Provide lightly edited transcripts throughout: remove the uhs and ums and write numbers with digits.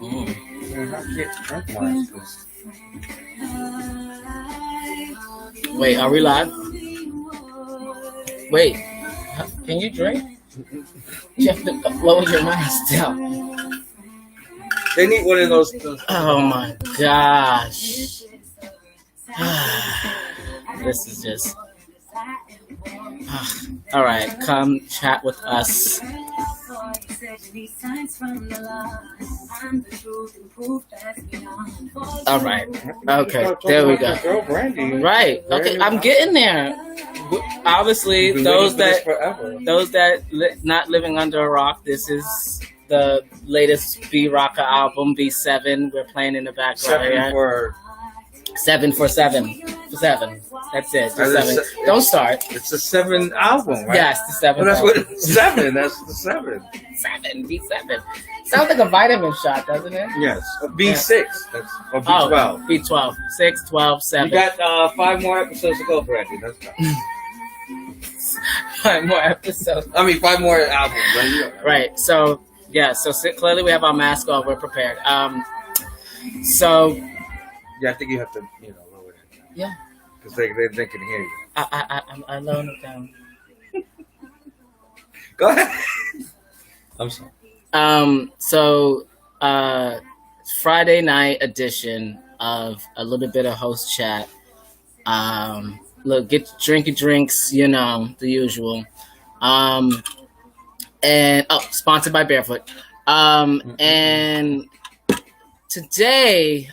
Man, I can't drink mine 'cause Wait, are we live? Wait, can you drink? You have to lower your mask down. they need one of those. Oh my gosh. This is just. All right, come chat with us. All right. Okay, there we go. Girl, Brandy. Right. Okay, I'm getting there. Obviously, You've been those waiting for this that forever. not living under a rock, this is the latest Brocka album, B7. We're playing in the background. Seven for 7 for 7. For 7. That's it. Just That is 7. Don't start. it's a 7 album, right? Yes, the 7. Well, that's what it's 7. That's the 7. 7. B7. Sounds like a vitamin shot, doesn't it? Yes. B6. That's or B12. Oh, B12. 6, 12, 7. You got 5 more episodes to go, Brandy. Let's go. 5 more episodes. I mean, 5 more albums. Right? Right. So, yeah. So clearly we have our mask on. We're prepared. So. Yeah, I think you have to, lower it. Yeah. Because they can hear you. I lowered it down. Go ahead. I'm sorry. So, Friday night edition of a little bit of host chat. Look, get drinky drinks, the usual. And sponsored by Barefoot. And today,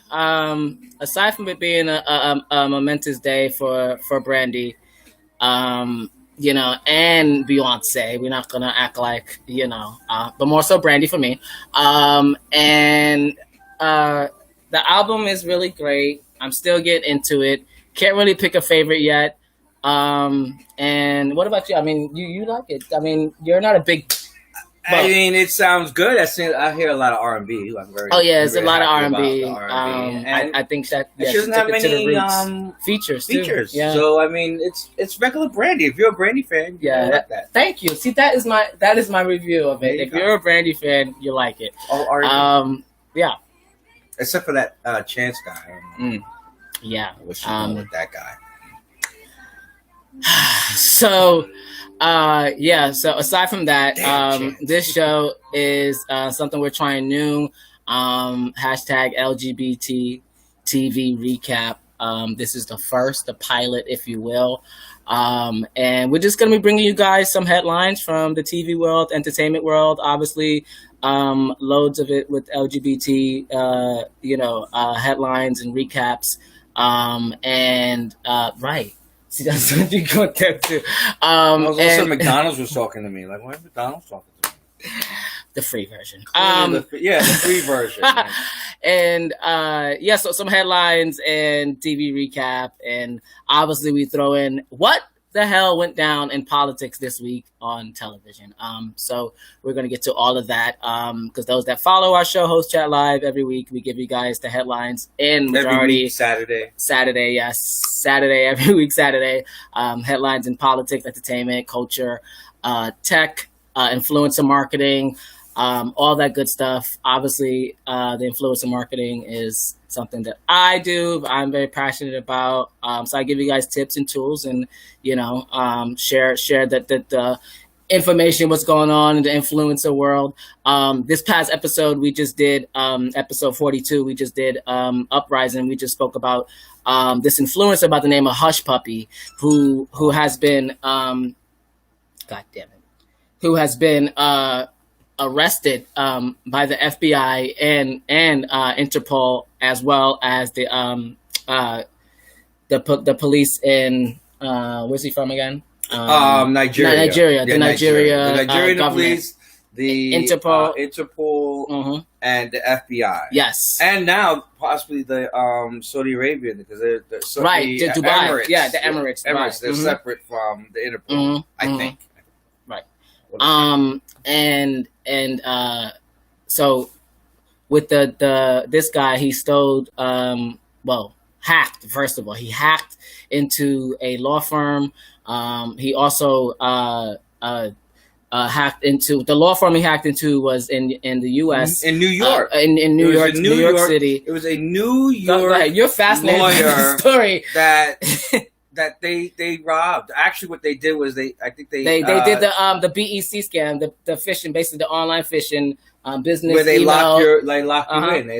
aside from it being a momentous day for Brandy, and Beyonce, we're not gonna act like but more so Brandy for me. And the album is really great. I'm still getting into it. Can't really pick a favorite yet. And what about you? I mean, you like it. I mean, you're not a big. I mean, it sounds good. I hear a lot of R&B. It's a lot of R&B. I think that it doesn't have many features. Features. Yeah. So I mean, it's regular Brandy. If you're a Brandy fan, you like that. Thank you. See, that is my review of it. If you're a Brandy fan, you like it. All R&B. Yeah. Except for that Chance guy. Yeah. I wish you know with that guy. So, so aside from that, this show is something we're trying new. Hashtag LGBT TV recap. This is the pilot, if you will. And we're just going to be bringing you guys some headlines from the TV world, entertainment world, obviously, loads of it with LGBT, headlines and recaps. Right. See, that's what you got there too. Also, McDonald's was talking to me. Like, why is McDonald's talking to me? The free version. The free version. And so some headlines and TV recap, and obviously we throw in what the hell went down in politics this week on television. So we're going to get to all of that because those that follow our show, Host Chat Live, every week we give you guys the headlines in majority. Every week, Saturday, yes. Saturday, every week, Saturday. Headlines in politics, entertainment, culture, tech, influencer marketing, all that good stuff. Obviously, the influencer marketing is something that I do, I'm very passionate about. So I give you guys tips and tools and, share the information, what's going on in the influencer world. This past episode, we just did episode 42. We just did Uprising. We just spoke about this influencer by the name of Hush Puppy, who has been, God damn it, who has been arrested by the FBI and Interpol, as well as the police in where's he from again? Nigeria. The Nigerian government. Police, the Interpol, and the FBI. Yes, and now possibly the Saudi Arabia, because they're the Dubai. Emirates. Yeah, the Emirates. Emirates. They're separate from the Interpol, I think. Right. So with this guy, he stole hacked. First of all, he hacked into a law firm. He also hacked into. The law firm he hacked into was in the U.S. in New York, in New York City. It was a New York You're fascinated by the story that they robbed. Actually, what they did was they did the BEC scam, the phishing, basically the online phishing. Business where they email, lock you in. They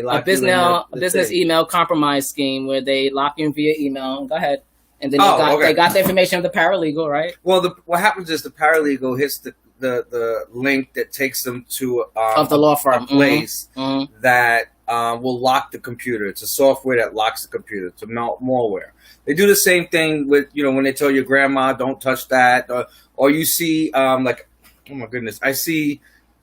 lock you in a business thing. email compromise scheme where they lock you in via email. Go ahead. And then they got the information of the paralegal, right? Well, what happens is the paralegal hits the link that takes them to of the law firm, a place that will lock the computer. It's a software that locks the computer. It's a malware. They do the same thing with, when they tell your grandma, don't touch that. Or you see, like, oh my goodness, I see,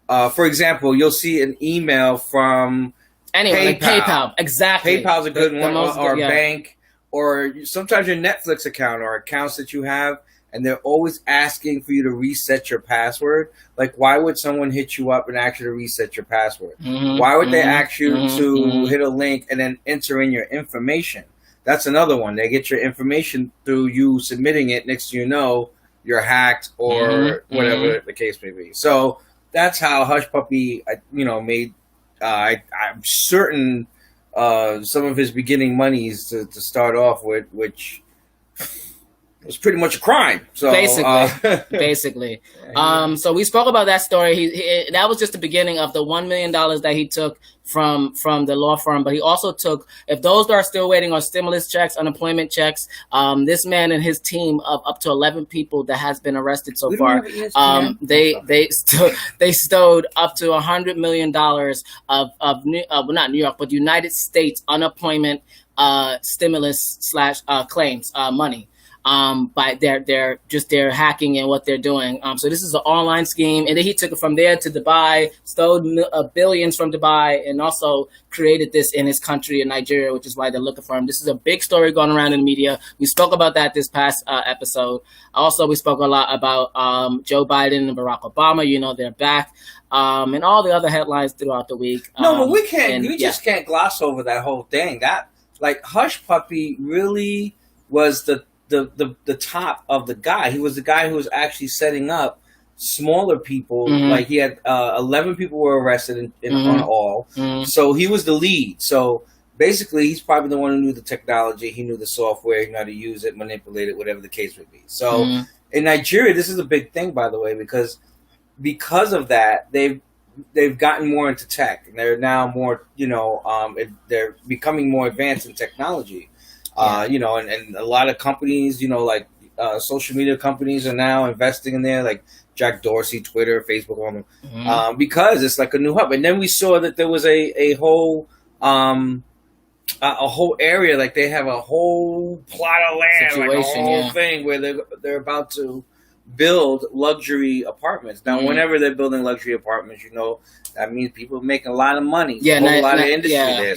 for example, you'll see an email from PayPal. Exactly. PayPal's a good one, or a bank, or sometimes your Netflix account or accounts that you have, and they're always asking for you to reset your password. Like, why would someone hit you up and ask you to reset your password? Why would they ask you to hit a link and then enter in your information? That's another one. They get your information through you submitting it. Next thing you know, you're hacked or whatever the case may be. So that's how Hush Puppy, made. I'm certain some of his beginning monies to start off with, which was pretty much a crime. So basically. So we spoke about that story. That was just the beginning of the $1 million that he took from the law firm. But he also took, if those are still waiting on stimulus checks, unemployment checks, this man and his team of up to 11 people that has been arrested so far. They stowed up to $100 million of not New York, but United States unemployment stimulus / claims money. By their hacking and what they're doing. So this is an online scheme, and then he took it from there to Dubai, stole billions from Dubai, and also created this in his country in Nigeria, which is why they're looking for him. This is a big story going around in the media. We spoke about that this past episode. Also, we spoke a lot about Joe Biden and Barack Obama. They're back, and all the other headlines throughout the week. No, but we can't. We just can't gloss over that whole thing. That, like, Hush Puppy really was the top of the guy. He was the guy who was actually setting up smaller people. Like, he had 11 people were arrested on all. So he was the lead. So basically, he's probably the one who knew the technology. He knew the software. He knew how to use it, manipulate it, whatever the case would be. So in Nigeria, this is a big thing, by the way, because of that, they've gotten more into tech, and they're now more, they're becoming more advanced in technology. And a lot of companies, like social media companies are now investing in there, like Jack Dorsey, Twitter, Facebook, all them, because it's like a new hub. And then we saw that there was a whole area, like they have a whole plot of land, like a whole thing where they're about to build luxury apartments. Now, whenever they're building luxury apartments, that means people are making a lot of money. A lot of industry there.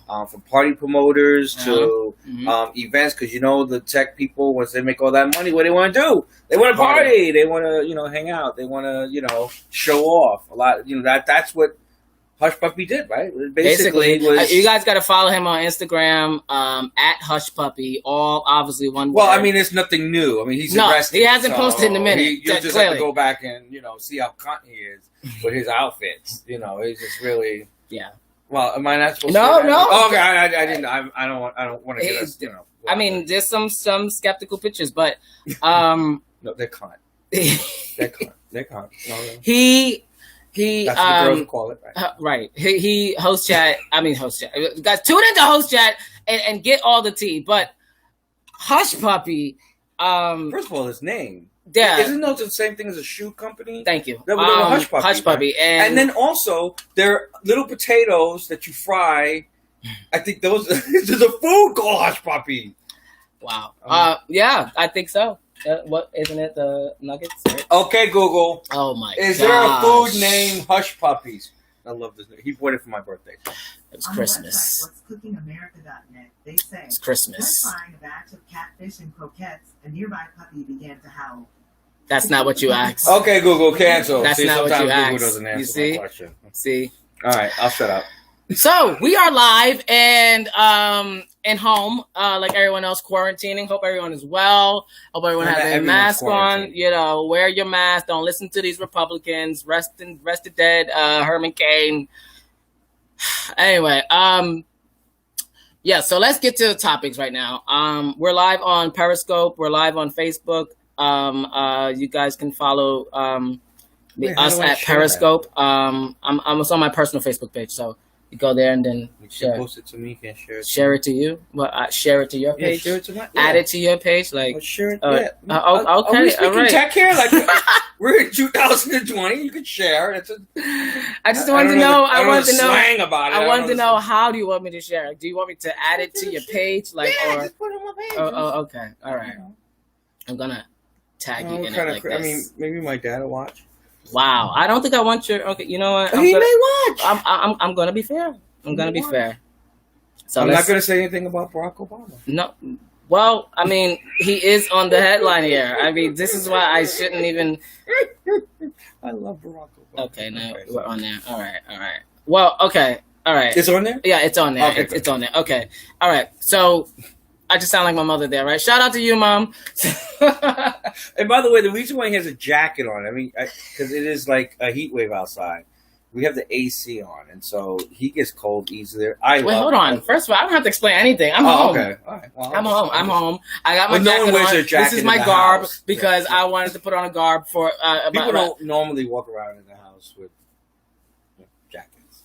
From party promoters to events, because the tech people, once they make all that money, what they want to do? They want to party. They want to hang out. They want to show off a lot. That's what Hush Puppy did, right? Basically you guys got to follow him on Instagram at Hush Puppy. All obviously one. Well, I mean, it's nothing new. I mean, he's arrested. He hasn't posted in a minute. You'll just have to go back and see how cunt he is with his outfits. He's just really Well, am I not supposed to? No. Oh, okay, I didn't. I don't want to get us. I mean, there's some skeptical pictures, but no, they're cunt. They're cunt. No. That's what the girls call it, right? Right. He host chat. Guys, tune into host chat and get all the tea. But Hush Puppy. First of all, his name. Yeah. Isn't that the same thing as a shoe company? Thank you. They were Hush Puppy. Hush Puppy. Right? And then also, they're little potatoes that you fry. I think there's a food called Hush Puppy. Wow. Yeah, I think so. What isn't it? The nuggets? Right? Okay, Google. Oh my! Is there a food named Hush Puppies? I love this. He bought it for my birthday. It's Christmas. On the website, what'scookingamerica.net, they say it's Christmas. When frying a batch of catfish and croquettes, a nearby puppy began to howl. That's not what you asked. Okay, Google, cancel. That's not what you Google asked. doesn't answer you see? my question. See? All right, I'll shut up. So we are live and home, like everyone else, quarantining. Hope everyone is well. Hope everyone has a mask on. You know, wear your mask. Don't listen to these Republicans. Rest dead. Herman Cain. Anyway, yeah. So let's get to the topics right now. We're live on Periscope. We're live on Facebook. You guys can follow us at Periscope. I'm on my personal Facebook page, so. You go there and then share. Post it to me. Can share it to you. Well, share it to your page. Yeah, share it to my. Add it to your page. Like share it. Okay. Are we speaking tech here? Like we're in 2020. You can share. I just wanted to know. I wanted to know slang about it. I wanted to know how do you want me to share it? Do you want me to add it to your page? Like just put it on my page. Oh, okay. All right. I'm gonna tag you in it like this. I mean, maybe my dad will watch. Wow, I don't think I want your. Okay, you know what? He may watch. I'm gonna be fair. I'm gonna be fair. So I'm not gonna say anything about Barack Obama. No, well, I mean, he is on the headline here. I mean, this is why I shouldn't even. I love Barack Obama. Okay, now we're on there. All right. Well, okay, all right. It's on there. Yeah, it's on there. Okay, it's on there. Okay, all right. So. I just sound like my mother there, right? Shout out to you, Mom. And by the way, the reason why he has a jacket on, I mean, because it is like a heat wave outside. We have the AC on, and so he gets cold easily. Hold on. First of all, I don't have to explain anything. I'm home. Okay. All right. Well, I'm home. I got my jacket on. This is my garb because I wanted to put on a garb for. People don't normally walk around in the house with jackets.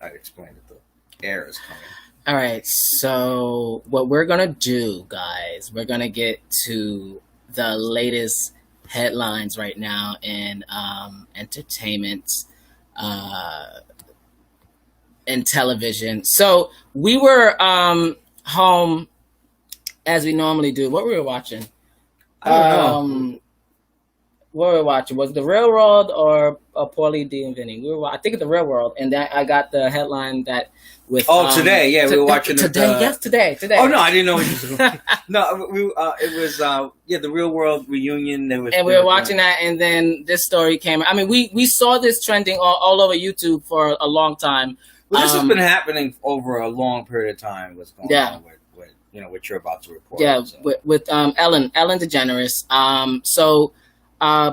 I explained it though. Air is coming. All right, so what we're gonna do, guys, we're gonna get to the latest headlines right now in entertainment and television. So we were home as we normally do. What were we watching? I don't know. What were we watching? Was it The Real World or Paulie D and Vinny? I think it's The Real World, and that I got the headline that with. Today, yeah, we were watching today. Yes, today. Oh no, I didn't know it was. No, it was The Real World reunion. And we were watching that, and then this story came. I mean, we saw this trending all over YouTube for a long time. Well, this has been happening over a long period of time. What's going on with what you're about to report? Yeah, so. with Ellen DeGeneres. So.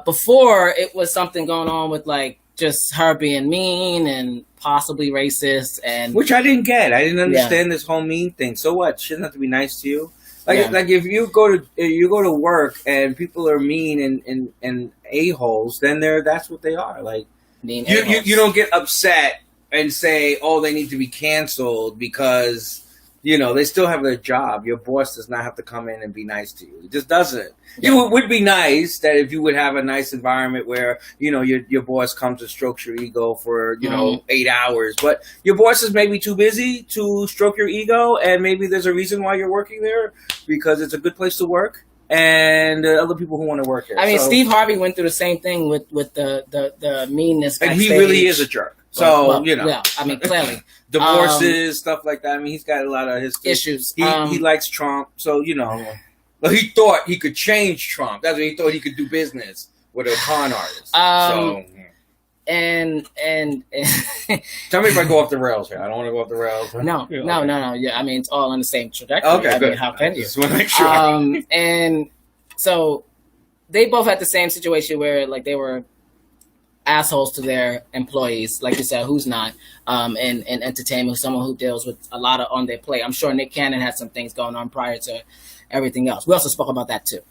Before it was something going on with like just her being mean and possibly racist, and which I didn't get. I didn't understand this whole mean thing. So what? Shouldn't have to be nice to you. Like if you go to work and people are mean and a-holes, then that's what they are. Like mean you don't get upset and say, oh, they need to be canceled because. They still have their job. Your boss does not have to come in and be nice to you. It just doesn't. Yeah. It would be nice that if you would have a nice environment where, your boss comes and strokes your ego for, 8 hours. But your boss is maybe too busy to stroke your ego, and maybe there's a reason why you're working there, because it's a good place to work. And other people who want to work here. I mean, Steve Harvey went through the same thing with the meanness. And he really is a jerk. So, Yeah, I mean, clearly. Divorces, stuff like that. I mean, he's got a lot of his issues. He likes Trump. So, but he thought he could change Trump. That's what he thought he could do business with a con artist. And tell me if I go off the rails here. I don't want to go off the rails. No. Yeah, I mean, it's all on the same trajectory. Okay, good. Mean, how can you? Just want to make sure. And so they both had the same situation where like they were assholes to their employees, like you said, who's not in entertainment, someone who deals with a lot on their plate. I'm sure Nick Cannon had some things going on prior to everything else. We also spoke about that too.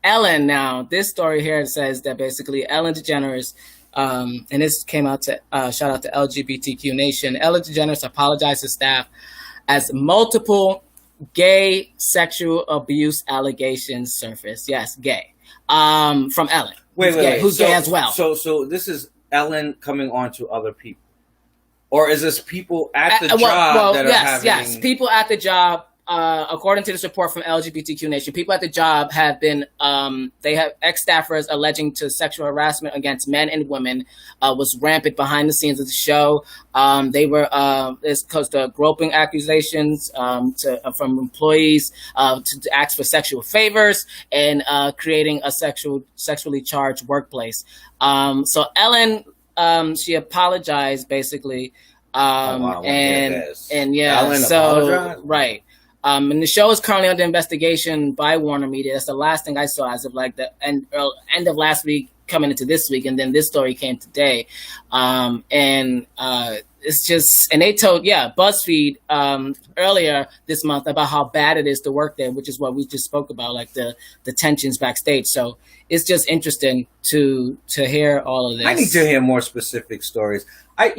Ellen, now this story here says that basically Ellen DeGeneres, and this came out to shout out to LGBTQ Nation. Ellen DeGeneres apologized to staff as multiple gay sexual abuse allegations surfaced. Yes, gay. From Ellen. Wait. Who's gay as well. So this is Ellen coming on to other people. Or is this people at the job that are having... Yes, people at the job according to this report from LGBTQ Nation, people at the job have been, they have ex-staffers alleging to sexual harassment against men and women was rampant behind the scenes of the show. They were, it's because the groping accusations from employees to ask for sexual favors and creating a sexually charged workplace. So Ellen, she apologized basically. Ellen So apologized? right. And the show is currently under investigation by Warner Media. That's the last thing I saw as of like the end of last week, coming into this week, and then this story came today. It's just, and they told BuzzFeed earlier this month about how bad it is to work there, which is what we just spoke about, like the tensions backstage. So it's just interesting to hear all of this. I need to hear more specific stories. I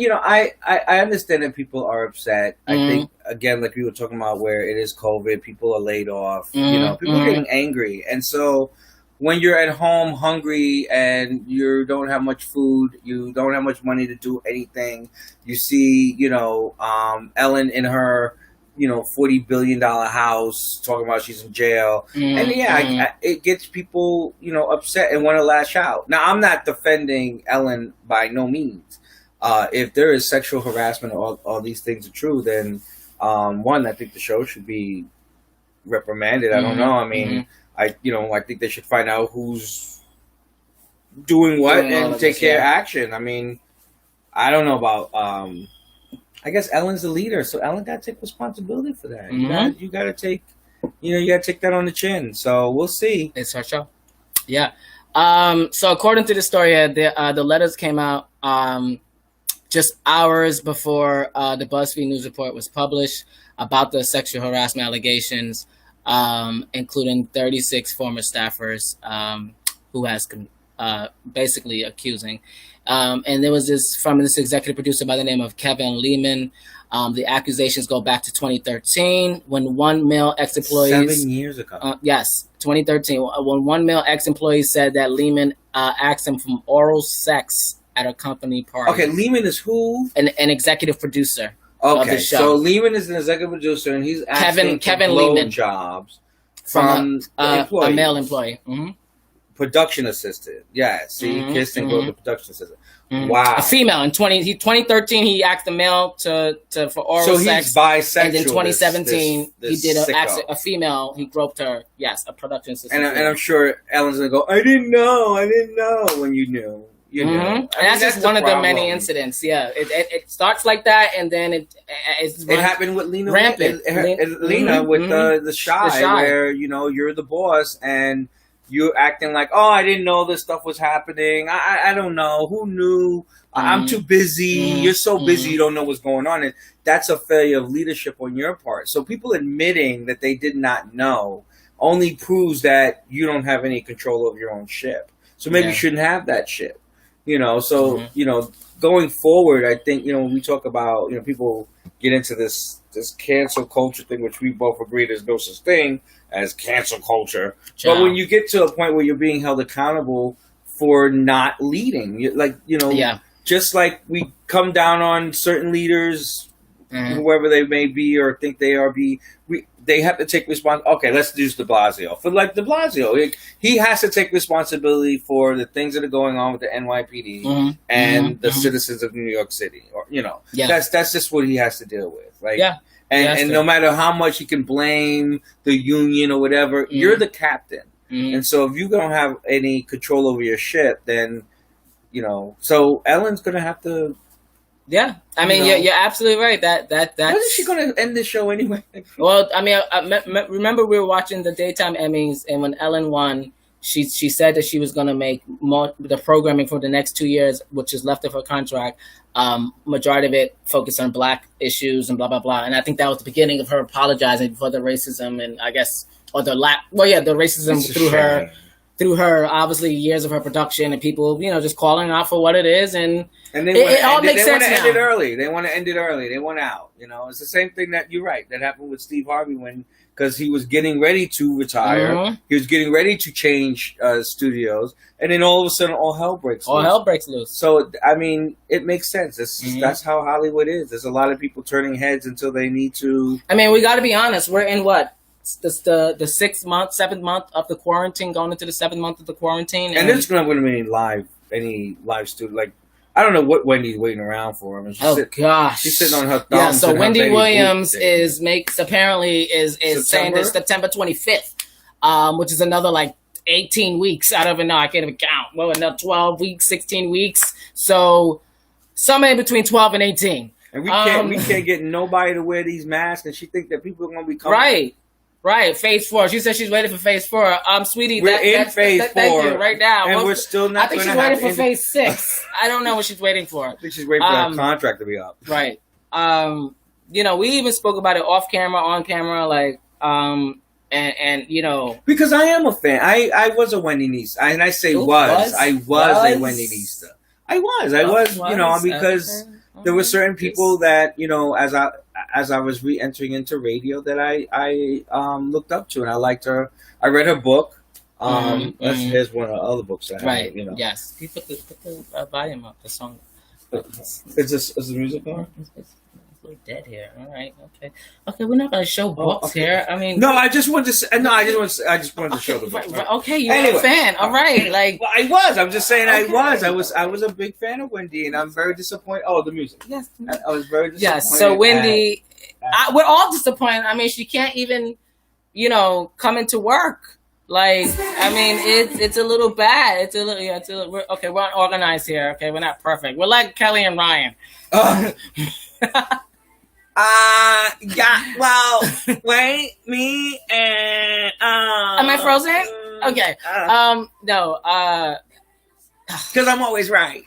understand that people are upset. I think, again, like we were talking about, where it is COVID, people are laid off. People are getting angry. And so when you're at home hungry and you don't have much food, you don't have much money to do anything, you see, Ellen in her, $40 billion house talking about she's in jail. And it gets people, upset and want to lash out. Now, I'm not defending Ellen by no means. If there is sexual harassment, all these things are true, then one, I think the show should be reprimanded. I don't know. I mean, I think they should find out who's doing what and take care of action. I mean, I don't know about. I guess Ellen's the leader, so Ellen got to take responsibility for that. You got to take, you got to take that on the chin. So we'll see. It's her show. Yeah. So according to the story, the letters came out just hours before the BuzzFeed news report was published about the sexual harassment allegations, including 36 former staffers who has basically accusing. And there was this executive producer by the name of Kevin Lehman. The accusations go back to 2013 when one male ex-employee... 7 years ago. Yes, 2013. When one male ex-employee said that Lehman asked him for oral sex at a company party. Okay, Lehman is who? An executive producer. Okay, of the show. So Lehman is an executive producer, and he's asking Kevin for Lehman jobs from a male employee. Production assistant. Yeah, see, kissed and go to production assistant. Wow. A female in 2013 he asked the male for oral sex. So he's bisexual. And in 2017 he did a female. He groped her. Yes, a production assistant. And I'm sure Ellen's gonna go, I didn't know when you knew. You know. And that's just one of the many incidents. Yeah, it starts like that, and then it happened with Lena. Rampant. Lena with the shy, where you're the boss and you're acting like, oh, I didn't know this stuff was happening. I don't know. Who knew? I'm too busy. You're so busy you don't know what's going on. And that's a failure of leadership on your part. So people admitting that they did not know only proves that you don't have any control over your own ship. So maybe you shouldn't have that ship. Going forward, I think, when we talk about, people get into this cancel culture thing, which we both agree there's no such thing as cancel culture. But when you get to a point where you're being held accountable for not leading, just like we come down on certain leaders, whoever they may be or think they are, they have to take responsibility. Okay, let's use de Blasio. For like de Blasio, he has to take responsibility for the things that are going on with the NYPD and the citizens of New York City. Or that's just what he has to deal with. And no matter how much he can blame the union or whatever, you're the captain. And so if you don't have any control over your ship, then so Ellen's gonna have to. Yeah, I mean, you're absolutely right. That's Wasn't she going to end the show anyway? Well, I mean, remember we were watching the daytime Emmys, and when Ellen won, she said that she was going to make more the programming for the next 2 years, which is left of her contract. Majority of it focused on Black issues and blah blah blah. And I think that was the beginning of her apologizing for the racism and the racism through her obviously years of her production and people just calling out for what it is and it all makes sense now. They want to end it early. They want to end it early. They want out. It's the same thing that you're right that happened with Steve Harvey when because he was getting ready to retire. Mhm. He was getting ready to change studios, and then all of a sudden, all hell breaks loose. All hell breaks loose. So, I mean, it makes sense. Mhm. That's how Hollywood is. There's a lot of people turning heads until they need to. I mean, we got to be honest. We're in what? The 6th month, 7th month of the quarantine, going into the 7th month of the quarantine. And there's not going to be any live studio. Like, I don't know what Wendy's waiting around for. I mean, gosh, she's sitting on her thumbs. Yeah, so and her Wendy Betty Williams Boop apparently is saying this September 25th, which is another like 18 weeks. I don't even know. I can't even count. Well, another 12 weeks, 16 weeks. So somewhere between 12 and 18. And we can't get nobody to wear these masks, and she think that people are going to be coming. Right. Phase 4. She said she's waiting for phase 4. Sweetie, we're in phase 4 thank you, right now, and we're still not. I think she's waiting for phase 6. I don't know what she's waiting for. I think she's waiting for that contract to be up. Right. You know, we even spoke about it off camera, on camera, like, and you know, because I am a fan. I was a Wendy niece, and I say was. I was a Wendy niece. I was. You know, because there were certain people that, you know, as I was re-entering into radio, that I looked up to, and I liked her. I read her book. Here's one of the other books that I have, you know. Yes. You put the volume up. The song. Is the music on? It's a little dead here. All right. Okay. We're not going to show books here. I mean, no. I just wanted to say. No. I just wanted to show the book. Right. Okay. You're a fan. All right. Like, well, I was. I'm just saying. Okay. I was a big fan of Wendy, and I'm very disappointed. Oh, the music. Yes. I was very disappointed. Yes. So Wendy, we're all disappointed. I mean, she can't even, you know, come into work. Like, I mean, it's a little bad. We're unorganized here. Okay, we're not perfect. We're like Kelly and Ryan. Wait, me and am I frozen? Okay. No. Because I'm always right.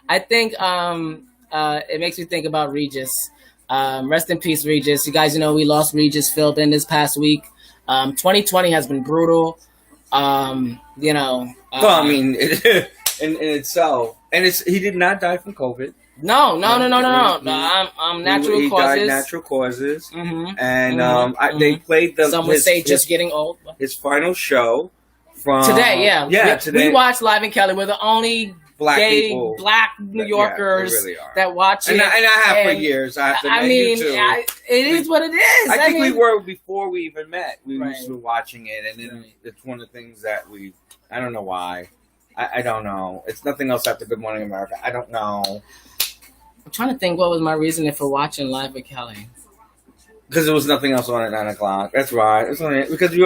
I think it makes me think about Regis. Rest in peace, Regis. You guys, you know, we lost Regis Philbin this past week. 2020 has been brutal. You know. Well, I mean, in itself, and he did not die from COVID. No. I'm natural causes. He died natural causes. Mm-hmm. And they played some would say just getting old. His final show from today. Yeah. Today. We watched Live in Kelly. We're the only black New Yorkers that watch it. And I have for years. I mean, it is what it is. I think we were before we even met. We were watching it, and then it's one of the things that I don't know why. I don't know. It's nothing else after Good Morning America. I don't know. I'm trying to think what was my reasoning for watching Live with Kelly. Because there was nothing else on at 9 o'clock. That's right. It's on it. Because we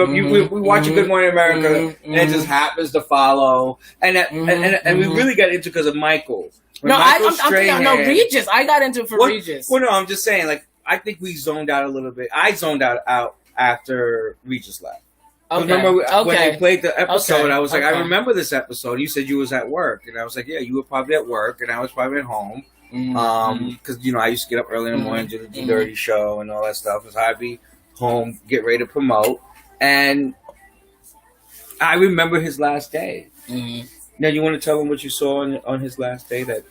watch Good Morning America, and it just happens to follow. And we really got into because of Michael. I'm Regis. I got into it for Regis. Well, no, I'm just saying, like, I think we zoned out a little bit. I zoned out after Regis left. Okay. Remember when they played the episode, I was like, I remember this episode. You said you was at work. And I was like, yeah, you were probably at work, and I was probably at home. Because, you know, I used to get up early in the morning, do the dirty show and all that stuff. So I'd be home, get ready to promote. And I remember his last day. Mm-hmm. Now, you want to tell him what you saw on his last day that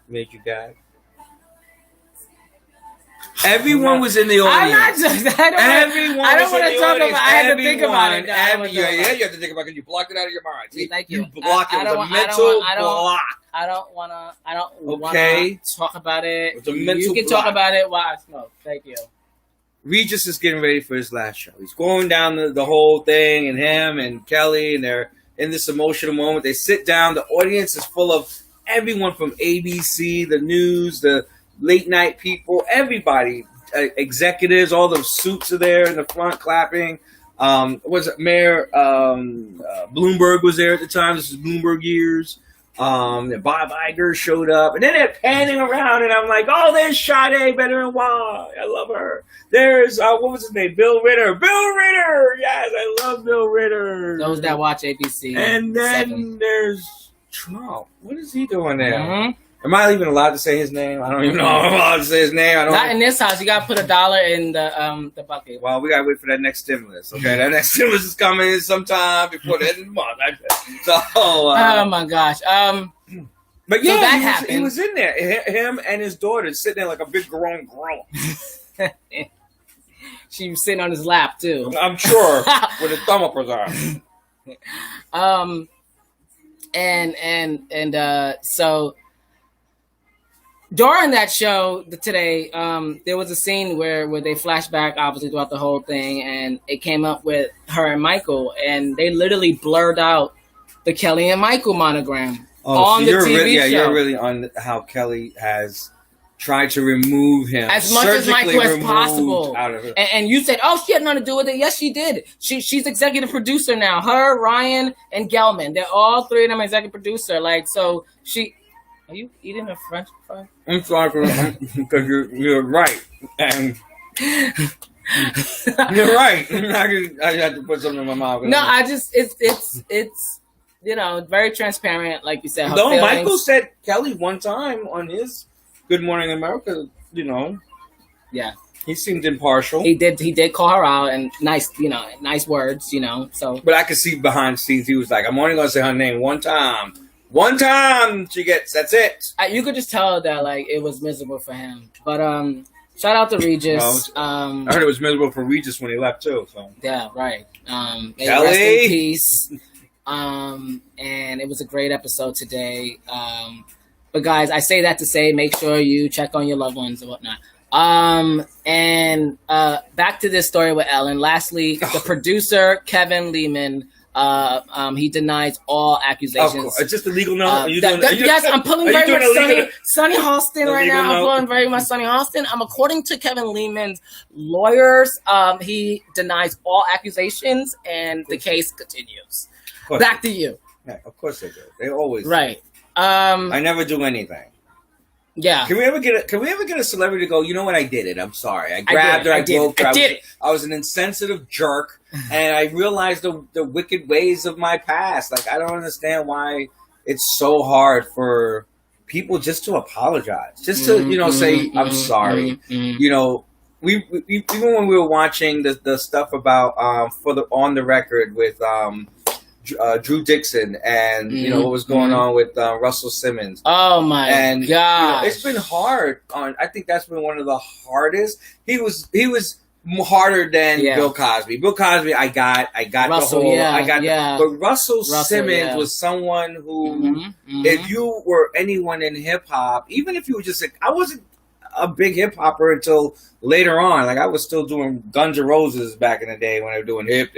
made you gag? Everyone was in the audience. I don't want to talk about it. I had to think about it. You have to think about it because you blocked it out of your mind. See? Thank you. You blocked it. It was a mental block. I don't want to talk about it. It's a mental You can block. talk about it while I smoke. Thank you. Regis is getting ready for his last show. He's going down the whole thing, and him and Kelly, and they're in this emotional moment. They sit down. The audience is full of everyone from ABC, the news, the late night people, everybody, executives, all the suits are there in the front clapping. Was it Mayor Bloomberg was there at the time? This is Bloomberg years. Bob Iger showed up, and then they're panning around, and I'm like, oh, there's Sade Benoit. I love her. There's what was his name? Bill Ritter. Yes, I love Bill Ritter. Those that watch ABC. And then there's Trump. What is he doing there? Mm-hmm. Am I even allowed to say his name? I don't even know if I'm allowed to say his name. Not in this house. You got to put $1 in the bucket. Well, we got to wait for that next stimulus. Okay, that next stimulus is coming sometime before the end of the month. Oh my gosh. But yeah, so that happened. He was in there. Him and his daughter sitting there like a big grown gorilla. she was sitting on his lap too. I'm sure with a thumb up his arm. So during that show today, there was a scene where they flashed back obviously throughout the whole thing, and it came up with her and Michael, and they literally blurred out the Kelly and Michael monogram on the TV show. You're really on how Kelly has tried to remove him as much as Michael as possible. Out of her. And you said, "Oh, she had nothing to do with it." Yes, she did. She's executive producer now. Her, Ryan, and Gelman. They're all three of them executive producer. Like, so she. Are you eating a French fry? I'm sorry because you're right, and you're right. I had to put something in my mouth. No, I just it's very transparent, like you said. No, Michael said Kelly one time on his Good Morning America. Yeah, he seemed impartial. He did call her out and nice words. So, but I could see behind the scenes he was like, "I'm only gonna say her name one time." One time she gets, that's it. You could just tell that like it was miserable for him. But shout out to Regis. I heard it was miserable for Regis when he left too. So yeah, right. Kelly, rest in peace. And it was a great episode today. But guys, I say that to say, make sure you check on your loved ones and whatnot. And back to this story with Ellen. Lastly, the producer Kevin Lehman. He denies all accusations. It's just a legal note. Yes, I'm pulling very much Sonny Halston right now. I'm pulling very much Sonny Halston. According to Kevin Lehman's lawyers, he denies all accusations, and the case continues. Back to you. Yeah, of course they do. They always right. I never do anything. Yeah. Can we ever get a celebrity to go, you know what, I did it. I'm sorry. I grabbed her. I broke her. I was an insensitive jerk, and I realized the wicked ways of my past. Like, I don't understand why it's so hard for people just to apologize. Just to, say, I'm sorry. We even when we were watching the stuff about for the On the Record with Drew Dixon and what was going on with Russell Simmons. Oh my god! It's been hard. I think that's been one of the hardest. He was harder than Bill Cosby. Bill Cosby, I got Russell, the whole. But Russell Simmons was someone who, if you were anyone in hip hop, even if you were just I wasn't a big hip hopper until later on. Like, I was still doing Guns N' Roses back in the day when I was doing hip.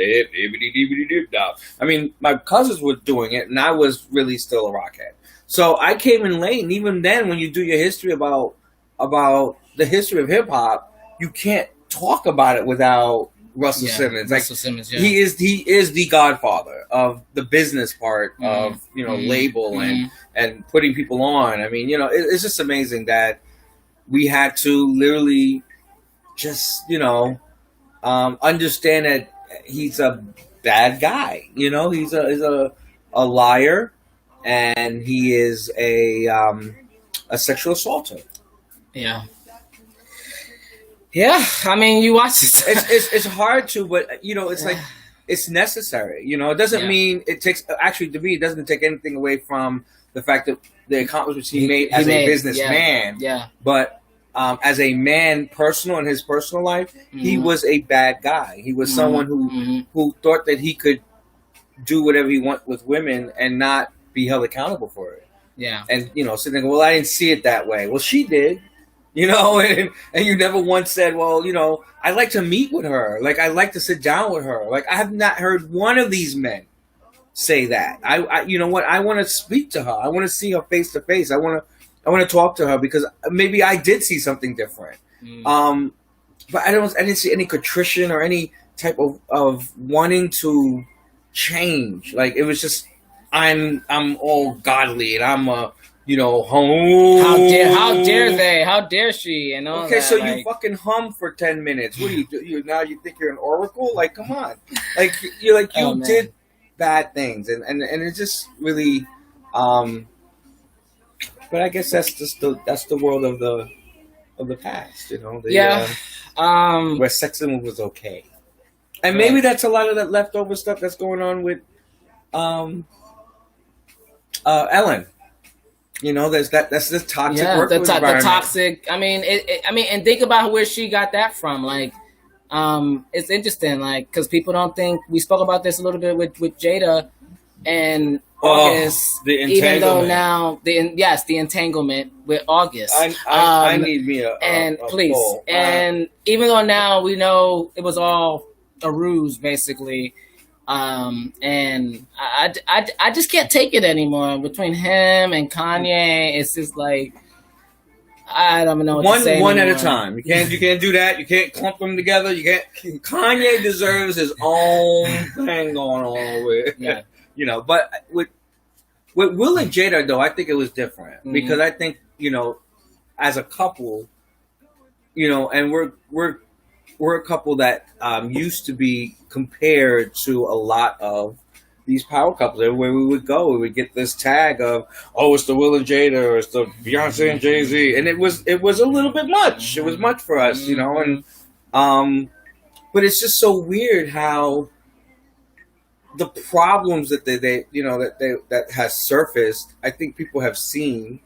I mean, my cousins were doing it, and I was really still a rockhead. So I came in late, and even then, when you do your history about the history of hip hop, you can't talk about it without Russell Simmons. Like, Russell Simmons, he is the godfather of the business part of label and putting people on. I mean, it's just amazing that we had to literally just, understand that he's a bad guy. He's a liar, and he is a sexual assaulter. Yeah. Yeah, I mean, you watch it. It's hard to, but it's like it's necessary. It doesn't mean it takes. Actually, to me, it doesn't take anything away from the fact that the accomplishments he made as a businessman. Yeah. But as a man, in his personal life, he was a bad guy. He was someone who thought that he could do whatever he wanted with women and not be held accountable for it. Yeah. And sitting there, well, I didn't see it that way. Well, she did. And you never once said, well, I'd like to meet with her. Like, I'd like to sit down with her. Like, I have not heard one of these men say that. I you know what? I want to speak to her. I want to see her face to face. I want to talk to her because maybe I did see something different. But I didn't see any contrition or any type of wanting to change. Like, it was just, I'm all godly and I'm home. How dare they? How dare she? And all okay, that, so you fucking hum for 10 minutes. What do you do? Now you think you're an oracle? Like, come on. Like, you're like, you did bad things. And it's just really, but I guess that's just the world of the past, where sexism was okay. And maybe that's a lot of that leftover stuff that's going on with Ellen. That's this toxic work environment. The toxic. I mean, and think about where she got that from. Like, it's interesting, like, because people don't think we spoke about this a little bit with Jada and August. The even though entanglement. now the entanglement with August. I need me a please. poll. And even though now we know it was all a ruse, basically. And I just can't take it anymore between him and Kanye. It's just like, I don't know what to say one at anymore. a time. You can't do that. You can't clump them together. You can't. Kanye deserves his own thing going on with, But with Will and Jada though, I think it was different because I think as a couple, and we're a couple that used to be compared to a lot of these power couples. Everywhere we would go, we would get this tag of, oh, it's the Will and Jada, or it's the Beyonce and Jay-Z, and it was a little bit much. It was much for us, and but it's just so weird how the problems that that has surfaced. I think people have seen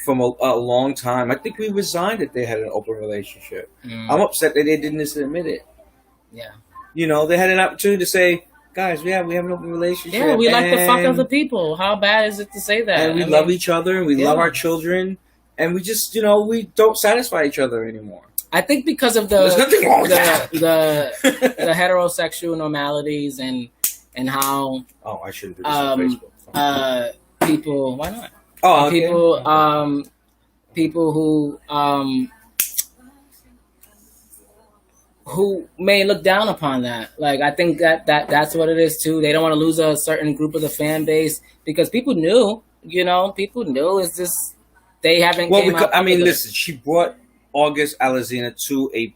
from a long time. I think we resigned that they had an open relationship. I'm upset that they didn't just admit it. Yeah. They had an opportunity to say, guys, we have an open relationship. Yeah, we like the fuck other people. How bad is it to say that? And we love each other, and we love our children, and we just, we don't satisfy each other anymore. I think because of There's nothing wrong with that. the heterosexual normalities and how I shouldn't do this on Facebook. People, why not? Oh, okay. People who may look down upon that. Like, I think that's what it is too. They don't want to lose a certain group of the fan base because people knew, it's just they haven't. Listen, she brought August Alsina to a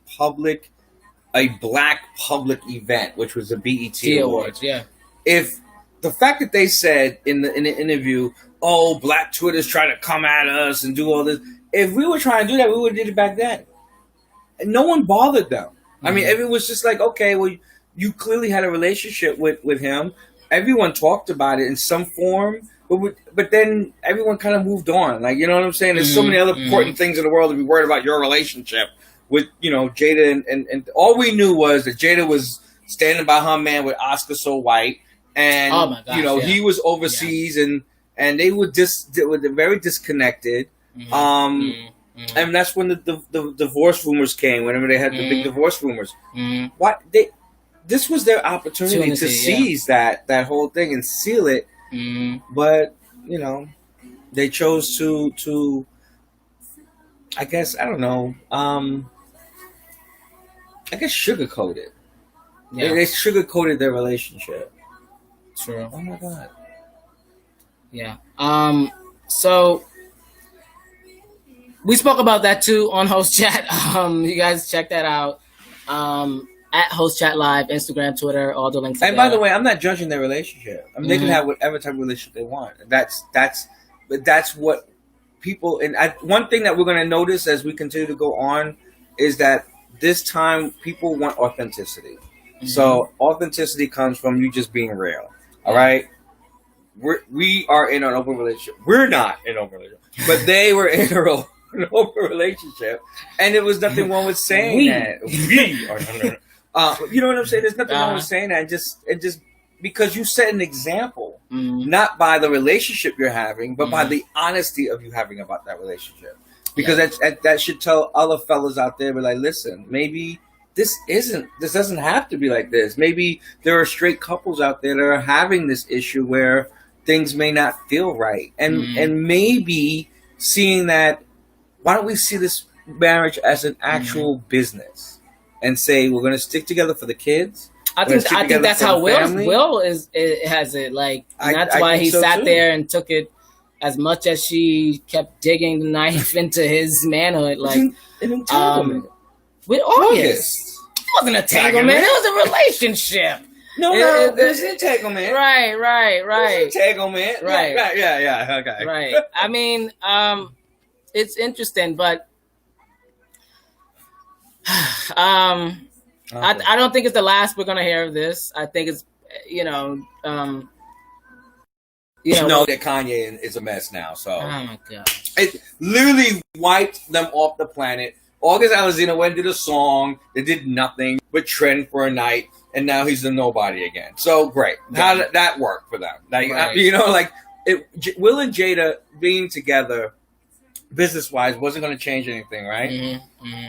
black public event, which was the BET Awards. Yeah. If the fact that they said in the interview, oh, Black Twitter's trying to come at us and do all this, if we were trying to do that, we would have did it back then. And no one bothered them. I mean, everyone was just like, okay, well, you clearly had a relationship with him. Everyone talked about it in some form, but then everyone kind of moved on. Like, you know what I'm saying? There's so many other important things in the world to be worried about your relationship with, Jada. And all we knew was that Jada was standing by her man with Oscar So White. And, oh my gosh, he was overseas and they were very disconnected. And that's when the divorce rumors came. Whenever they had the big divorce rumors, this was their opportunity to seize that whole thing and seal it. But they chose to. I guess I don't know. I guess sugarcoat it. Yeah. They sugarcoated their relationship. True. Oh my god. Yeah. So. We spoke about that too on Host Chat. You guys check that out. At Host Chat Live, Instagram, Twitter, all the links. And by the way, I'm not judging their relationship. I mean, they can have whatever type of relationship they want. That's what people. And one thing that we're going to notice as we continue to go on is that this time people want authenticity. So authenticity comes from you just being real. All right. We are in an open relationship. We're not in an open relationship, but they were in an open relationship, and there was nothing wrong with saying that. We are. You know what I'm saying? There's nothing wrong with saying that. And just because you set an example, not by the relationship you're having, but by the honesty of you having about that relationship. Because that should tell other fellas out there, be like, listen, maybe this doesn't have to be like this. Maybe there are straight couples out there that are having this issue where things may not feel right, and maybe seeing that. Why don't we see this marriage as an actual business and say we're going to stick together for the kids? I think that's how Will has it. Like, and that's why he sat there and took it as much as she kept digging the knife into his manhood. Like, an entanglement with August. It wasn't an entanglement. It was a relationship. No, it was an entanglement. Right. It was an entanglement. Right. Yeah. Okay. Right. I mean, it's interesting, but I don't think it's the last we're gonna hear of this. I think it's know that Kanye is a mess now. So oh my god, it literally wiped them off the planet. August Alsina went and did a song that did nothing but trend for a night, and now he's a nobody again. So great. How did that work for them? Like, Right. you know, like Will and Jada being together, business wise, wasn't going to change anything, right?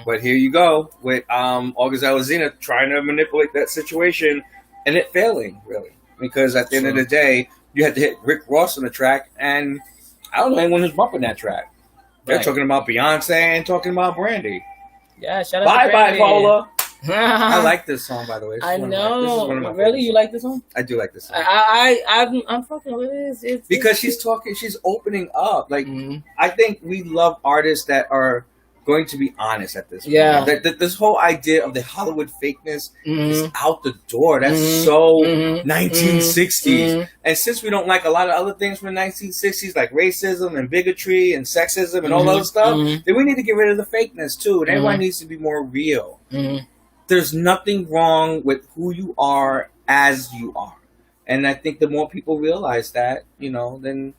But here you go with August Alsina trying to manipulate that situation, and it failing really, because at the end of the day, you had to hit Rick Ross on the track, and I don't know anyone who's bumping that track. They're talking about Beyonce and talking about Brandy. Yeah, shout out Bye, to Brandy. Bipolar. I like this song, by the way. I know. Really, you like this song? I do like this song. I'm fucking with it. Because she's opening up. Like, I think we love artists that are going to be honest at this point. Yeah. This whole idea of the Hollywood fakeness is out the door. That's so 1960s. And since we don't like a lot of other things from the 1960s, like racism and bigotry and sexism and all that other stuff, then we need to get rid of the fakeness too. And everyone needs to be more real. There's nothing wrong with who you are as you are. And I think the more people realize that, you know, then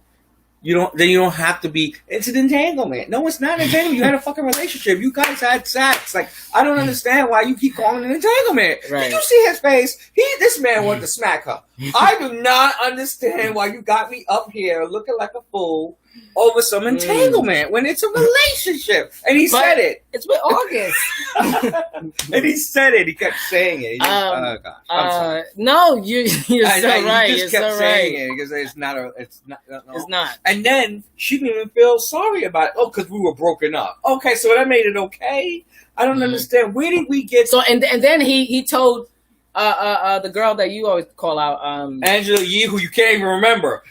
you don't have to be. It's an entanglement. No, it's not an entanglement. You had a fucking relationship. You guys had sex. Like, I don't understand why you keep calling it an entanglement. Right. Did you see his face? This man wanted to smack her. I do not understand why you got me up here looking like a fool over some entanglement when it's a relationship. And he said it. It's with August. And he said it. He kept saying it. Oh gosh. I'm sorry. No, you're so right. You just kept saying it because it's not. It's not. And then she didn't even feel sorry about it. Oh, because we were broken up. Okay, so that made it okay. I don't understand. Where did we get? So and then he told the girl that you always call out, Angela Yee, who you can't even remember.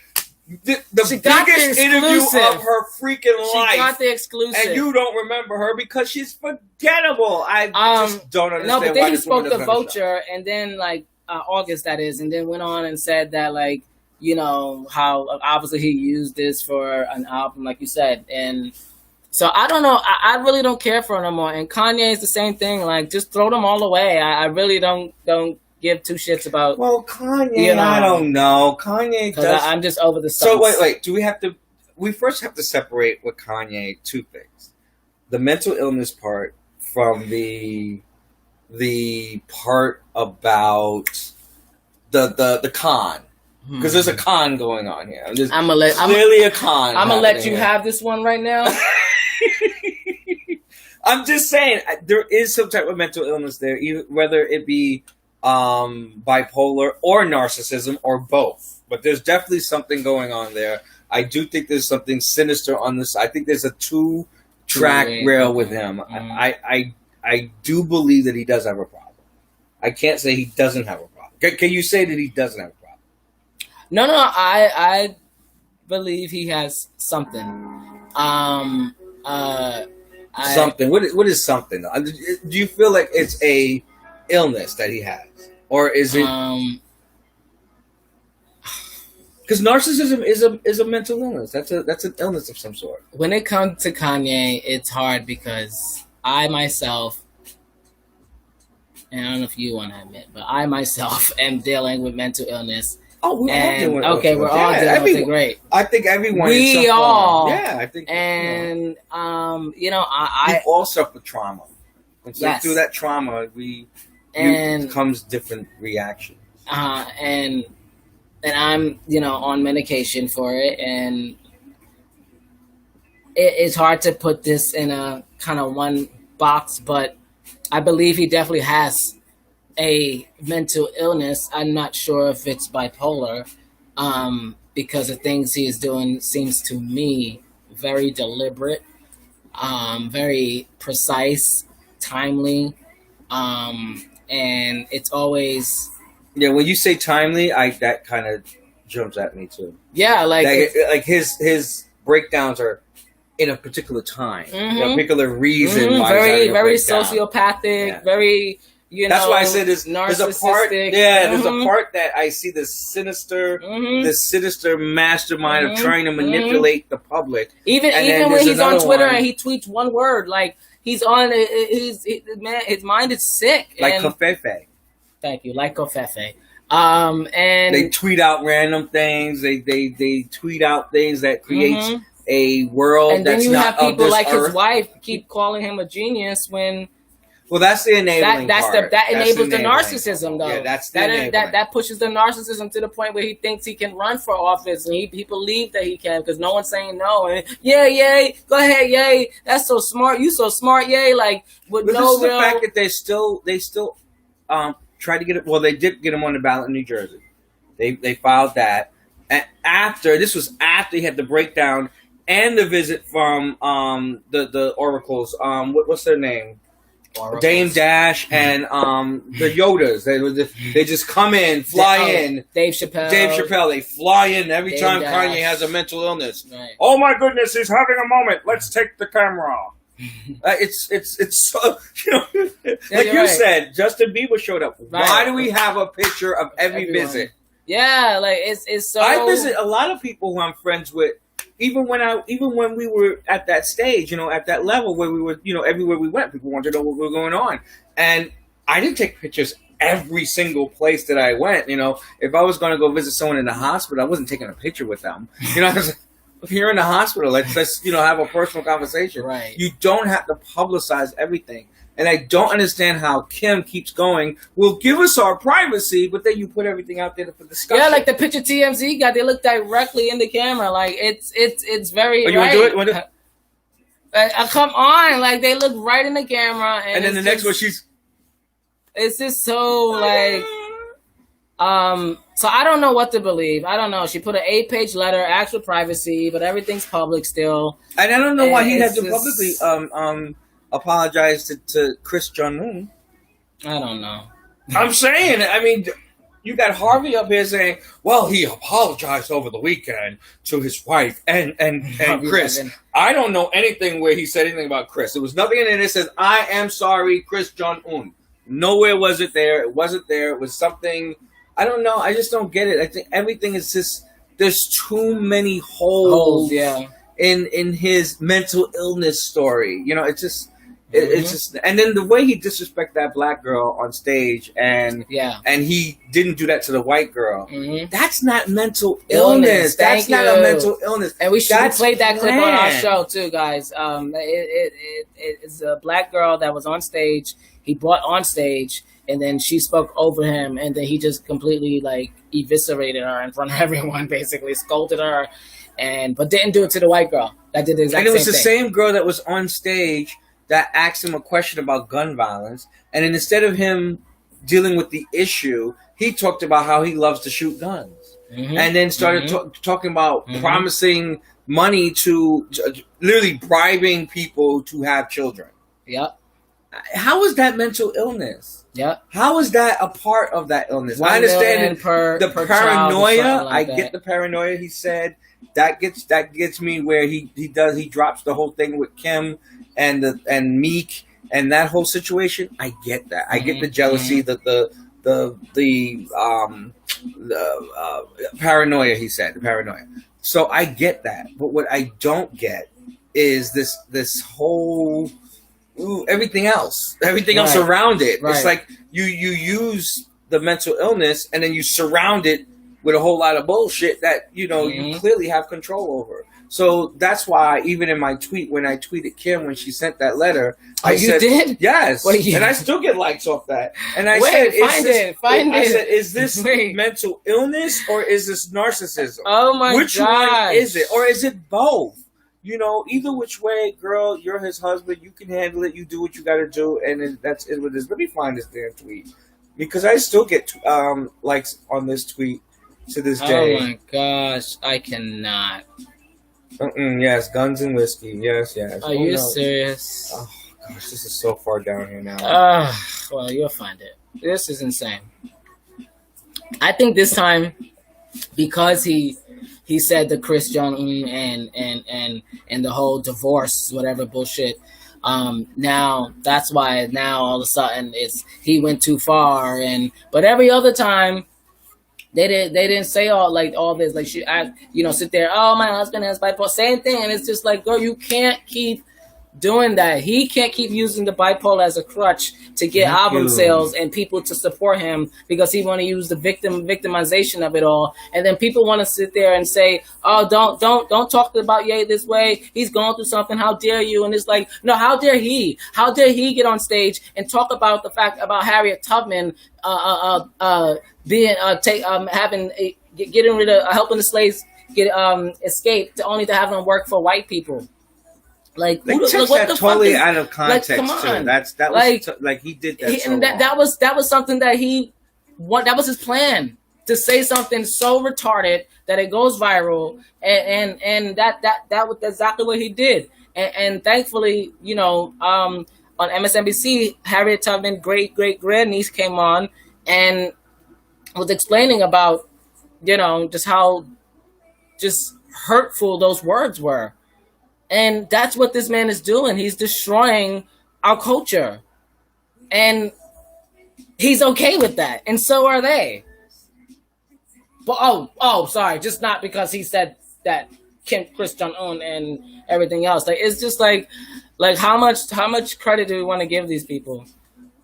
The biggest interview of her freaking life. She got the exclusive. And you don't remember her because she's forgettable. I just don't understand. No, but then why he this woman spoke to doesn't have a Vulture, and then like August, that is, and then went on and said that, like, you know, how obviously he used this for an album, like you said. And so I don't know. I really don't care for it no more. And Kanye is the same thing. Like, just throw them all away. I really don't give two shits about. Well, Kanye, I don't know. Kanye does. I'm just over the stunts. So wait. Do we have to? We first have to separate with Kanye two things: the mental illness part from the part about the con. Because there's a con going on here. Clearly a con. I'm gonna let you have this one right now. I'm just saying there is some type of mental illness there, either whether it be bipolar or narcissism or both. But there's definitely something going on there. I do think there's something sinister on this. I think there's a 2-track rail with him. I do believe that he does have a problem. I can't say he doesn't have a problem. Can you say that he doesn't have a problem? No, I believe he has something. Something. What is something? Do you feel like it's a illness that he has, or is it? Because narcissism is a mental illness. That's an illness of some sort. When it comes to Kanye, it's hard because I myself, and I don't know if you want to admit, but I myself am dealing with mental illness. Oh, we're all dealing with it. Okay, we're all dealing with it. Great. I think everyone. We all. Yeah, I think. And we all suffer trauma, and so through that trauma, it comes different reactions. And I'm on medication for it, and it's hard to put this in a kind of one box, but I believe he definitely has a mental illness. I'm not sure if it's bipolar, because the things he is doing seems to me very deliberate, very precise, timely, and it's always. Yeah, when you say timely, that kind of jumps at me too. Yeah, like his breakdowns are in a particular time, a particular reason. Why very sociopathic, very. That's why I said there's a part. Yeah, there's a part that I see the sinister mastermind of trying to manipulate the public. Even when he's on Twitter and he tweets one word, like he's on his mind is sick. Like Covfefe. Thank you, like Covfefe. And they tweet out random things. They tweet out things that creates a world And then that's you not have of people this like earth. his wife keep calling him a genius when Well, that's the enabling part. that enables the enabling. narcissism, though. Yeah, that's the that enabling. that pushes the narcissism to the point where he thinks he can run for office, and he believes that he can because no one's saying no. And yay, go ahead, yay. That's so smart. You so smart, yay. Like with But no this is real. the fact that they still tried to get it. Well, they did get him on the ballot in New Jersey. They filed that, and this was after he had the breakdown and the visit from the oracles. What's their name? Oracles. Dame Dash and the Yodas. They just come in, fly in. Dave Chappelle. They fly in every Dame time Dash. Kanye has a mental illness. Right. Oh my goodness, he's having a moment. Let's take the camera. It's so, you know, like you said, Justin Bieber showed up. Right. Why do we have a picture of every visit? Yeah, like it's so. I visit a lot of people who I'm friends with. Even when we were at that stage, you know, at that level where we were, you know, everywhere we went, people wanted to know what was going on. And I didn't take pictures every single place that I went. You know, if I was going to go visit someone in the hospital, I wasn't taking a picture with them. You know, I was like, if you're in the hospital, let's you know, have a personal conversation. Right. You don't have to publicize everything. And I don't understand how Kim keeps going. Well, give us our privacy, but then you put everything out there for discussion. Yeah, like the picture TMZ got, they look directly in the camera. Like it's very. Oh, you want to do it? Want to? Come on, like they look right in the camera, And then the next one, she's. It's just so like. So I don't know what to believe. I don't know. She put an 8-page letter, asked for privacy, but everything's public still. And I don't know why he had to publicly apologize to Chris Jong-un. I don't know. I'm saying, I mean, you got Harvey up here saying, well, he apologized over the weekend to his wife and Chris. I don't know anything where he said anything about Chris. There was nothing in it that says, I am sorry, Chris Jong-un. Nowhere was it there. It wasn't there. It was something, I don't know. I just don't get it. I think everything is just, there's too many holes in his mental illness story. You know, it's just, it's just, and then the way he disrespected that black girl on stage, and he didn't do that to the white girl. That's not mental illness. That's not a mental illness. And we should have played that clip on our show too, guys. It's a black girl that was on stage. He brought on stage, and then she spoke over him, and then he just completely like eviscerated her in front of everyone, basically scolded her, but didn't do it to the white girl. That did the exact same thing. And it was the same girl that was on stage that asked him a question about gun violence, and then instead of him dealing with the issue, he talked about how he loves to shoot guns, and then started talking about promising money to literally bribing people to have children. Yep. How is that mental illness? Yep. How is that a part of that illness? I understand the paranoia. I get the paranoia. He said that gets me where he drops the whole thing with Kim and Meek and that whole situation. I get that. I get the jealousy, the paranoia. He said the paranoia. So I get that. But what I don't get is this whole everything else around it. Right. It's like you use the mental illness and then you surround it with a whole lot of bullshit that you clearly have control over. So that's why even in my tweet, when I tweeted Kim when she sent that letter, I said, did? Yes. And I still get likes off that. And I said, is this mental illness or is this narcissism? Oh my god. Which one is it? Or is it both? You know, either which way, girl, you're his husband, you can handle it, you do what you gotta do, and that's it with this. Let me find this damn tweet. Because I still get likes on this tweet to this day. Oh my gosh, I cannot. Yes, guns and whiskey. Yes. Are you serious? Oh gosh, this is so far down here now. Well, you'll find it. This is insane. I think this time, because he said the Chris Jong-un and the whole divorce, whatever bullshit. Now that's why now all of a sudden he went too far, but every other time they didn't say all this, like sit there, oh, my husband has bipolar, same thing, and it's just like, girl, you can't keep doing that. He can't keep using the bipolar as a crutch to get album sales and people to support him because he want to use the victimization of it all. And then people want to sit there and say, "Oh, don't talk about Ye this way. He's going through something. How dare you?" And it's like, no, how dare he? How dare he get on stage and talk about the fact about Harriet Tubman getting rid of helping the slaves get escape to only to have them work for white people. Like they took that totally out of context. Like, too. That was like he did that. And that was something that that was his plan, to say something so retarded that it goes viral, and that was exactly what he did. And thankfully, on MSNBC, Harriet Tubman, great grandniece, came on and was explaining about just how just hurtful those words were. And that's what this man is doing. He's destroying our culture. And he's okay with that. And so are they. But sorry, just not because he said that Chris Jong-un and everything else. Like, it's just like how much credit do we want to give these people?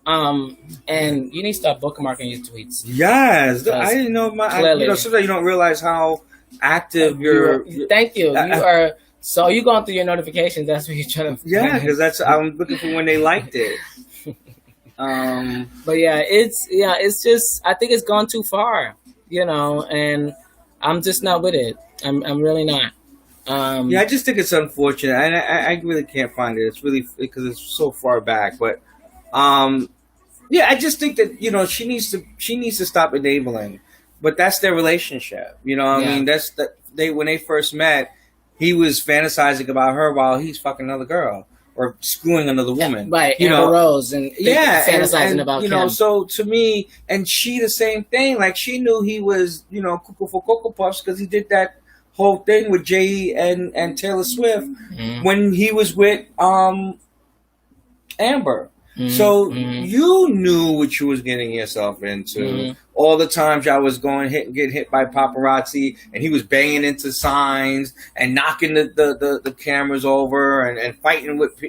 And you need to start bookmarking your tweets. Yes, I didn't know sometimes you don't realize how active you're. Thank you. You are. So you going through your notifications? That's what you're trying to. Yeah, because I'm looking for when they liked it. But it's just, I think it's gone too far, and I'm just not with it. I'm really not. I just think it's unfortunate, and I really can't find it. It's really because it's so far back, but I just think that she needs to stop enabling. But that's their relationship, I mean, when they first met. He was fantasizing about her while he's fucking another girl or screwing another woman. Right, Amber Rose, and fantasizing about him. So to me, and she the same thing. Like, she knew he was, cuckoo for Cocoa Puffs because he did that whole thing with Jay and Taylor Swift when he was with Amber. So you knew what you was getting yourself into. All the times y'all was going get hit by paparazzi, and he was banging into signs and knocking the cameras over and fighting with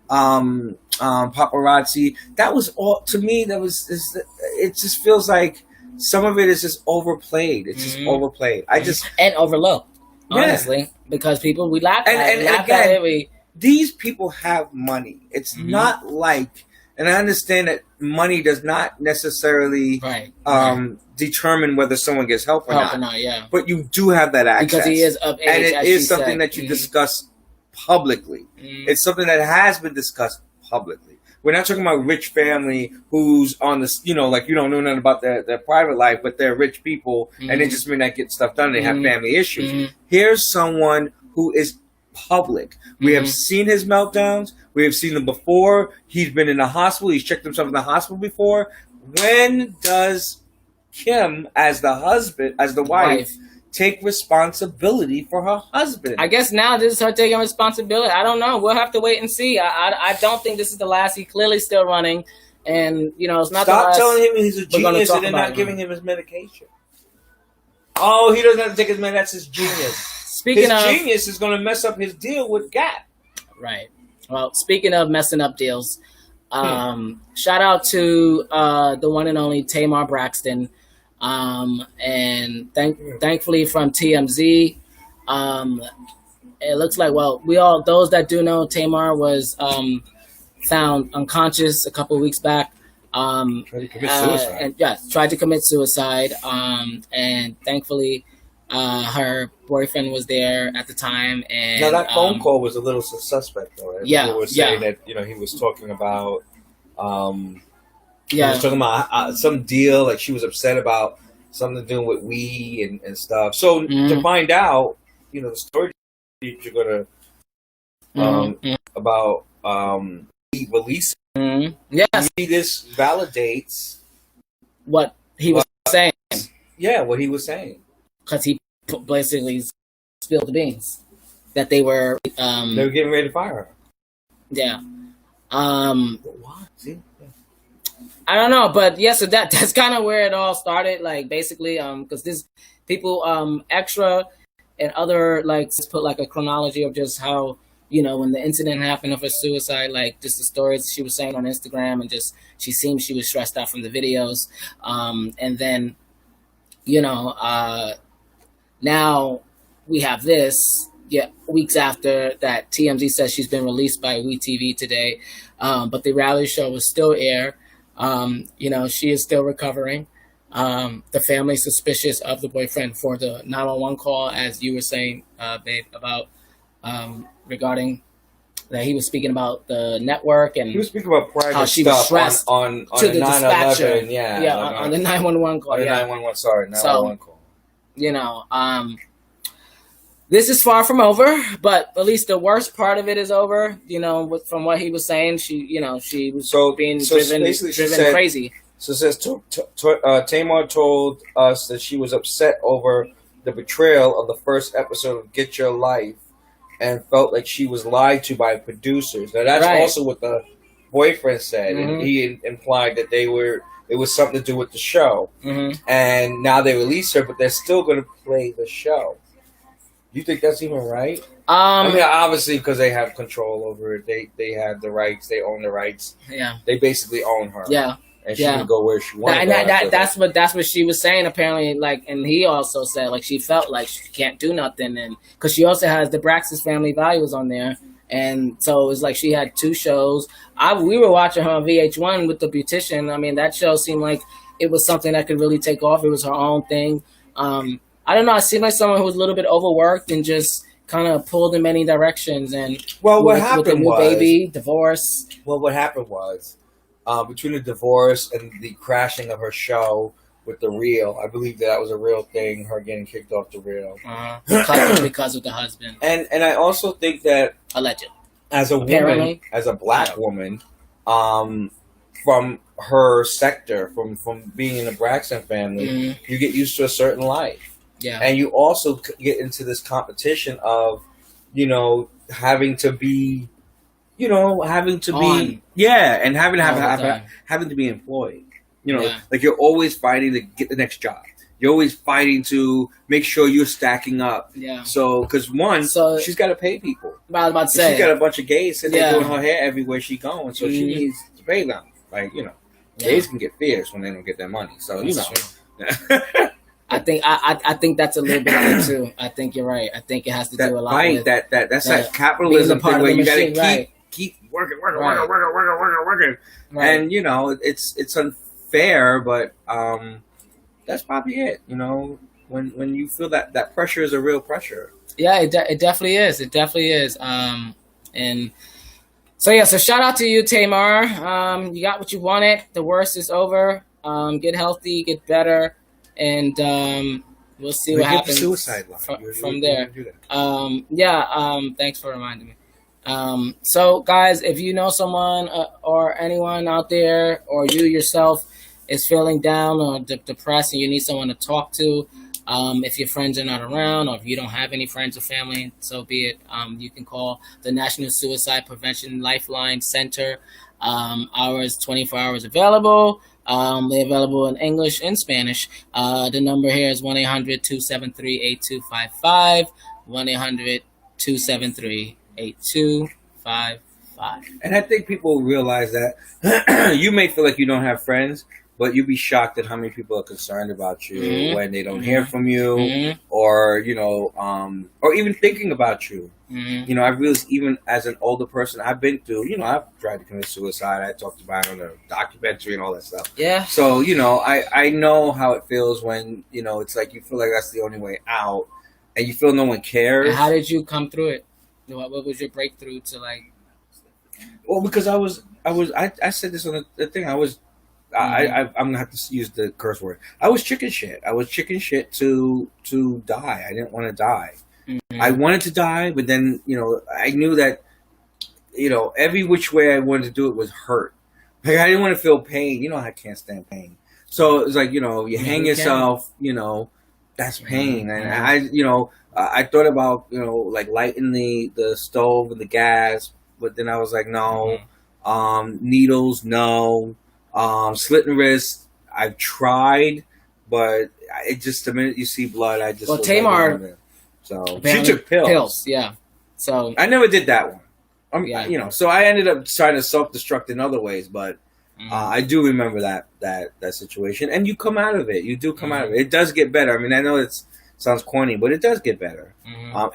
paparazzi. That was all to me. It just feels like some of it is just overplayed. It's just overplayed. And overlooked, honestly, because we laugh at it. These people have money. It's not like, and I understand that money does not necessarily determine whether someone gets help or not. But you do have that access. Because he is of age, and it is something that you discuss publicly. It's something that has been discussed publicly. We're not talking about rich family who's on this, like you don't know nothing about their private life, but they're rich people and they just may not get stuff done. They have family issues. Here's someone who is public. We have seen his meltdowns. We have seen them before. He's been in the hospital. He's checked himself in the hospital before. When does Kim, as the wife, take responsibility for her husband? I guess now this is her taking responsibility. I don't know. We'll have to wait and see. I don't think this is the last. He's clearly still running, and it's not. Stop telling him he's a genius and they're not giving him his medication. Oh, he doesn't have to take his medication. That's his genius. His genius is going to mess up his deal with Gap. Right. Well, speaking of messing up deals, shout out to the one and only Tamar Braxton, and thankfully from TMZ, it looks like those that do know, Tamar was found unconscious a couple of weeks back. Tried to commit suicide. Tried to commit suicide. And thankfully, her boyfriend was there at the time. And now that phone call was a little suspect, though. Right? Yeah, people were saying that he was talking about. He was talking about some deal, like she was upset about something to do with we and stuff. So to find out, the story you're gonna about release. Yes, this validates what he was saying. Yeah, what he was saying. Because he basically spilled the beans that they were getting ready to fire her. Yeah. Why? See? Yeah. I don't know, but so that's kind of where it all started. Like basically, because this people extra and other put like a chronology of just how when the incident happened of her suicide, like just the stories she was saying on Instagram, and just she was stressed out from the videos. And then, now we have this. Yeah, weeks after that, TMZ says she's been released by WeTV today, but the reality show will still air. She is still recovering. The family suspicious of the boyfriend for the 911 call, as you were saying, babe, about regarding that he was speaking about the network, and he was speaking about private how she stuff was stressed on to the the 9/11, dispatcher, yeah, on the 911 call, on the 911, sorry, 911 call. This is far from over, but at least the worst part of it is over. From what he was saying, she was being driven crazy. So it says Tamar told us that she was upset over the betrayal of the first episode of Get Your Life and felt like she was lied to by producers. Now that's also what the boyfriend said, and he implied that it was something to do with the show. And now they release her, but they're still going to play the show. Do you think that's even right? I mean, obviously, because they have control over it. They have the rights. They own the rights. Yeah. They basically own her. Yeah. And she can go where she wants. That's what she was saying, apparently. Like, and he also said, like, she felt like she can't do nothing, and because she also has the Braxton's Family Values on there, and so it was like she had two shows. We were watching her on VH1 with the Beautician. I mean, that show seemed like it was something that could really take off. It was her own thing. I don't know. It seemed like someone who was a little bit overworked and just kind of pulled in many directions. And what happened with the new was baby, divorce. Well, what happened was between the divorce and the crashing of her show with the Real, I believe that was a real thing. Her getting kicked off the Real because of the husband. And I also think that alleged as a woman, as a black woman, from her sector, from being in the Braxton family, you get used to a certain life. Yeah. And you also get into this competition of, having to be, having to be employed. Like you're always fighting to get the next job. You're always fighting to make sure you're stacking up. Yeah. So, because she's got to pay people. I was about to say. She's got a bunch of gays sitting there doing her hair everywhere she going, so she needs to pay them. Like, gays can get fierce when they don't get their money. So, I think that's a little bit of it too. I think you're right. I think it has to do a lot with that's that capitalism thing where you got to keep working. Right. And it's unfair, but that's probably it. When you feel that pressure is a real pressure. Yeah, it definitely is. It definitely is. And so shout out to you, Tamar. You got what you wanted. The worst is over. Get healthy, get better. And we'll see what happens suicide from there. Thanks for reminding me. So, guys, if you know someone or anyone out there, or you yourself is feeling down or depressed and you need someone to talk to, if your friends are not around, or if you don't have any friends or family, so be it. You can call the National Suicide Prevention Lifeline Center. Hours 24 hours available. They're available in English and Spanish. The number here is 1-800-273-8255. 1-800-273-8255. And I think people realize that you may feel like you don't have friends, but you'd be shocked at how many people are concerned about you when they don't hear from you, or or even thinking about you. I realized, even as an older person, I've been through. I've tried to commit suicide. I talked about it on a documentary and all that stuff. Yeah. So I know how it feels when it's like you feel like that's the only way out, and you feel no one cares. And how did you come through it? What was your breakthrough to like? Well, because I said this on the thing. I'm gonna have to use the curse word. I was chicken shit. I was chicken shit to die. I didn't want to die. I wanted to die, but then I knew that every which way I wanted to do it was hurt. Like I didn't want to feel pain. I can't stand pain. So it was like you hang yourself. That's pain. And I thought about like lighting the stove and the gas, but then I was like no, needles no. Slitting wrists, I've tried, but it just the minute you see blood, I just Tamar. So she took pills. Yeah. So I never did that one. Yeah. You know, so I ended up trying to self-destruct in other ways, but I do remember that situation, and you come out of it. You do come out of it. It does get better. I mean, I know it sounds corny, but it does get better.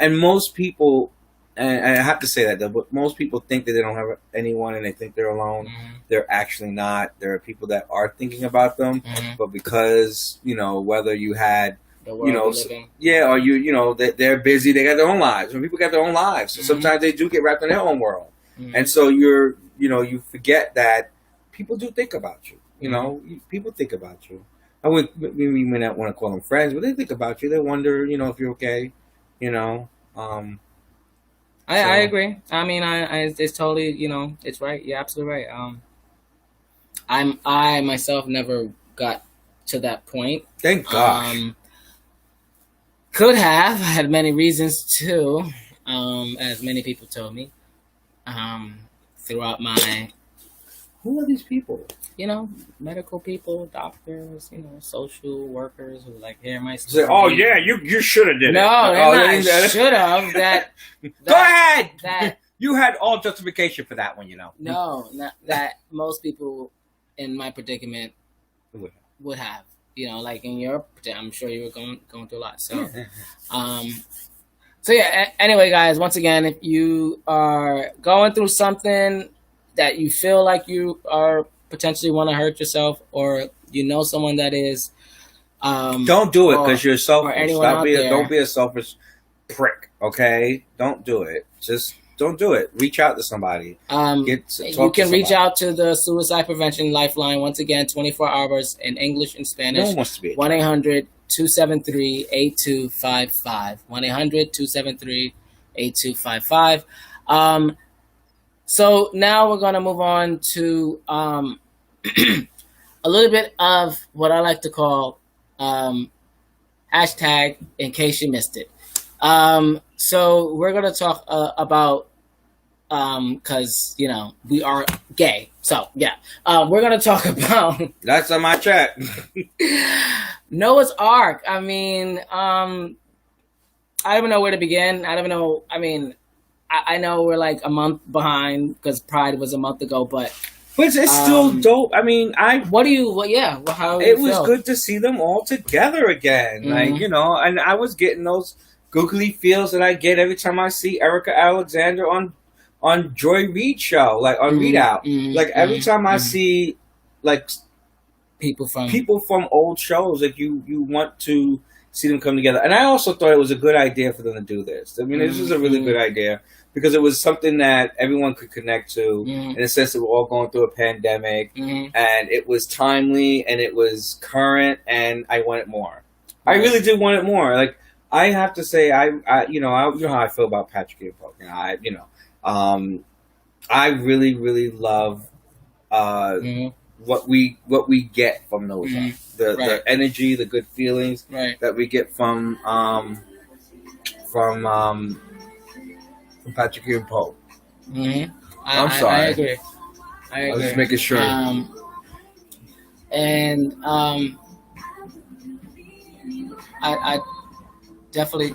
And most people, and I have to say that though, but most people think that they don't have anyone and they think they're alone. They're actually not. There are people that are thinking about them, but because, you know, whether you had, you know, or you know, they're busy, they got their own lives. When people got their own lives, so sometimes they do get wrapped in their own world, and so you forget that people do think about you. You know, people think about you. We may not want to call them friends, but they think about you. They wonder, you know, if you're okay. You know. I agree. I mean, it's totally, you know, it's right. You're absolutely right. I myself never got to that point. Thank gosh. Could have had many reasons too, as many people told me, throughout my. Who are these people? You know, medical people, doctors, you know, social workers who like hear my story. Say, oh yeah, you should have did it. No, they should have. That go ahead. That you had all justification for that one, you know. No, not that most people in my predicament would have. You know, like in your, I'm sure you were going through a lot. So, so yeah. Anyway, guys, once again, if you are going through something that you feel like you are potentially want to hurt yourself, or you know someone that is, don't do it because you're selfish. Don't be a selfish prick. Okay, don't do it. Just don't do it. Reach out to somebody. You can reach out to the Suicide Prevention Lifeline once again, 24 hours in English and Spanish. No one wants to be 1-800-273-8255. 1-800-273-8255. So now we're going to move on to a little bit of what I like to call hashtag in case you missed it. So we're going to talk about, because, you know, we are gay. So, yeah. We're going to talk about... That's on my chat. Noah's Ark. I mean, I don't even know where to begin. I don't even know... I mean... I know we're like a month behind because Pride was a month ago, but it's still dope. I mean, how do you was good to see them all together again. Like, you know, and I was getting those googly feels that I get every time I see Erica Alexander on Joy Reid show, like on Readout. Like every time I see like people from old shows, like you want to see them come together. And I also thought it was a good idea for them to do this. I mean, this is a really good idea because it was something that everyone could connect to in a sense that we're all going through a pandemic, and it was timely and it was current, and I wanted more. I really did want it more. Like, I have to say, I you know how I feel about Patrick and Polk. I really, really love what we get from those. The energy, the good feelings that we get from Patrick and Pope. I'm sorry. I agree. I was just making sure. I definitely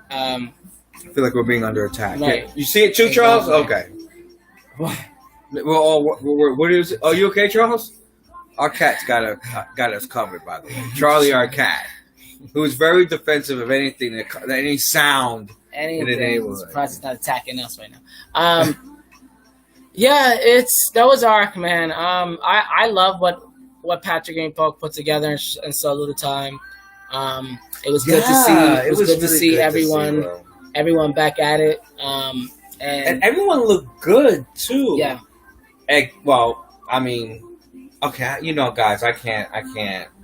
feel like we're being under attack. Right. Yeah. You see it too, Charles? Okay. We're all. What is it? Are you okay, Charles? Our cat's got us covered, by the way. Charlie, our cat, who is very defensive of anything, any sound in the neighborhood. Surprised it's not attacking us right now. Yeah, that was Ark, man. I love what Patrick and Polk put together in so little time. It was good to see. It was good to see everyone back at it. And everyone looked good too. Yeah. Well, I mean. Okay, you know, guys, I can't.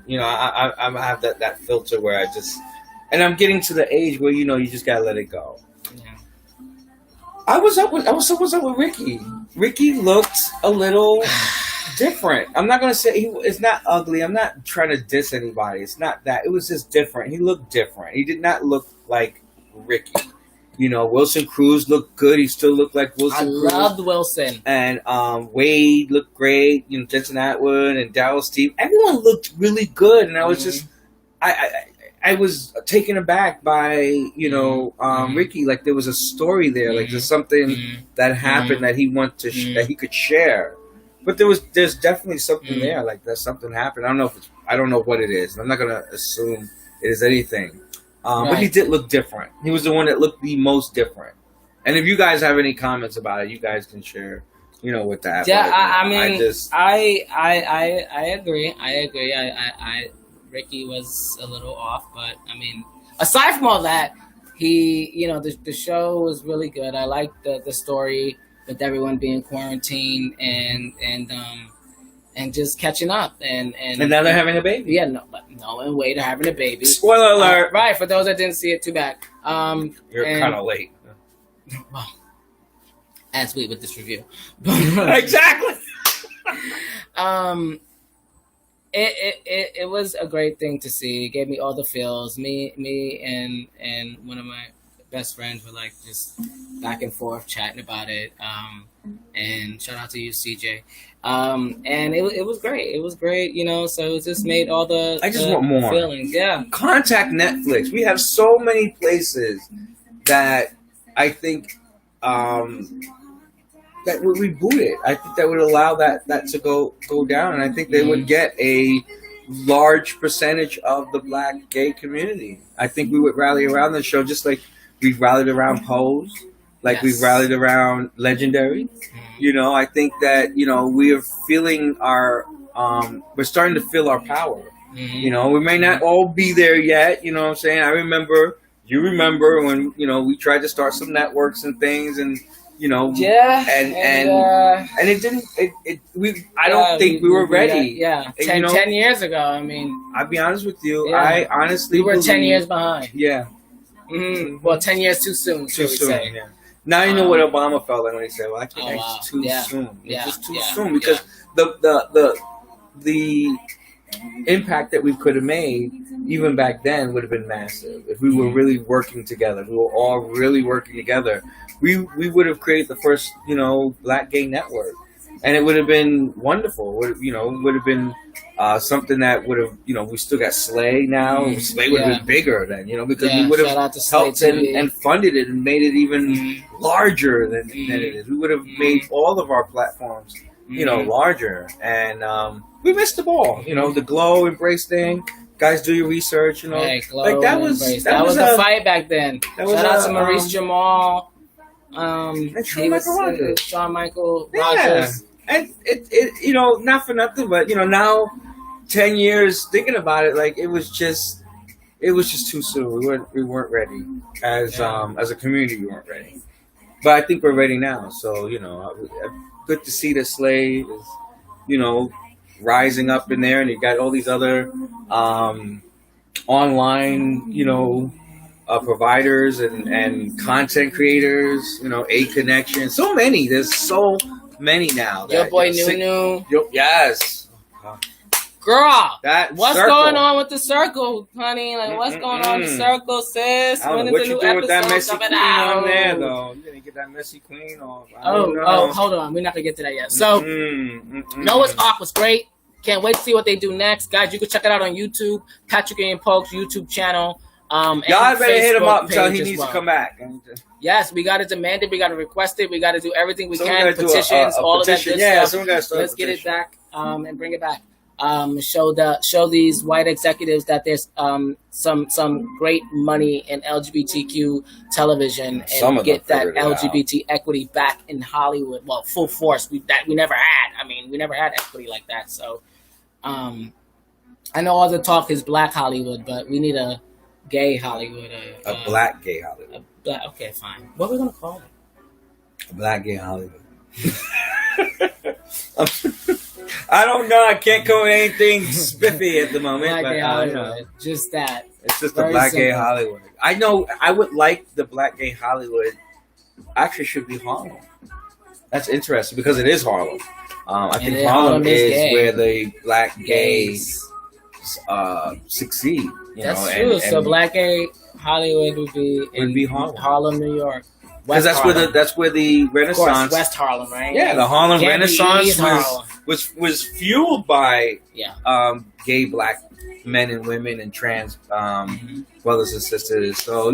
You know, I have that filter where I just, and I'm getting to the age where you know you just gotta let it go. Yeah. I was up with Ricky. Ricky looked a little different. I'm not gonna say it's not ugly. I'm not trying to diss anybody. It's not that. It was just different. He looked different. He did not look like Ricky. You know, Wilson Cruz looked good. He still looked like Wilson Cruz. I loved Wilson. And Wade looked great. You know, Jensen Atwood and Darryl Steve. Everyone looked really good. And I was just, I I was taken aback by, you know, Ricky. Like there was a story there. Like there's something that happened that he wanted to that he could share. But there's definitely something there. Like there's something happened. I don't know what it is. I'm not gonna assume it is anything. But he did look different. He was the one that looked the most different. And if you guys have any comments about it, you guys can share. You know, with that. Yeah, but, I mean, I agree. I Ricky was a little off, but I mean, aside from all that, he, you know, the show was really good. I liked the story with everyone being quarantined and just catching up and now they're having a baby. Yeah, no way they're having a baby. Spoiler alert! Right, for those that didn't see it, too bad. You're kind of late. Well, as we with this review. Exactly. It was a great thing to see. It gave me all the feels. Me and one of my best friends were like just back and forth chatting about it. And shout out to you, CJ. And it was great. It was great, you know. So it just made all the I just want more feelings. Yeah. Contact Netflix. We have so many places that I think that would reboot it. I think that would allow that to go down, and I think they would get a large percentage of the Black gay community. I think we would rally around the show just like we've rallied around Pose, like we've rallied around Legendary. You know, I think that, you know, we are feeling we're starting to feel our power. You know, we may not all be there yet, you know what I'm saying? You remember when, you know, we tried to start some networks and things, and you know, and it didn't. I don't think we were ready. 10 years ago. I mean, I'll be honest with you. I honestly we were 10 years behind. Yeah. Well, 10 years too soon. Too soon. Yeah. Now you know what Obama felt like when he said, "Well, I think it's too soon." It's just too soon because the impact that we could have made even back then would have been massive if we were really working together. We were all really working together. We would have created the first, you know, Black gay network, and it would have been wonderful. You know, it would have been something that would have, you know, we still got Slay now. Slay would have been bigger then, you know, because we would have helped and funded it and made it even larger than it is. We would have made all of our platforms, you know, larger, and we missed the ball. You know, the Glow Embrace thing. Guys, do your research. You know, like that was the fight back then. Shout out to Maurice Jamal. Shawn Michael Rogers. And it you know, not for nothing, but you know, now 10 years thinking about it, like it was just too soon. We weren't ready as a community. We weren't ready, but I think we're ready now. So you know, good to see that Slay is, you know, rising up in there, and you got all these other online, you know, providers and content creators, you know, A Connection, so many. There's so many now. Your boy Nunu. Yes. Girl, what's circle. going on with the circle, honey? Like, what's going on with the circle, sis? I don't know what you do with that messy queen on there, though. You didn't get that messy queen off. Oh, hold on. We're not going to get to that yet. So, Noah's Ark was great. Can't wait to see what they do next. Guys, you can check it out on YouTube. Patrick Ian Polk's YouTube channel. Y'all better hit him up and tell him he needs to come back. Yes, we got to demand it. We got to request it. We got to do everything we can. Petitions, all of that good stuff. So we gotta start. Let's get it back and bring it back. Show these white executives that there's some great money in LGBTQ television and get that LGBT equity back in Hollywood. Well, full force. We never had. I mean, we never had equity like that. So, I know all the talk is Black Hollywood, but we need a gay Hollywood. A Black gay Hollywood. Okay, fine. What are we gonna call it? A Black gay Hollywood. I don't know. I can't come with anything spiffy at the moment. Black gay Hollywood. Just that. It's just the Black gay Hollywood. I know. I would like the Black gay Hollywood. Actually, should be Harlem. That's interesting because it is Harlem. I think Harlem is where the Black gays succeed. That's true. So Black gay Hollywood would be Harlem, New York. Because that's where the Renaissance. Of course, West Harlem, right? Yeah, the Harlem Renaissance was was fueled by Yeah. gay black men and women and trans brothers and sisters. So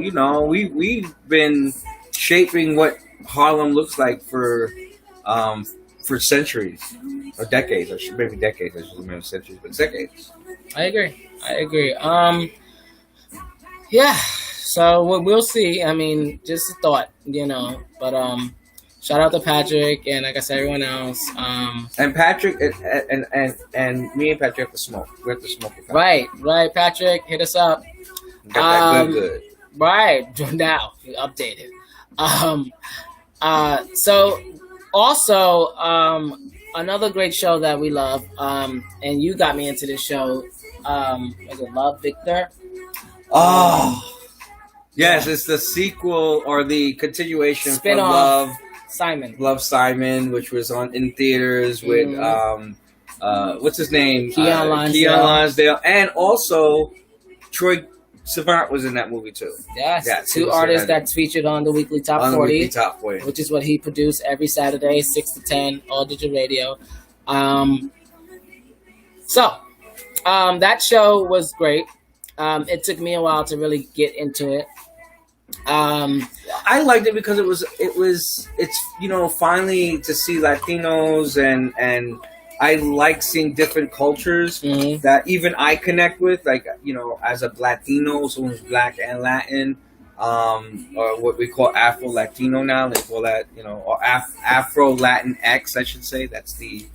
we've been shaping what Harlem looks like for centuries or decades. Maybe decades. I should remember centuries, but decades. I agree. Yeah. So we'll see. I mean, just a thought, But shout out to Patrick and like I said, everyone else. And Patrick and me and Patrick have to smoke. We have to smoke. Right, Patrick, hit us up. Got that good. Right now, you updated. So also another great show that we love. And you got me into this show. Was it Love, Victor? Oh. Yes, it's the sequel or the continuation Spin-off. from Love, Simon, which was in theaters with what's his name? Keon Lonsdale, and also Troy Sivan was in that movie too. Yes, two artists that's featured on the Weekly Top 40, which is what he produced every Saturday, 6 to 10, all digital radio. So that show was great. It took me a while to really get into it. I liked it because it's finally to see Latinos and I like seeing different cultures that even I connect with, like as a Latino, someone who's black and Latin, or what we call Afro Latino now. They call that or Afro Latin X, I should say. That's the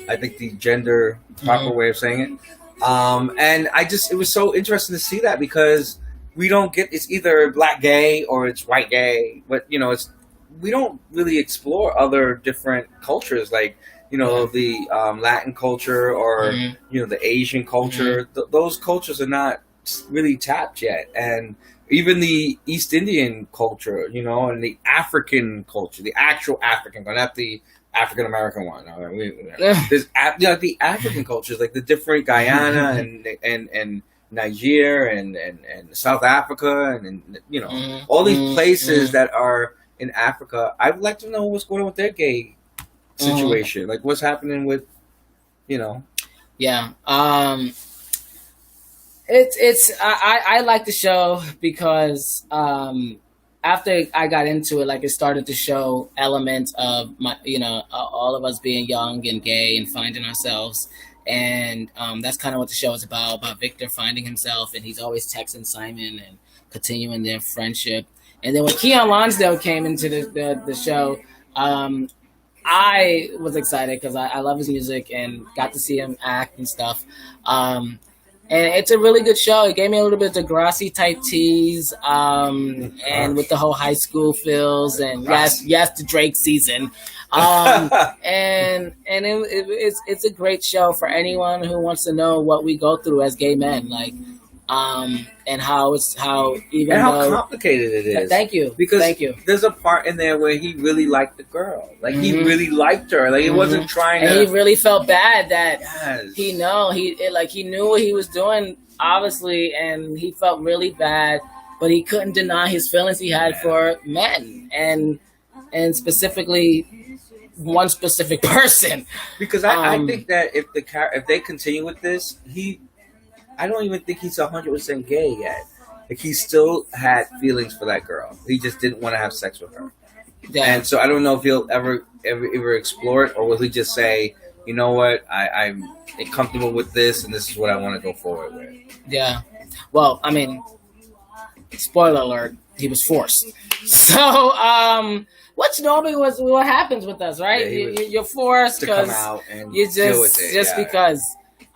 I think the gender proper way of saying it. And it was so interesting to see that because we don't get, it's either black gay or it's white gay, but we don't really explore other different cultures like the Latin culture or the Asian culture. Those cultures are not really tapped yet, and even the East Indian culture, and the African culture, the actual African, not the African American one. There's the African cultures, like the different Guyana and Nigeria and South Africa and all these places that are in Africa. I'd like to know what's going on with their gay situation, like what's happening with, Yeah. I like the show because after I got into it, like it started to show elements of all of us being young and gay and finding ourselves. And that's kind of what the show is about Victor finding himself, and he's always texting Simon and continuing their friendship. And then when Keon Lonsdale came into the show, I was excited because I love his music and got to see him act and stuff. And it's a really good show. It gave me a little bit of Degrassi type tease, and with the whole high school feels, and yes, the Drake season, and it's a great show for anyone who wants to know what we go through as gay men, like, and how complicated it is. Thank you. There's a part in there where he really liked the girl, like he really liked her, like he wasn't trying to. And he really felt bad that he knew what he was doing, obviously, and he felt really bad, but he couldn't deny his feelings he had for men and specifically one specific person. Because I think that if they continue with this, I don't even think he's 100% gay yet. Like he still had feelings for that girl. He just didn't want to have sex with her. Yeah. And so I don't know if he'll ever explore it, or will he just say, you know what, I'm comfortable with this, and this is what I want to go forward with. Yeah. Well, I mean, spoiler alert, he was forced. So, which normally was what happens with us, right? Yeah, you're forced because you just because.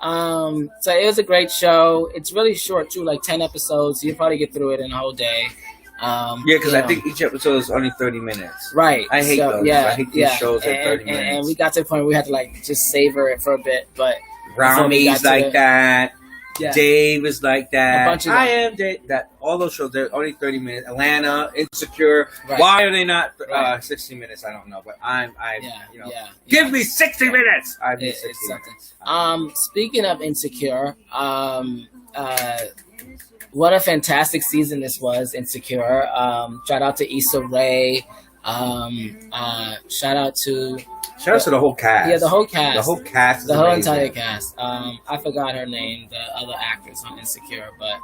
So it was a great show. It's really short too, like 10 episodes. You probably get through it in a whole day. Because I think each episode is only 30 minutes. Right. I hate those. Yeah, I hate these shows at 30 minutes. And we got to the point where we had to like just savor it for a bit. But Brownie's like that. Yeah. Dave is like that. A bunch of I am Dave. That all those shows, they're only 30 minutes. Atlanta, Insecure. Right. Why are they not 60 minutes? I don't know. But give me 60 minutes. I need 60 minutes. Speaking of Insecure, what a fantastic season this was, Insecure. Shout out to Issa Rae. Shout out to the whole cast. Yeah, the whole cast. The whole cast. Is the whole amazing. entire cast. I forgot her name, the other actress on Insecure, but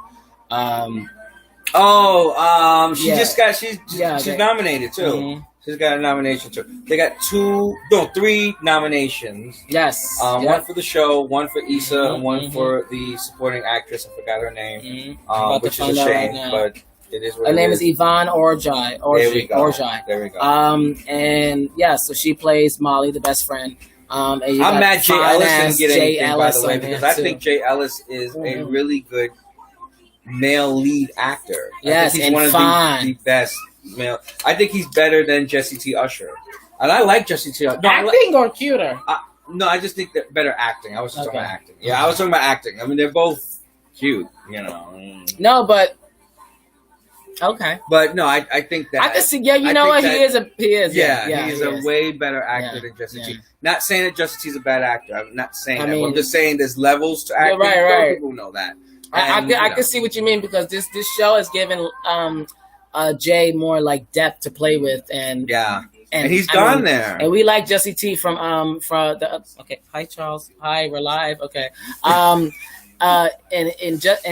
she's nominated too. Mm-hmm. She's got a nomination too. They got 3 nominations. Yes. One for the show, one for Issa, and one for the supporting actress. I forgot her name, which is a shame, but it is what her it name is Yvonne Orji. There we go. Orji. There we go. And yeah, so she plays Molly, the best friend. And I'm mad Jay Ellis didn't get anything, Ellis, by the way, because I think Jay Ellis is a really good male lead actor. Yes, I think he's and one of the best male. I think he's better than Jesse T. Usher, and I like Jesse T. Usher. Acting or cuter? No, I just think that better acting. I was just talking about acting. Yeah, I was talking about acting. I mean, they're both cute, you know. No, but okay. But no, I think that I can see. Yeah, you know what? He is. He's a way better actor than Jesse T. Not saying that Jesse T's a bad actor. I'm not saying that. I'm just saying there's levels to acting. Right. People know that. I can see what you mean, because this show has given Jay more like depth to play with, and he's gone there. And we like Jesse T from the Hi Charles. Hi, we're live. Okay. And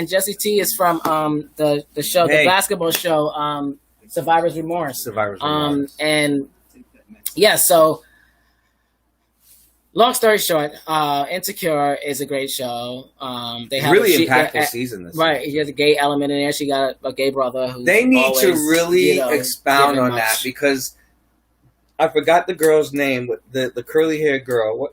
Jesse T is from the show, the basketball show, Survivor's Remorse. And yeah, so long story short, Insecure is a great show. They have really impactful season this right. He has a gay element in there. She got a gay brother who they need to really expound on that, because I forgot the girl's name, the curly haired girl.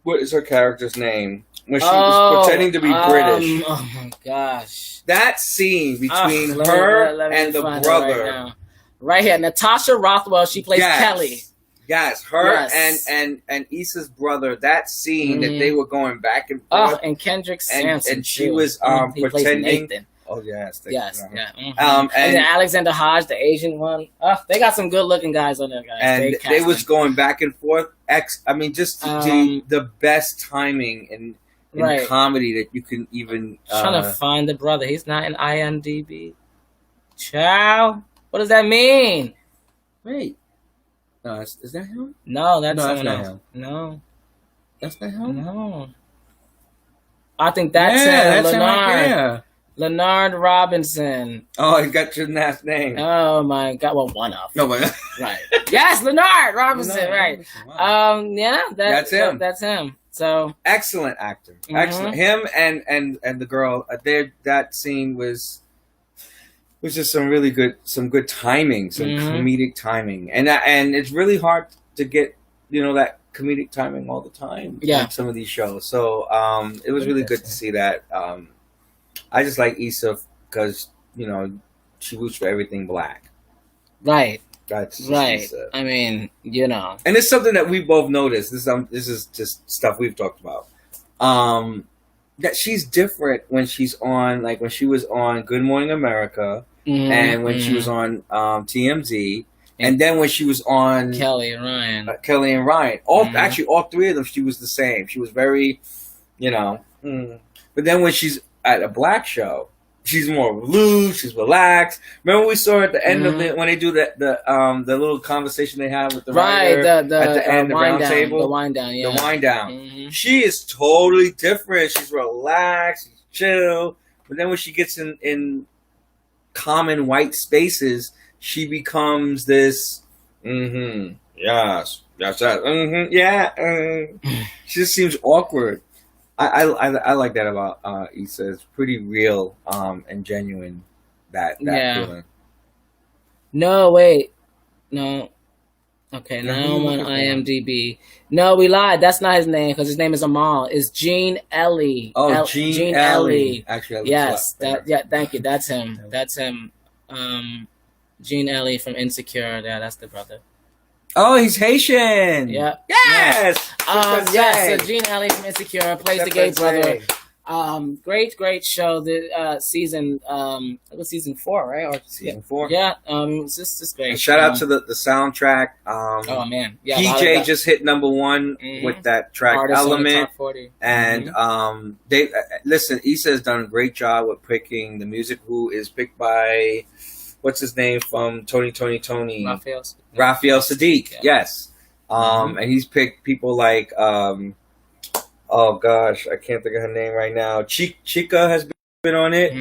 What is her character's name? When she was pretending to be British. Oh my gosh. That scene between her and the brother. Right here. Natasha Rothwell, she plays Kelly. Yes, her and Issa's brother, that scene that they were going back and forth. And Kendrick Sampson. And she was pretending. Oh, yes. Yes. And then Alexander Hodge, the Asian one. They got some good looking guys on there, guys. And they was going back and forth. The best timing in comedy that you can even. Trying to find the brother. He's not in IMDb. Ciao. What does that mean? Wait. No, is that him? No, that's not him. No. That's not him? No. I think that's him. That's Leonard. him right. Leonard Robinson. Oh, he got your last name. Oh my God! Well, one of. No, but right. Yes, Leonard Robinson. Right. Wow. That's him. That's him. So excellent actor. Excellent. Him and the girl. That scene was just some good timing, some comedic timing, and it's really hard to get that comedic timing all the time. Yeah. In some of these shows. So it was really good to see that. I just like Issa because she roots for everything black. Right. That's right. Issa. I mean, and it's something that we both noticed. This is just stuff we've talked about. That she's different when she's on, like when she was on Good Morning America, and when she was on TMZ, and then when she was on Kelly and Ryan. Actually, all three of them, she was the same. She was very, But then when she's at a black show, she's more loose. She's relaxed. Remember we saw at the end of it when they do the little conversation they have with the writer at the end, the round table, the wind down, the wind down. She is totally different. She's relaxed, she's chill. But then when she gets in common white spaces, she becomes this. Yes, She just seems awkward. I like that about Issa. It's pretty real and genuine, that feeling. No, wait. No. Okay, now I'm on IMDb. No, we lied. That's not his name, because his name is Amal. It's Gene Ellie. Oh, Gene Ellie. Actually, yes. Thank you. That's him. That's him. Gene Ellie from Insecure. Yeah, that's the brother. Oh, he's Haitian. Yeah. Yes. So Gene Ellie from Insecure plays the gay brother. Great show. The season, it was season 4, right? Or season 4. Yeah. It's just great. And shout out to the soundtrack. Oh man, yeah. PJ just hit number 1 with that track Artists Element. Top 40. And they listen. Issa has done a great job with picking the music. Who is picked by what's his name from Tony. Raphael Sadiq. Yeah. Yes. And he's picked people like oh gosh, I can't think of her name right now. Chica has been on it.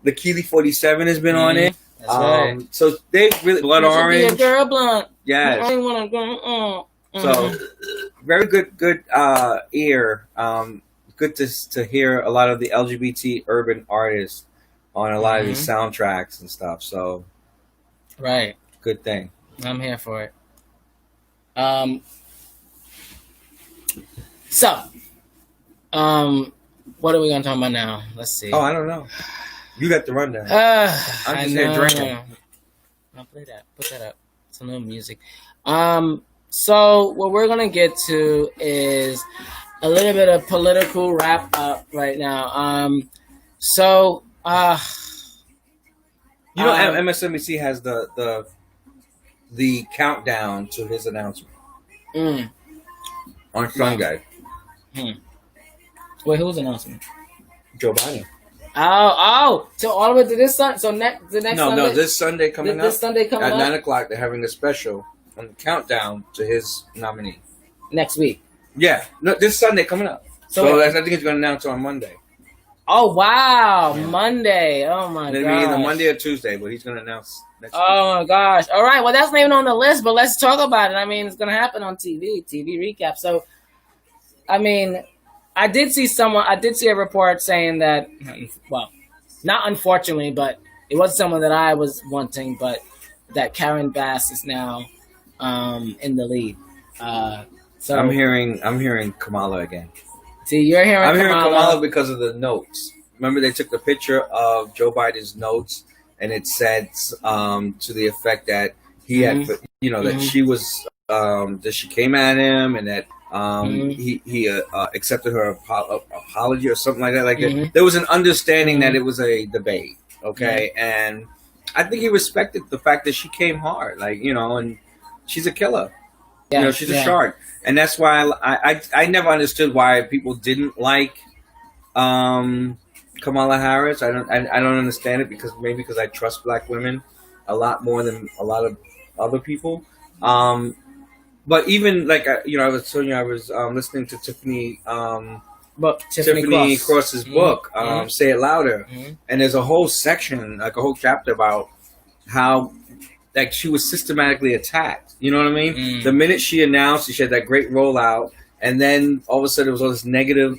The Keely 47 has been on it. That's right. So they've really Blood Orange. Be a girl blunt. Yes. I want to go. So very good ear. Good to hear a lot of the LGBT urban artists on a lot of these soundtracks and stuff. So right, good thing. I'm here for it. So, what are we gonna talk about now? Let's see. Oh, I don't know. You got the rundown. I'm just here drinking. I'll play that. Put that up. Some little music. So what we're gonna get to is a little bit of political wrap up right now. MSNBC has the countdown to his announcement on Sunday. Wait, whose announcement? Joe Biden. Oh! So all the way to this Sunday. So the next Sunday. No, this Sunday coming up. This Sunday coming at up 9:00. They're having a special on the countdown to his nominee. Next week. Yeah, no, this Sunday coming up. So I think he's going to announce on Monday. Oh wow, yeah. Monday! Oh my god. Maybe either Monday or Tuesday, but he's going to announce next week. Oh my gosh! All right, well that's not even on the list, but let's talk about it. I mean, it's going to happen on TV recap. So, I mean, I did see a report saying that, well, not unfortunately, but it wasn't someone that I was wanting, but that Karen Bass is now in the lead. So I'm hearing Kamala again. See, you're hearing. I'm hearing Kamala because of the notes. Remember, they took the picture of Joe Biden's notes, and it said to the effect that he had, that she was, that she came at him, and that he accepted her apology or something like that. Like there was an understanding that it was a debate, okay, and I think he respected the fact that she came hard, and she's a killer. Yeah, she's a shark, and that's why I never understood why people didn't like Kamala Harris. I don't understand it because I trust black women a lot more than a lot of other people. But even I was telling you, I was listening to Tiffany Cross's book, Say It Louder, and there's a whole section, like a whole chapter about how she was systematically attacked. You know what I mean? The minute she announced, she had that great rollout, and then all of a sudden it was all this negative,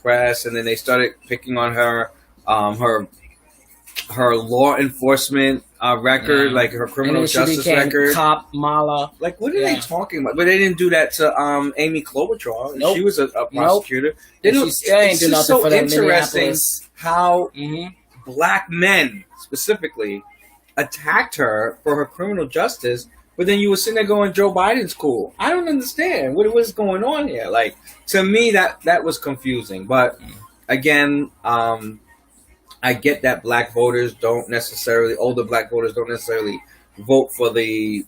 press, and then they started picking on her, her law enforcement record, like her criminal justice record. Cop Mala. Like, what are they talking about? But they didn't do that to Amy Klobuchar. Nope. She was a prosecutor. Nope. She still ain't do nothing for that. It's so interesting how black men specifically attacked her for her criminal justice, but then you were sitting there going, Joe Biden's cool. I don't understand what's going on here. Like, to me, that was confusing. But again, I get that older black voters don't necessarily vote for the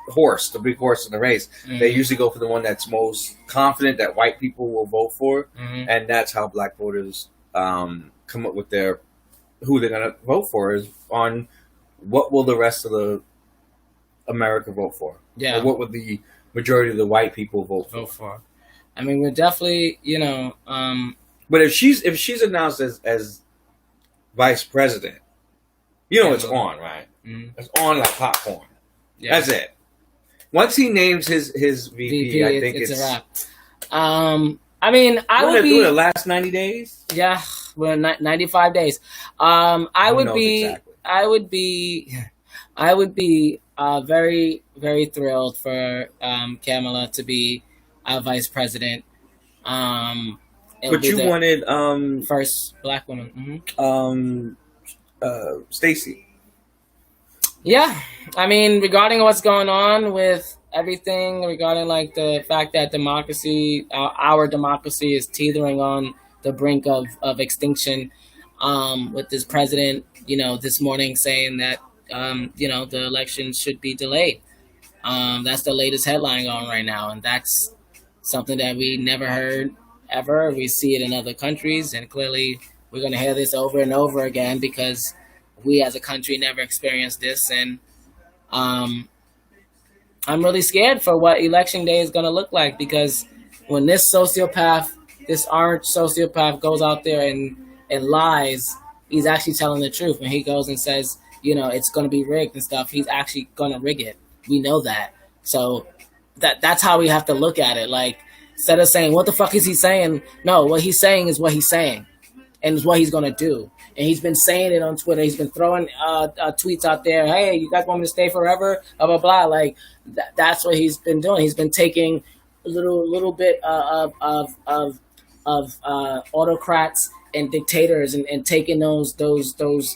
horse, the big horse in the race. They usually go for the one that's most confident that white people will vote for, and that's how black voters come up with who they're going to vote for is on what will the rest of the America vote for. Yeah. Or what would the majority of the white people vote for. I mean, we're definitely, but if she's announced as vice president, it's on, right? It's on like popcorn. Yeah. That's it. Once he names his VP, I think it's a wrap. I mean, I would be the last 90 days. Yeah, well, 95 days. I would be very, very thrilled for Kamala to be vice president. But you wanted first black woman. Stacey. Yeah, I mean, regarding what's going on with everything, regarding the fact that democracy, our democracy, is teetering on the brink of extinction. With this president, this morning saying that the election should be delayed. That's the latest headline going right now, and that's something that we never heard ever. We see it in other countries, and clearly we're going to hear this over and over again because we as a country never experienced this, and I'm really scared for what election day is going to look like, because when this sociopath, this orange sociopath, goes out there and lies, he's actually telling the truth. When he goes and says, it's going to be rigged and stuff, he's actually going to rig it. We know that. So that's how we have to look at it. Like, instead of saying, what the fuck is he saying? No, what he's saying is what he's saying, and is what he's going to do. And he's been saying it on Twitter. He's been throwing tweets out there. Hey, you guys want me to stay forever? Blah, blah, blah. Like, that's what he's been doing. He's been taking a little bit of autocrats and dictators and taking those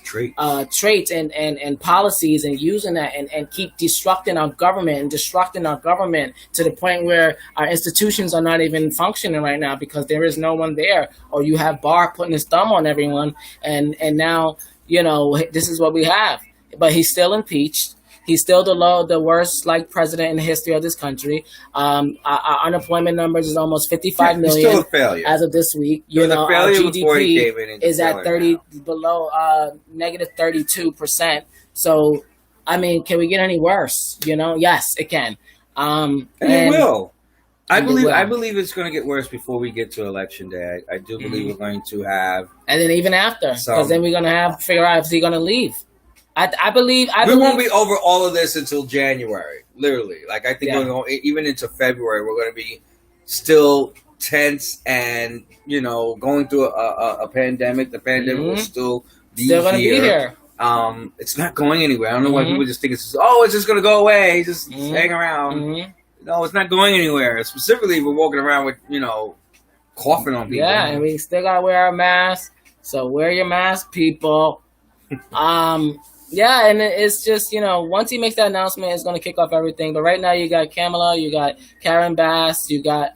traits and policies and using that and keep destructing our government to the point where our institutions are not even functioning right now because there is no one there, or you have Barr putting his thumb on everyone, and now this is what we have. But he's still impeached. He's still the worst president in the history of this country. Our unemployment numbers is almost 55 million. Still a failure as of this week. Our GDP is at below negative 32%. So, I mean, can we get any worse? Yes, it can. And it will. I believe it's going to get worse before we get to election day. I do believe we're going to have, and then even after, because then we're going to have to figure out if he's going to leave. I believe we won't be over all of this until January. Literally, I think we're going even into February. We're going to be still tense and going through a pandemic. The pandemic will still going to be here. It's not going anywhere. I don't know why people just think it's just going to go away. Just hang around. No, it's not going anywhere. Specifically, we're walking around with coughing on people. Yeah, and we still got to wear our masks. So wear your mask, people. Yeah, and it's just, once he makes that announcement, it's going to kick off everything. But right now, you got Kamala, you got Karen Bass, you got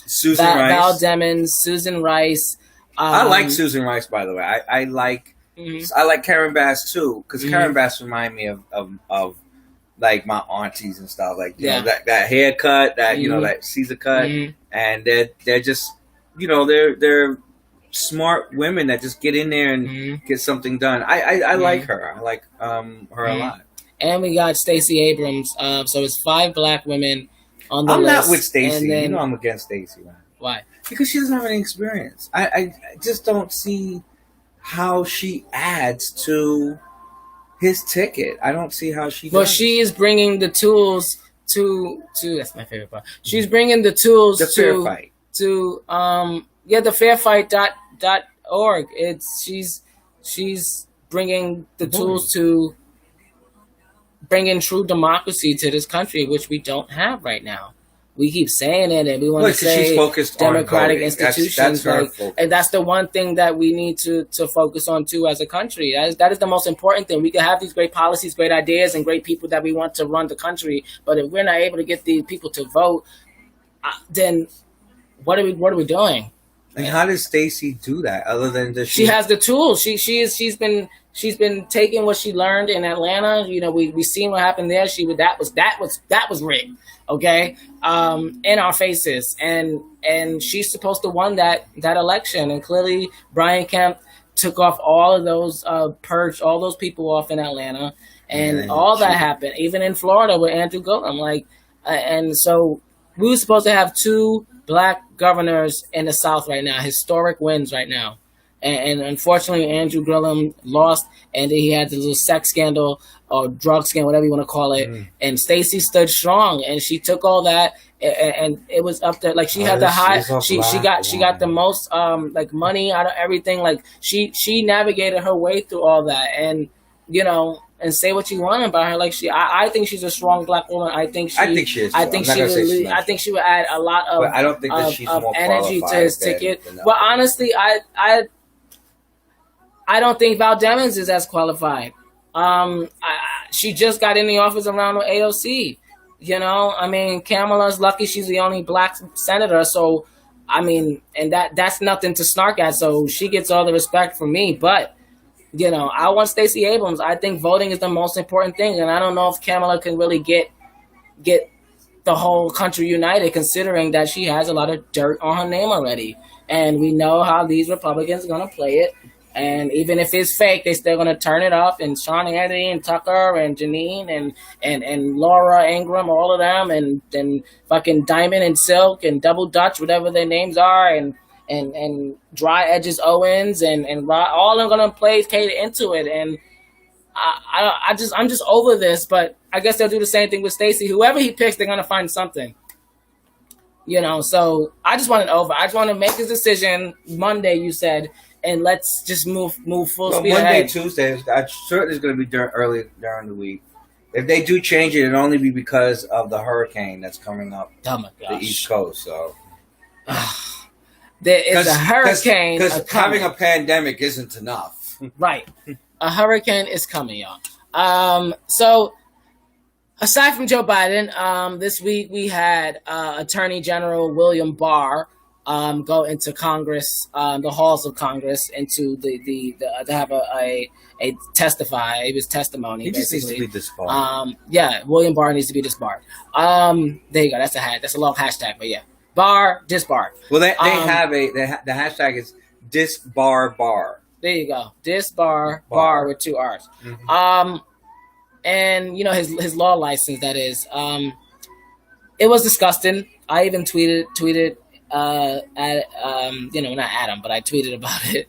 Susan Rice. Val Demings, Susan Rice. I like Susan Rice, by the way. I like Karen Bass too, because Karen Bass remind me of like my aunties and stuff, like that haircut, that that Caesar cut, and they're just they're smart women that just get in there and get something done. I like her. I like her a lot. And we got Stacey Abrams. So it's 5 black women on the list. I'm not with Stacey. I'm against Stacey. Why? Because she doesn't have any experience. I just don't see how she adds to his ticket. I don't see how she does. Well, she is bringing the tools to that's my favorite part. She's bringing the tools the fair fight. To the fairfight.org. She's bringing the tools to bringing true democracy to this country, which we don't have right now. We keep saying it, and we want to say she's focused democratic on institutions. And that's the one thing that we need to focus on too as a country. That is the most important thing. We can have these great policies, great ideas, and great people that we want to run the country, but if we're not able to get these people to vote, then what are we doing? And how does Stacey do that? Other than just she has the tools. She's been taking what she learned in Atlanta. We seen what happened there. That was rigged. Okay, in our faces, and she's supposed to won that election. And clearly, Brian Kemp took off all of those purged all those people off in Atlanta, and all that happened. Even in Florida with Andrew Gillum, and so we were supposed to have 2 black governors in the South right now, historic wins right now. And unfortunately, Andrew Gillum lost, and then he had the little sex scandal or drug scandal, whatever you want to call it. And Stacey stood strong, and she took all that, and it was up there. Like she had the high, she got the most money out of everything. Like she navigated her way through all that, and and say what you want about her. Like I think she's a strong black woman. I think she is. I think she would add a lot of. But I don't think that she's more energy to his ticket. than But honestly, I don't think Val Demings is as qualified. She just got in the office around with AOC. Kamala's lucky she's the only black senator. So, and that's nothing to snark at. So she gets all the respect from me. But, I want Stacey Abrams. I think voting is the most important thing. And I don't know if Kamala can really get the whole country united, considering that she has a lot of dirt on her name already. And we know how these Republicans are going to play it. And even if it's fake, they're still gonna turn it up. And Sean Hannity and Tucker and Janine and Laura Ingraham, all of them, and fucking Diamond and Silk and Double Dutch, whatever their names are, and Dry Edges Owens and all of them gonna play cater into it. And I'm just over this. But I guess they'll do the same thing with Stacey. Whoever he picks, they're gonna find something. So I just want it over. I just want to make this decision Monday. You said. And let's just move full speed Monday, ahead. Tuesday, I'm certain it's going to be early during the week. If they do change it, it'll only be because of the hurricane that's coming up the East Coast. So there is a hurricane. Because having a pandemic isn't enough. Right. A hurricane is coming, y'all. So aside from Joe Biden, this week we had Attorney General William Barr go into Congress, the halls of Congress, into the to have a testify. It was testimony. He just needs to be disbarred. William Barr needs to be disbarred. There you go. That's a long hashtag, but yeah, Barr disbarred. Well, they have the hashtag is disbar bar. There you go, disbar bar with 2 R's. Mm-hmm. And his law license, that is. It was disgusting. I even tweeted. Not at him, but I tweeted about it.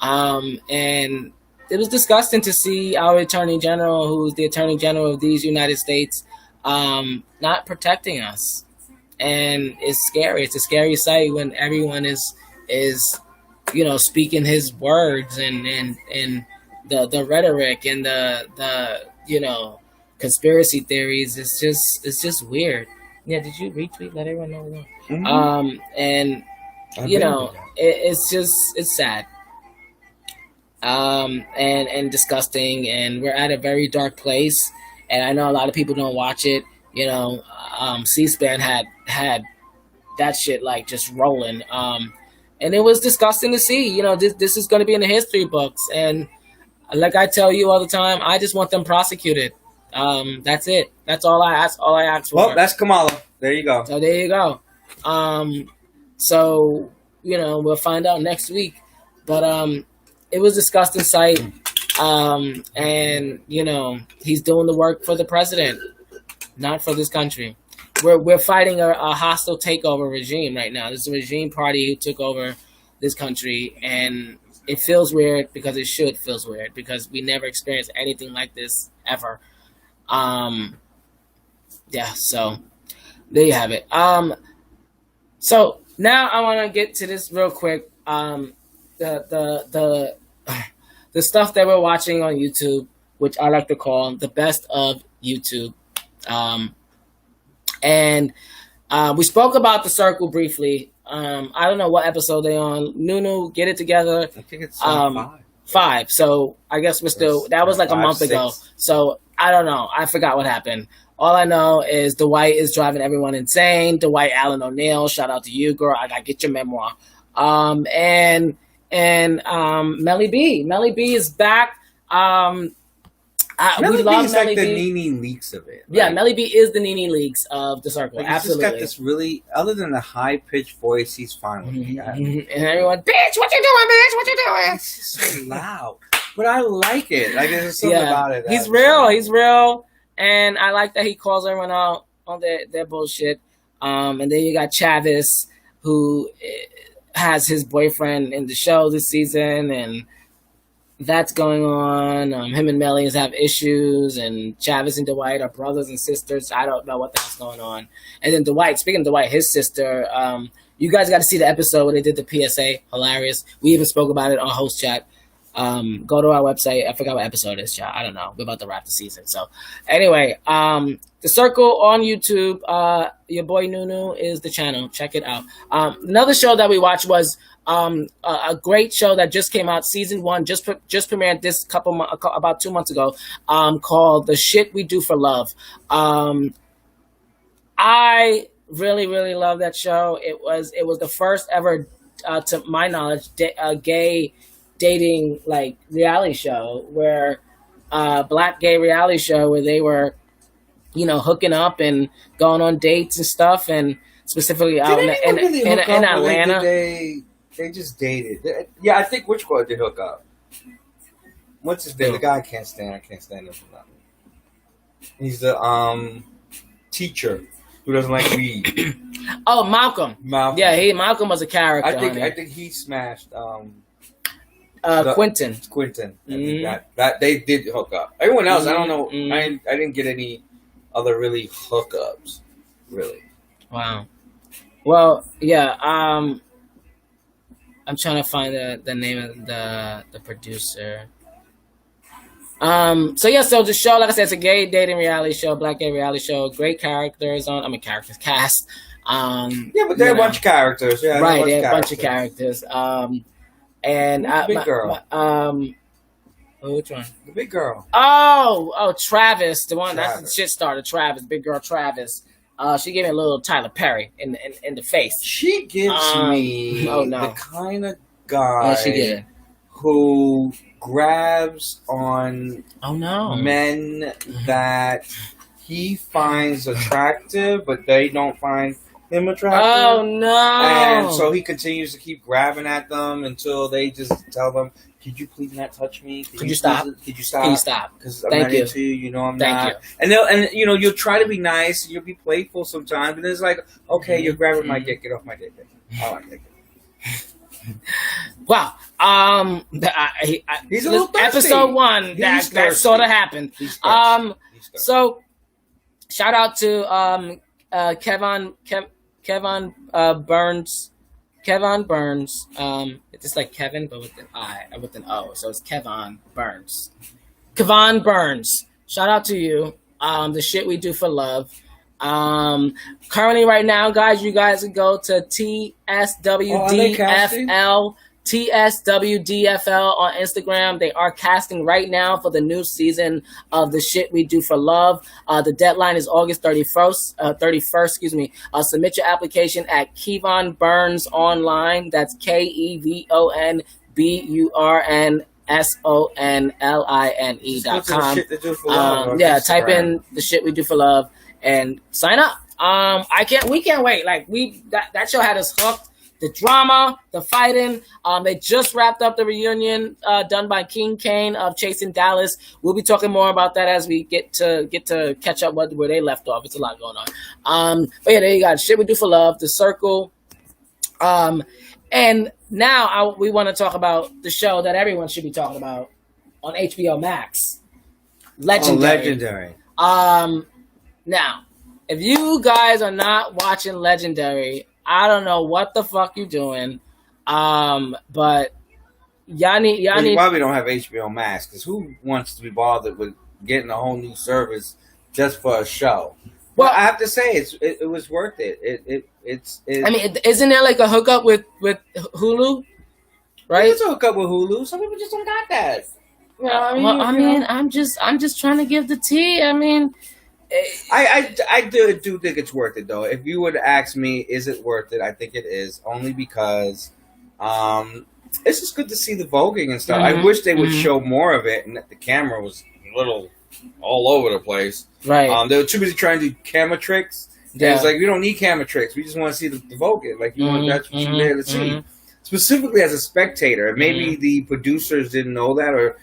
And it was disgusting to see our Attorney General, who's the Attorney General of these United States, not protecting us. And it's scary. It's a scary sight when everyone is speaking his words and the rhetoric and the conspiracy theories. It's just weird. Yeah, did you retweet? Let everyone know. Mm-hmm. And it's sad. And disgusting, and we're at a very dark place. And I know a lot of people don't watch it. C-SPAN had that shit like just rolling. And it was disgusting to see. This is going to be in the history books. And like I tell you all the time, I just want them prosecuted. That's it. That's all I ask. All I ask for. Well, that's Kamala. There you go. So there you go. So we'll find out next week. But it was a disgusting sight. And he's doing the work for the president, not for this country. We're fighting a hostile takeover regime right now. This is a regime party who took over this country, and it feels weird because it should feel weird because we never experienced anything like this ever. So there you have it. So now I want to get to this real quick. The stuff that we're watching on YouTube, which I like to call the best of YouTube. And we spoke about The Circle briefly. I don't know what episode they're on. Nunu, get it together. I think it's 5. 5. So I guess we're still. That was like a month ago. So I don't know. I forgot what happened. All I know is Dwight is driving everyone insane. Dwight Allen O'Neill, shout out to you, girl. I gotta get your memoir. And Melly B. Melly B is back. We love Melly B. The Nene Leaks of it. Right? Yeah, Melly B is the Nene Leaks of The Circle. Like, absolutely. He's just got this really, other than the high pitched voice, he's fine with me. And everyone, bitch, what you doing, bitch? What you doing? It's just so loud, but I like it. Like there's something about it. He's real. He's real, and I like that he calls everyone out on their bullshit. And then you got Chavis, who has his boyfriend in the show this season, and that's going on. Him and Melly have issues, and Chavis and Dwight are brothers and sisters. I don't know what the hell's going on. And then Dwight, speaking of Dwight, his sister, you guys got to see the episode where they did the PSA. Hilarious. We even spoke about it on Host Chat. Go to our website. I forgot what episode it is, chat. I don't know. We're about to wrap the season. So anyway, The Circle on YouTube. Your boy Nunu is the channel. Check it out. Another show that we watched was a great show that just came out. Season 1 just premiered this about 2 months ago. Called The Shit We Do for Love. I really, really love that show. It was the first ever, to my knowledge, gay dating like reality show where black gay reality show where they were hooking up and going on dates and stuff, and specifically out in Atlanta. They just dated. Yeah, I think Witch Squad did hook up. what's his name? The guy I can't stand him for nothing. He's the teacher who doesn't like weed. Oh, Malcolm. Yeah, Malcolm was a character. I think he smashed Quentin. Mm-hmm. That they did hook up. Everyone else, I don't know. I didn't get any other really hookups. Really. Wow. Well, yeah. I'm trying to find the name of the producer. So the show, like I said, it's a gay dating reality show, black gay reality show. Great characters characters cast. But they're a bunch of characters. Yeah, right, they're a bunch of characters. And the big girl. Which one? The big girl. Oh, Travis, the one that's the shit starter. Travis, big girl Travis. She gave me a little Tyler Perry in the face. She gives me the kind of guy who grabs on men that he finds attractive, but they don't find him attractive. Oh no! And so he continues to keep grabbing at them until they just tell them, "Could you please not touch me? Could you stop? Could you stop? Can you stop? Because I'm not into you. You know I'm not." Thank you. And you'll try to be nice. And you'll be playful sometimes, but it's like, okay, you're grabbing my dick. Get off my dick. I like that. Wow. He's a little thirsty. Episode 1 that sort of happened. So shout out to Kevin Burns. Kevin Burns. It's just like Kevin, but with an O. So it's Kevin Burns. Kevin Burns. Shout out to you. The shit we do for love. Currently right now, guys, you guys can go to TSWDFL on Instagram. They are casting right now for the new season of The Shit We Do for Love. The deadline is August 31st. Submit your application at Kevon Burns Online. That's KEVONBURNSONLINE.com. Type in The Shit We Do for Love and sign up. We can't wait. Like that show had us hooked. The drama, the fighting. They just wrapped up the reunion done by King Kane of Chasing Dallas. We'll be talking more about that as we get to catch up where they left off. It's a lot going on. But yeah, there you go. Shit We Do for Love, The Circle. And now we want to talk about the show that everyone should be talking about on HBO Max. Legendary. Now, if you guys are not watching Legendary, I don't know what the fuck you're doing. But y'all need. Why we don't have HBO Max? Because who wants to be bothered with getting a whole new service just for a show? Well, I have to say it was worth it. It's. I mean, isn't there like a hookup with Hulu? Right? There's a hookup with Hulu. Some people just don't got that. I'm just trying to give the tea. I mean. I do think it's worth it though. If you would ask me, is it worth it? I think it is, only because it's just good to see the voguing and stuff. I wish they would show more of it, and that the camera was a little all over the place. Right. They were too busy trying to do camera tricks. Yeah. It's like we don't need camera tricks. We just want to see the voguing. Like that's what you're there to see. Specifically as a spectator, maybe the producers didn't know that, or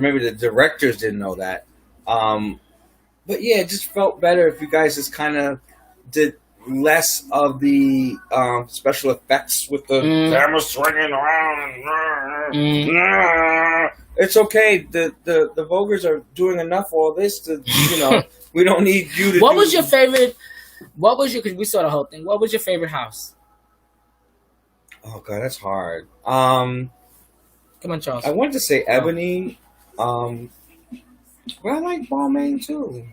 maybe the directors didn't know that. But yeah, it just felt better if you guys just kind of did less of the special effects with the camera swinging around. It's okay. The Vogers are doing enough of all this to, we don't need you to. What was your favorite? Because we saw the whole thing. What was your favorite house? Oh God, that's hard. Come on, Charles. I wanted to say Ebony. But I like Balmain too.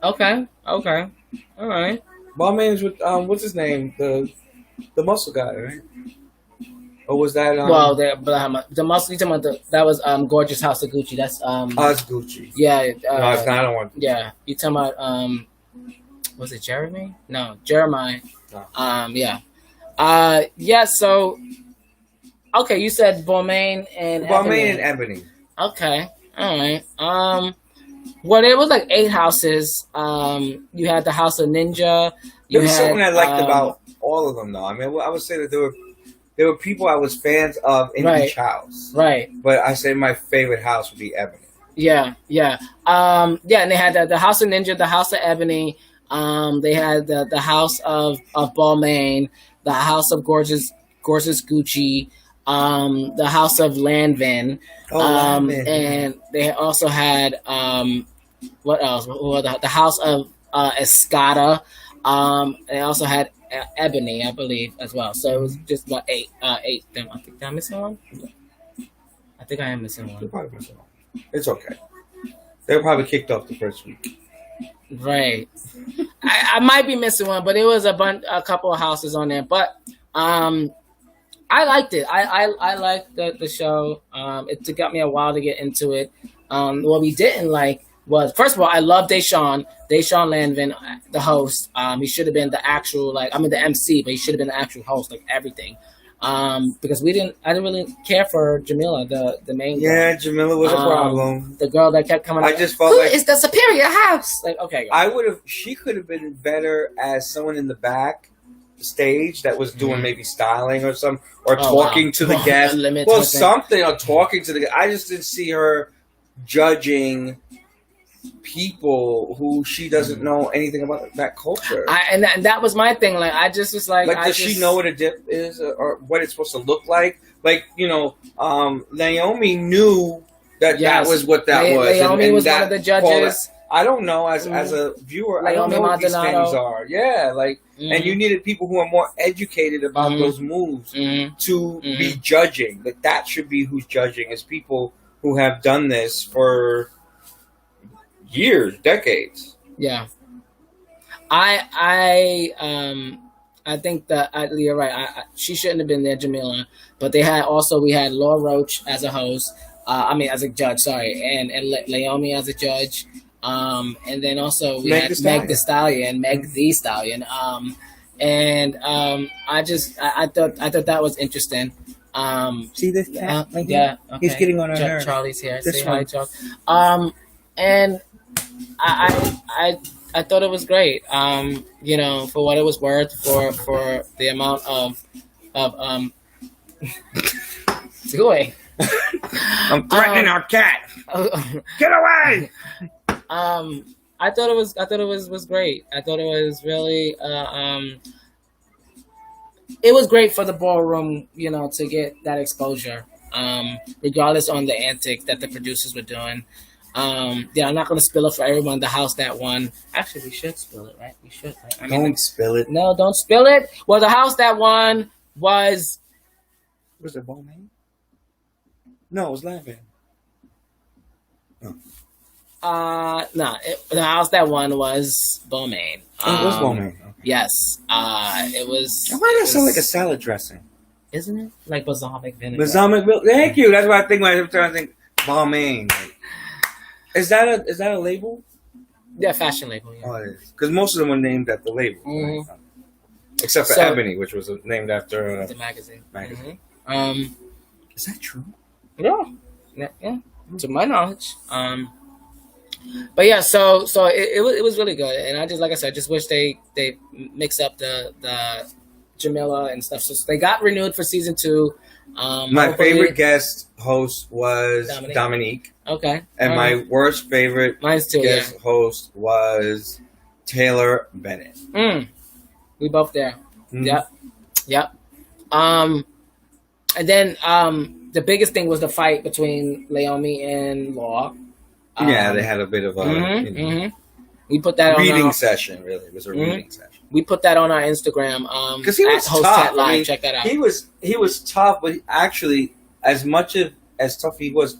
Okay. All right. Balmain is with what's his name? The muscle guy, right? Or was that the muscle you talking about that was Gorgeous House of Gucci. That's it's Gucci. Yeah. No, it's not. I don't want. Yeah, you talking about was it Jeremy? No, Jeremiah. No. Yeah. Yeah. So okay, you said Balmain and Ebony. Okay. All right. Well, there was like 8 houses. You had the House of Ninja. There was something I liked about all of them, though. I mean, I would say that there were there were people I was fans of in Right. each house. Right. But I say my favorite house would be Ebony. Yeah. And they had the House of Ninja, the House of Ebony. They had the House of Balmain, the House of Gorgeous Gucci, the House of Lanvin, Lanvin. and they also had what else? Well, the House of Escada. They also had Ebony, I believe, as well. So it was just about eight. Them. I think I'm missing one. I think I am missing You're one. probably missing one. It's okay. They were probably kicked off the first week. Right. I might be missing one, but it was a couple of houses on there. But I liked it. I liked the show. It got me a while to get into it. What we didn't like was, first of all, I love Deshaun Lanvin, the host. He should have been the actual, the MC, but he should have been the actual host, like everything. Because I didn't really care for Jamila, the main girl. Yeah, Jamila was a problem. The girl that kept coming I up, just felt who like is the superior house? Like, okay. she could have been better as someone in the back stage that was doing maybe styling or something, or talking to the guests. Well, something, or talking to the guests. I just didn't see her judging people who she doesn't know anything about that culture. And that was my thing. Like, I just was like, does she know what a dip is or what it's supposed to look like? Like, Naomi knew that was what that was. Naomi was one of the judges. I don't know, as a viewer, I don't know what these things are. Yeah, and you needed people who are more educated about those moves to be judging. Like, that should be who's judging, is people who have done this for years, decades. Yeah. I think that you're right. She shouldn't have been there, Jamila. But we had Laura Roach as a host. As a judge. Sorry, and Naomi as a judge. And then also we had Meg the Stallion. I thought that was interesting. See this cat? Yeah. Okay. He's getting on our nerves. Charlie's here. This Say hi, Charlie. And I thought it was great. For what it was worth, for the amount of doing. I'm threatening our cat. Get away! I thought it was great. I thought it was really it was great for the ballroom, to get that exposure. Regardless on the antics that the producers were doing. I'm not going to spill it for everyone. The house that won. Actually, we should spill it, right? We should. Right? Don't spill it. No, don't spill it. Well, the house that won was. Was it Balmain? No, it was Lanvin. No. The house that won was Balmain. It was Balmain. Okay. Yes. It was. Why does that sound like a salad dressing? Isn't it? Like balsamic vinegar. Balsamic vinegar. Thank you. That's what I think when I'm trying to think. Balmain. Is that a label? Yeah, fashion label. Yeah. Oh, it is. Because most of them were named after the label. Mm-hmm. Right? Except for Ebony, which was named after the magazine. Mm-hmm. Is that true? Yeah. To my knowledge. But yeah, so it was really good, and I just, like I said, just wish they mix up the Jamila and stuff. So they got renewed for season 2. My favorite guest host was Dominique. Okay. And my worst favorite guest host was Taylor Bennett. We both there. Yep. And then the biggest thing was the fight between Naomi and Law. They had a bit of a we put that reading session. Really, it was a reading session. We put that on our Instagram. Because he was tough. Check that out. He was tough, but actually, as much as tough he was,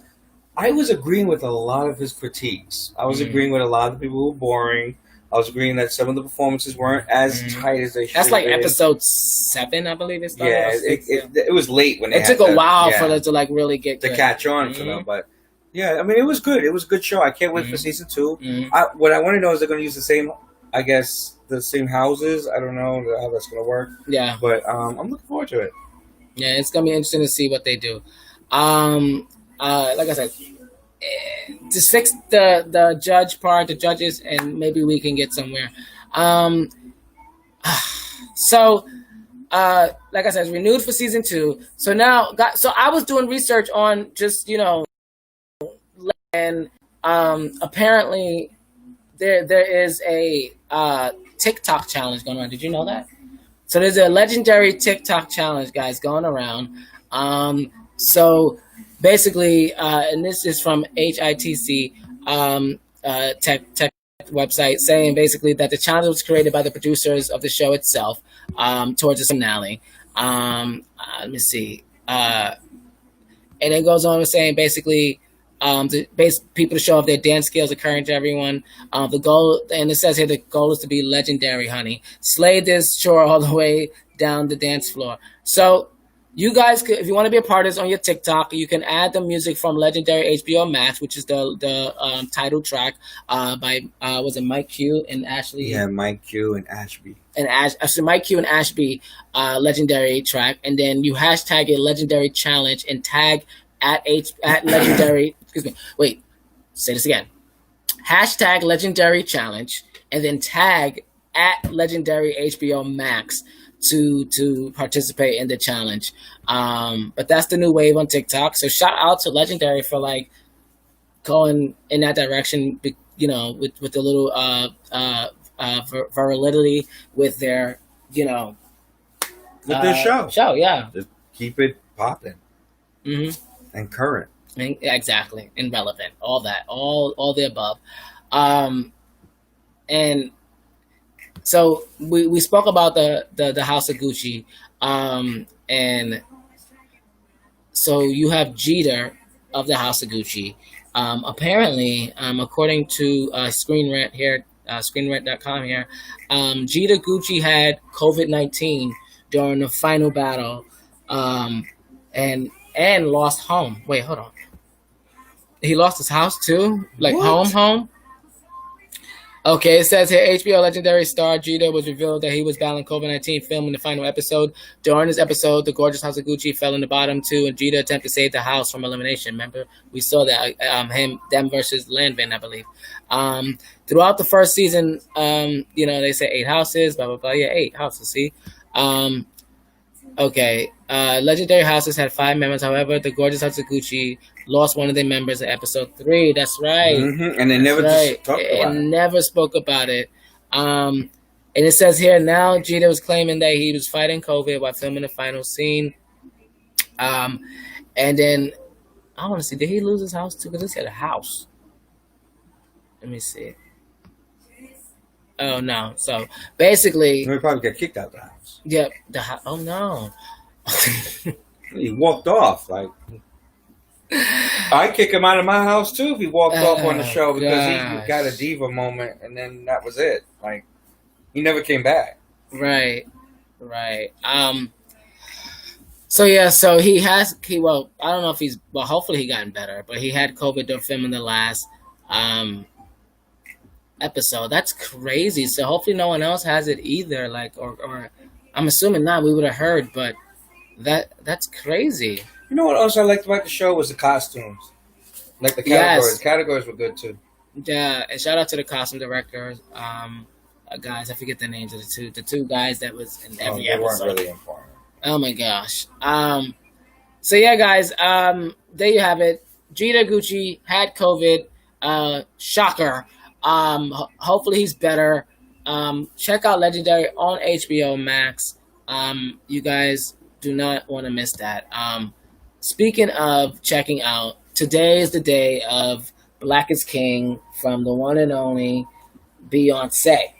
I was agreeing with a lot of his critiques. I was agreeing with a lot of the people who were boring. I was agreeing that some of the performances weren't as tight as they should. That's like episode 7, I believe it started. Yeah, it was late when it took a while for them to really get to catch on for them, but. Yeah, it was good. It was a good show. I can't wait for season 2. What I want to know is they're going to use the same houses. I don't know how that's going to work. Yeah. But I'm looking forward to it. Yeah, it's going to be interesting to see what they do. Like I said, just fix the judge part, the judges, and maybe we can get somewhere. So like I said, it's renewed for season 2. So now, so I was doing research on just and apparently there is a TikTok challenge going on. Did you know that? So there's a legendary TikTok challenge, guys, going around. So basically, and this is from HITC tech website, saying basically that the challenge was created by the producers of the show itself towards the finale. Let me see. And it goes on with saying basically people to show off their dance skills, encourage everyone. The goal, and it says here, the goal is to be legendary, honey. Slay this chore all the way down the dance floor. So you guys, if you want to be a part of this on your TikTok, you can add the music from legendary HBO Max, which is the title track by was it Mike Q and Ashley? Yeah, Mike Q and Ashby. So Mike Q and Ashby legendary track, and then you hashtag a legendary challenge and tag at legendary. Excuse me. Wait, say this again. Hashtag legendary challenge, and then tag at legendary HBO Max to participate in the challenge. But that's the new wave on TikTok. So shout out to Legendary for like going in that direction, with the little virility with their with their show, yeah, just keep it popping and current, exactly, and relevant, all that, all the above. And so we spoke about the House of Gucci, and so you have Jeter of the House of Gucci. Apparently, according to Screen Rant here, screenrant.com here, Jeter Gucci had COVID-19 during the final battle, and lost home. Wait, hold on. He lost his house too, like what? home. Okay, it says here, HBO legendary star Jeter was revealed that he was battling COVID-19 filming the final episode. During this episode, the gorgeous House of Gucci fell in the bottom 2, and Jeter attempted to save the house from elimination. Remember, we saw that, them versus Landvin, I believe. Throughout the first season, they say 8 houses, blah, blah, blah. Yeah, 8 houses, see? Okay, legendary houses had 5 members. However, the gorgeous House of Gucci lost one of their members in episode 3. That's right. And they never just talked about it. Never spoke about it. And it says here, now Jeter was claiming that he was fighting COVID while filming the final scene. And then, I want to see, did he lose his house too? Because he had a house. Let me see. Oh, no. So, basically... He probably got kicked out of the house. Yep. Oh, no. He walked off, like... I'd kick him out of my house too if he walked off on the show, because he got a diva moment and then that was it. Like, he never came back. Right. So yeah, so I don't know if hopefully he gotten better, but he had COVID during filming the last episode. That's crazy. So hopefully no one else has it either. Like, or I'm assuming not. We would have heard, but that's crazy. You know what else I liked about the show was the costumes. Like the categories. Yes. Categories were good too. Yeah, and shout out to the costume directors. Guys, I forget the names of the two guys that was in every episode. They weren't really important. Oh my gosh. So yeah, guys, there you have it. Jeter Gucci had COVID. Shocker. Hopefully he's better. Check out Legendary on HBO Max. You guys do not want to miss that. Speaking of checking out, today is the day of Black is King from the one and only Beyonce.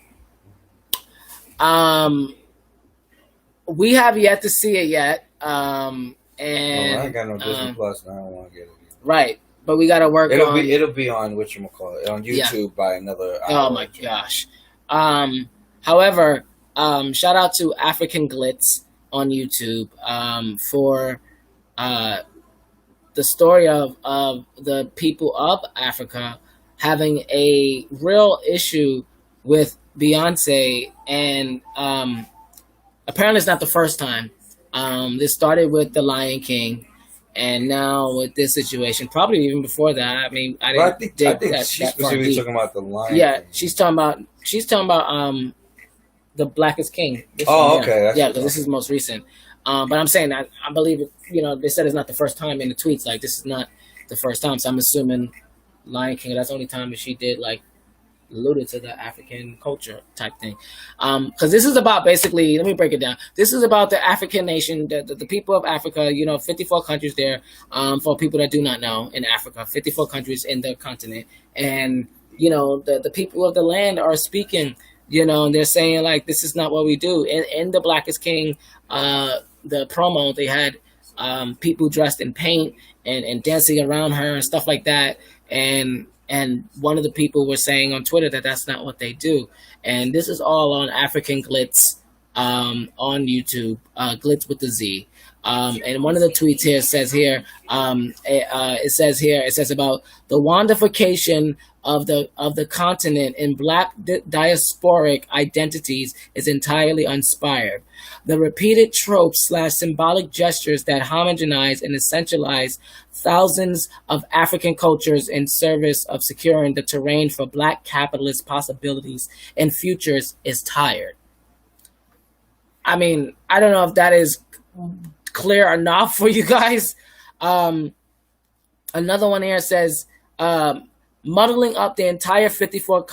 We have yet to see it yet. And I ain't got no Disney Plus, and I don't want to get it either. Right, but we got to work it'll be on whatchamacallit, on YouTube by another hour. Oh my gosh. However, shout out to African Glitz on YouTube for the story of the people of Africa having a real issue with Beyonce, and apparently it's not the first time. This started with The Lion King, and now with this situation, probably even before that. I mean, I think she's specifically talking about The Lion King. Yeah, she's talking about the Black is King. Okay. Yeah, because this is the most recent. But I'm saying that I believe it. They said it's not the first time in the tweets. Like, this is not the first time. So I'm assuming Lion King. That's the only time that she did like alluded to the African culture type thing. Because this is about basically. Let me break it down. This is about the African nation, the people of Africa. 54 countries there. For people that do not know, in Africa, 54 countries in the continent, and the people of the land are speaking. And they're saying like, this is not what we do. In the Black is King, the promo, they had people dressed in paint and dancing around her and stuff like that. And one of the people was saying on Twitter that that's not what they do. And this is all on African Glitz on YouTube, Glitz with the Z. And one of the tweets here says it says about the wandification of the continent in Black diasporic identities is entirely uninspired. The repeated tropes / symbolic gestures that homogenize and essentialize thousands of African cultures in service of securing the terrain for Black capitalist possibilities and futures is tired. I mean, I don't know if that is clear enough for you guys. Another one here says, muddling up the entire 54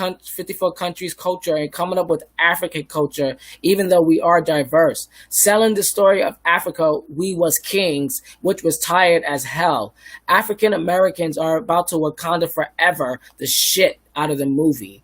countries' culture and coming up with African culture, even though we are diverse. Selling the story of Africa, we was kings, which was tired as hell. African Americans are about to Wakanda forever, the shit out of the movie.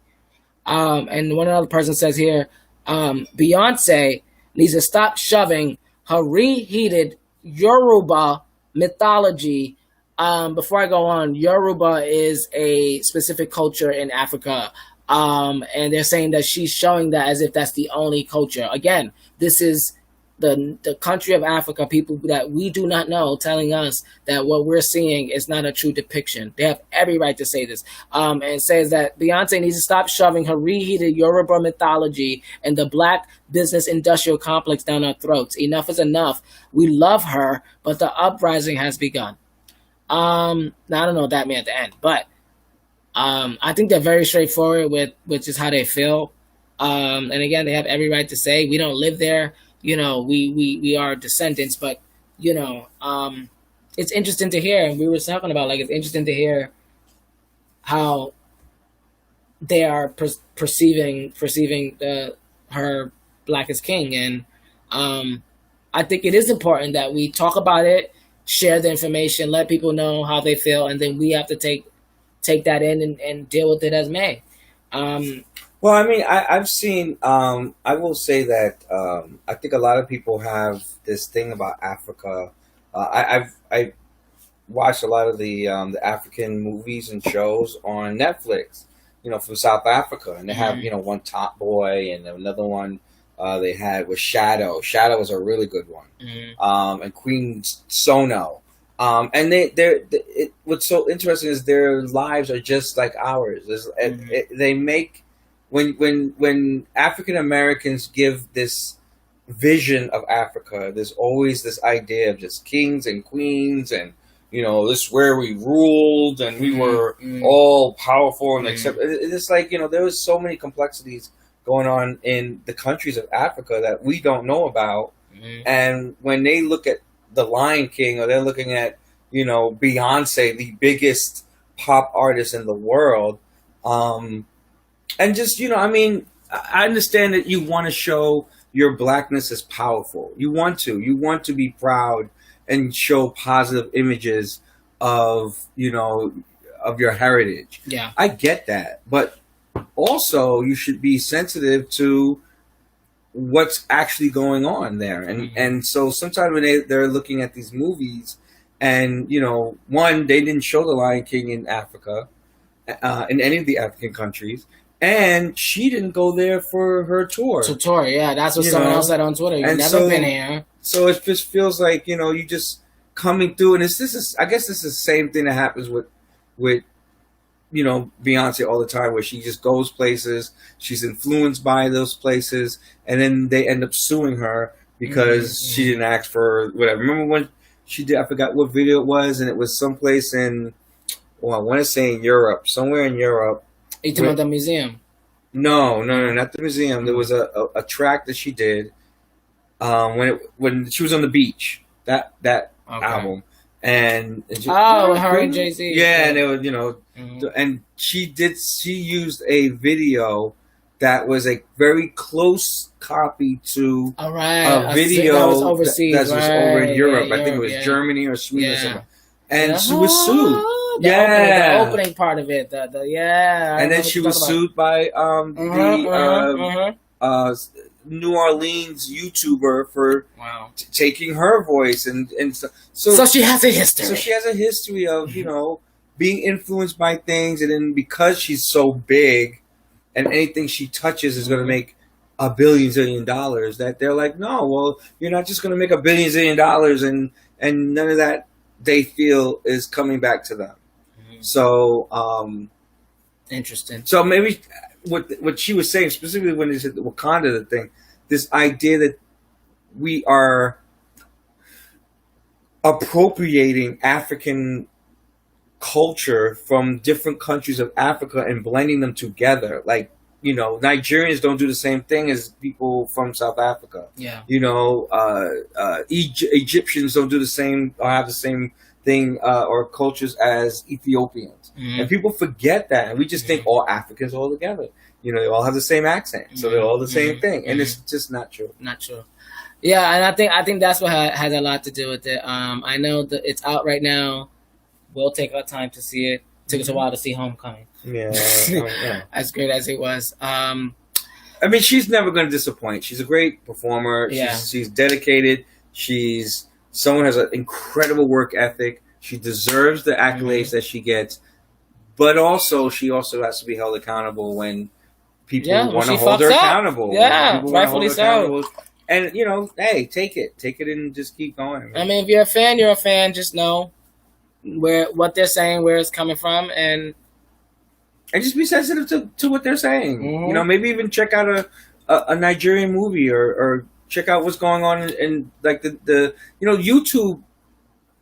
And one other person says here, Beyonce needs to stop shoving her reheated Yoruba mythology. Before I go on, Yoruba is a specific culture in Africa. And they're saying that she's showing that as if that's the only culture. Again, this is the country of Africa, people that we do not know, telling us that what we're seeing is not a true depiction. They have every right to say this. And it says that Beyonce needs to stop shoving her reheated Yoruba mythology and the Black business industrial complex down our throats. Enough is enough. We love her, but the uprising has begun. Now I don't know what that meant at the end, but I think they're very straightforward with just how they feel. And again, they have every right to say we don't live there. We are descendants, but it's interesting to hear. And we were talking about it's interesting to hear how they are perceiving her Black is King, and I think it is important that we talk about it, share the information, let people know how they feel, and then we have to take that in and deal with it as may. Well, I mean, I've seen. I will say that I think a lot of people have this thing about Africa. I watched a lot of the African movies and shows on Netflix. From South Africa, and they have one Top Boy, and another one they had was Shadow. Shadow was a really good one, and Queen Sono. And what's so interesting is their lives are just like ours. They make. When African Americans give this vision of Africa, there's always this idea of just kings and queens, and this is where we ruled and we were all powerful, and except it's like there was so many complexities going on in the countries of Africa that we don't know about. And when they look at the Lion King, or they're looking at Beyonce, the biggest pop artist in the world, and just, I mean, I understand that you want to show your Blackness as powerful. You want to be proud and show positive images of your heritage. Yeah, I get that, but also you should be sensitive to what's actually going on there. And so sometimes when they're looking at these movies, and one, they didn't show the Lion King in Africa, in any of the African countries. And she didn't go there for her tour. Yeah, that's what someone else said on Twitter. You've never been here. So it just feels like, you just coming through. And I guess this is the same thing that happens with Beyonce all the time, where she just goes places, she's influenced by those places, and then they end up suing her because she didn't ask for whatever. Remember when she did, I forgot what video it was, and it was someplace I want to say in Europe, somewhere in Europe. You talking about the museum? No, not the museum. There was a track that she did when she was on the beach. That album, and her and Jay-Z. Yeah, and it was Mhm. and she used a video that was a very close copy to All right, a video that was overseas, that was over in Europe. Yeah, I think it was Germany or Sweden or Yeah. something. And she was sued. The opening part of it. And then she was sued by New Orleans YouTuber for taking her voice and so she has a history. So she has a history of being influenced by things, and then because she's so big, and anything she touches is going to make $1 billion, that they're like, no, well, you're not just going to make $1 billion, and none of that they feel is coming back to them. So interesting. So maybe what she was saying specifically when they said the Wakanda thing, this idea that we are appropriating African culture from different countries of Africa and blending them together. Like, Nigerians don't do the same thing as people from South Africa. Yeah. Egyptians don't do the same or have the same thing or cultures as Ethiopians. Mm-hmm. And people forget that, and we just think all Africans are all together. They all have the same accent, so they're all the same thing, and it's just not true. Not true. Yeah, and I think that's what has a lot to do with it. I know that it's out right now. We'll take our time to see it. Took us a while to see Homecoming. Yeah, as great as it was. I mean, she's never going to disappoint. She's a great performer. Yeah. She's dedicated. She's someone who has an incredible work ethic. She deserves the accolades that she gets, but also she also has to be held accountable when people want to hold her accountable. Yeah, rightfully so. And hey, take it, and just keep going. I mean, if you're a fan, you're a fan. Just know what they're saying, where it's coming from, and just be sensitive to what they're saying. Mm-hmm. Maybe even check out a Nigerian movie or check out what's going on in like the YouTube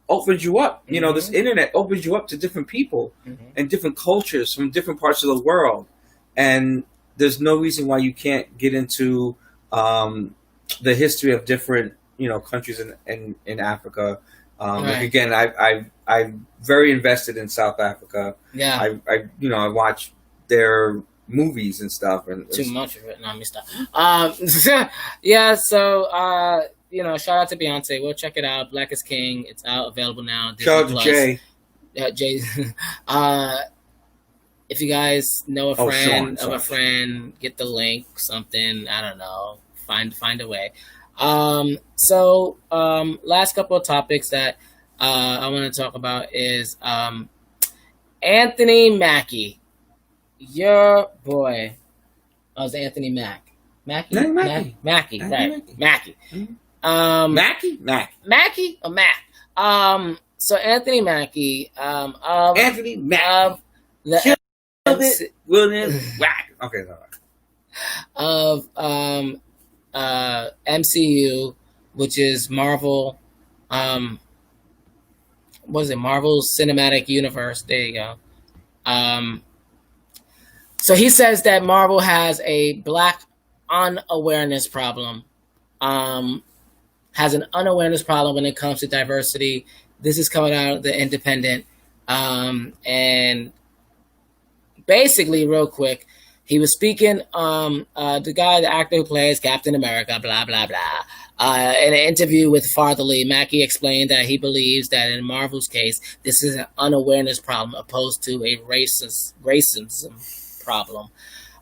opens you up. Mm-hmm. This internet opens you up to different people and different cultures from different parts of the world, and there's no reason why you can't get into the history of different countries in Africa. Like again, I'm very invested in South Africa. Yeah, I watch their movies and stuff, and too much of it. No, me stop. Yeah, so shout out to Beyonce. We'll check it out. Black is King. It's out, available now. Disney shout out to Jay. Jay. If you guys know a friend of a friend, get the link. Something, I don't know. Find a way. So last couple of topics that I want to talk about is Anthony Mackie, your boy. Oh, it's Anthony Mack. Mackie? No, Mackie. Mackie, right. Mackie. Mackie or Mac? So Anthony Mackie, Anthony Mackie. The William Whack. Okay, all right. Of MCU, which is Marvel. What is it? Marvel Cinematic Universe. There you go. So he says that Marvel has a black unawareness problem. Has an unawareness problem when it comes to diversity. This is coming out of the Independent. And basically, real quick, he was speaking, the actor who plays Captain America, blah, blah, blah. In an interview with Fartherly, Mackie explained that he believes that in Marvel's case, this is an unawareness problem opposed to a racism problem.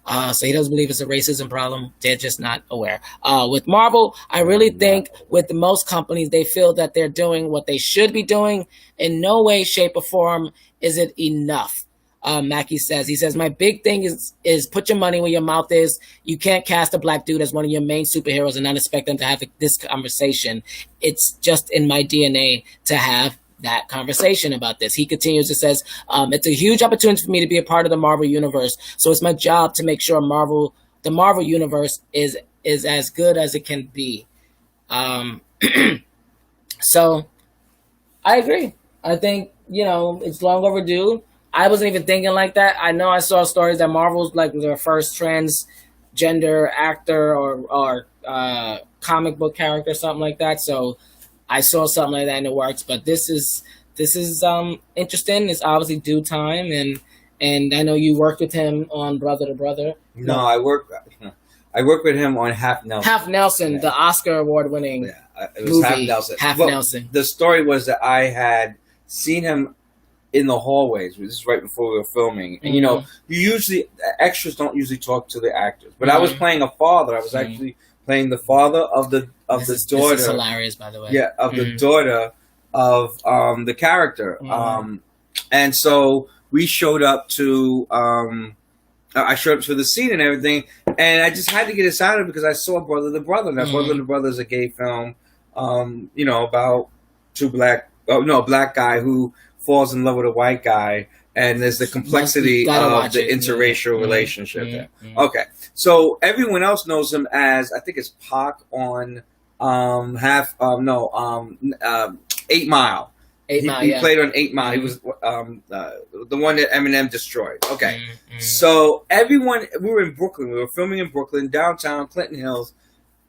So he doesn't believe it's a racism problem. They're just not aware. With Marvel, I really think with most companies, they feel that they're doing what they should be doing. In no way, shape, or form is it enough. Mackie says, my big thing is put your money where your mouth is. You can't cast a black dude as one of your main superheroes and not expect them to have this conversation. It's just in my DNA to have that conversation about this. He continues to says, it's a huge opportunity for me to be a part of the Marvel universe. So it's my job to make sure the Marvel universe is as good as it can be. So I agree. I think, it's long overdue. I wasn't even thinking like that. I know I saw stories that Marvel's like their first transgender actor or comic book character, something like that. So I saw something like that in the works. But this is interesting. It's obviously due time, and I know you worked with him on Brother to Brother. No, I worked with him on Half Nelson. Half Nelson, the Oscar award winning it was movie. Half Nelson. Half Nelson. The story was that I had seen him in the hallways. This is right before we were filming, and you know, extras don't usually talk to the actors. But I was playing a father. I was actually playing the father of the daughter. This is hilarious, by the way. Yeah, of the daughter of the character. And so we showed up to. I showed up to the scene and everything, and I just had to get excited because I saw Brother to Brother. Now, Brother to Brother is a gay film, you know, about a black guy who falls in love with a white guy, and there's the complexity of the interracial relationship. Okay, so everyone else knows him as, I think it's Pac on 8 Mile. He played on 8 Mile. He was the one that Eminem destroyed. Okay. So everyone, we were in Brooklyn. We were filming in Brooklyn, downtown, Clinton Hills.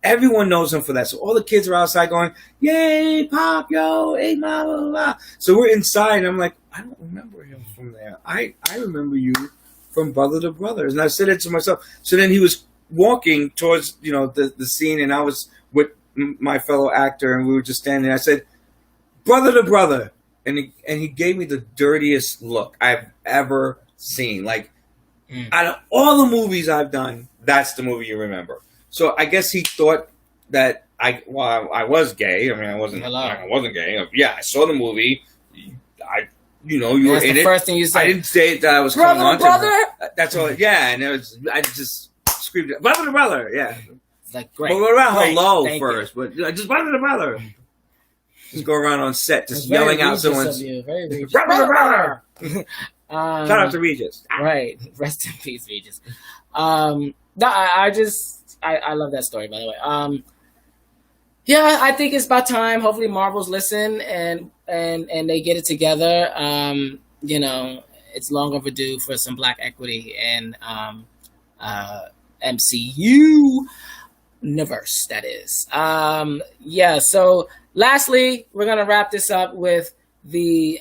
Everyone knows him for that. So all the kids are outside going, yay, Pop, yo, 8 Mile, blah, blah, blah. So we're inside, and I'm like, I don't remember him from there. I remember you from Brother to Brother. And I said it to myself. So then he was walking towards, you know, the scene, and I was with my fellow actor, and we were just standing there. I said, Brother to Brother, and he gave me the dirtiest look I've ever seen. Like, out of all the movies I've done, that's the movie you remember. So I guess he thought that I was gay. I mean, I wasn't gay. Yeah, I saw the movie. You were in it. First thing you said. I didn't say that I was Brother coming on Brother? to her. That's all. Yeah, and I just screamed, Brother to Brother. Yeah. It's like, great. But we're around hello Thank first, you. but just Brother to Brother. Just go around on set, just yelling out someone's brother. Shout out to Regis. Right, rest in peace, Regis. No, I love that story, by the way. Yeah, I think it's about time. Hopefully, Marvel's listen and they get it together. You know, it's long overdue for some Black equity and MCU universe. That is. Yeah. So. Lastly, we're going to wrap this up with the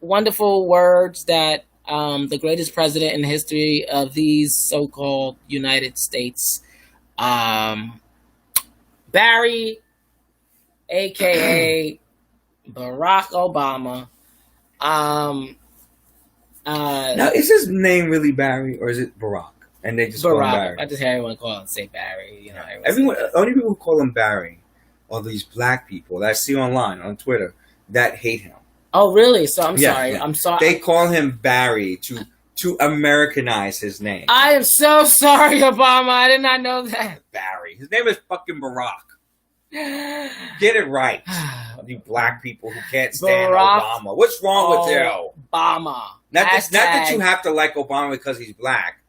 wonderful words that the greatest president in the history of these so-called United States, Barry, a.k.a. Barack Obama. Now, is his name really Barry, or is it Barack? And they just call him Barry? I just hear everyone call him, say Barry. You know, only people who call him Barry are these black people that I see online on Twitter that hate him. Oh, really? So I'm sorry. Yeah. I'm sorry. They call him Barry to Americanize his name. I am so sorry, Obama. I did not know that. Barry. His name is fucking Barack. Get it right. You black people who can't stand Obama. What's wrong with you? Obama. Not that you have to like Obama because he's black.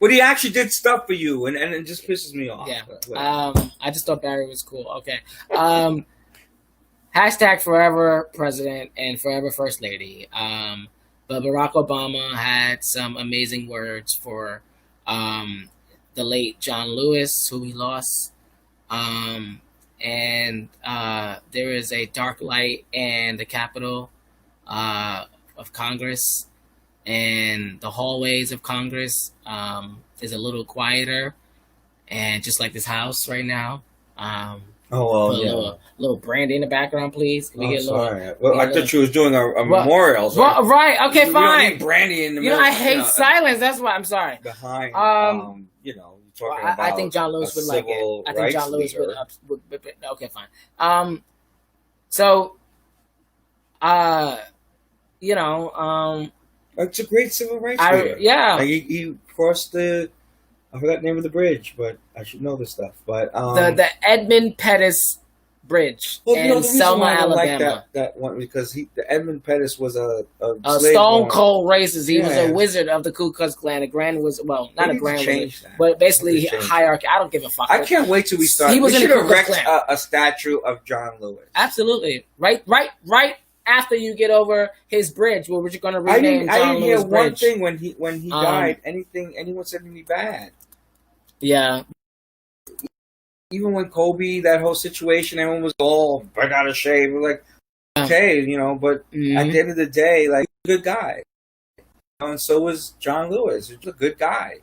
But he actually did stuff for you, and it just pisses me off. Yeah. I just thought Barry was cool. Okay. Hashtag forever president and forever first lady. But Barack Obama had some amazing words for the late John Lewis, who we lost. And there is a dark light in the Capitol of Congress. And the hallways of Congress is a little quieter, and just like this house right now. Oh well, yeah. Little brandy in the background, please. Can we get a little? Sorry. Well, I thought you was doing a memorial. So right. Okay. Fine. We don't need brandy in the middle. I hate silence. That's why I'm sorry. Behind, you're talking about. I think John Lewis would like it. I think John Lewis would. Okay, fine. It's a great civil rights leader. Yeah. Like he crossed I forgot the name of the bridge, but I should know this stuff. But the Edmund Pettus Bridge in Selma, Alabama. Like that one because the Edmund Pettus was a stone cold racist. He was a wizard of the Ku Klux Klan, a grand wizard. Well, not a grand wizard, but basically hierarchy. I don't give a fuck. I can't wait till we start. He was we in should the Ku Klux erect Klan. a statue of John Lewis. Absolutely, right after you get over his bridge, where we're going to rename I John didn't hear Lewis one Bridge. thing when he died. Anyone said anything bad? Yeah. Even when Kobe, that whole situation, everyone was all I gotta shave. We're like, okay, but at the end of the day, like, good guy. And so was John Lewis. He was a good guy.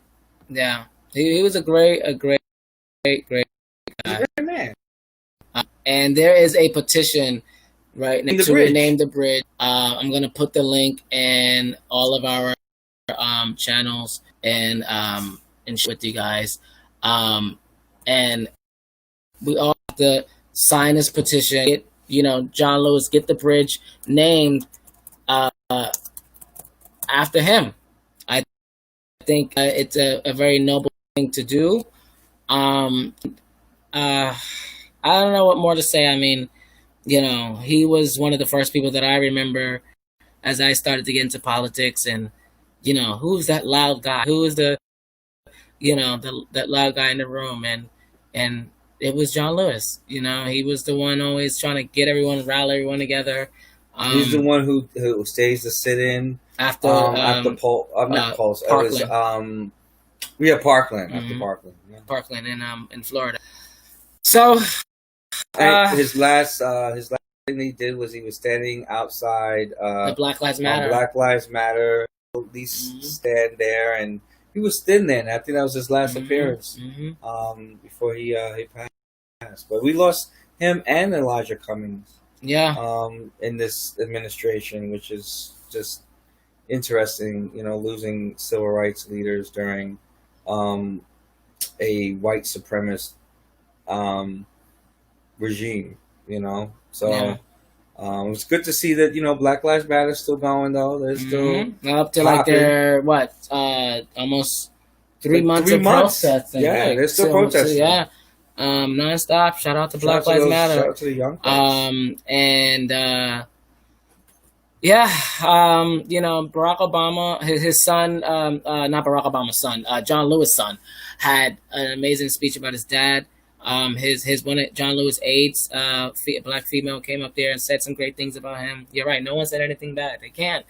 Yeah, he was a great guy. He's a great man. And there is a petition right now to rename the bridge. I'm gonna put the link in all of our channels and share with you guys. And we all have to sign this petition. Get, John Lewis, get the bridge named after him. I think it's a very noble thing to do. I don't know what more to say. I mean, he was one of the first people that I remember as I started to get into politics, and who's that loud guy? Who is that loud guy in the room? And it was John Lewis. He was the one always trying to get rally everyone together. He's the one who stays to sit in after not Pulse. Parkland. It was Parkland. After Parkland. Yeah. Parkland in Florida. So his last thing he did was he was standing outside the Black Lives Matter. Black Lives Matter. At least stand there, and he was thin then. I think that was his last appearance before he passed. But we lost him and Elijah Cummings. Yeah. In this administration, which is just interesting, losing civil rights leaders during a white supremacist regime, So it's good to see that, Black Lives Matter is still going, though. They're still up to like their almost 3 months of protesting. Yeah, they're still protesting. Yeah. Nonstop. Shout out to Black Lives Matter. Shout out to the young folks. Barack Obama, his son, not Barack Obama's son, John Lewis' son, had an amazing speech about his dad. His one of John Lewis aides, black female, came up there and said some great things about him. You're right. No one said anything bad. They can't.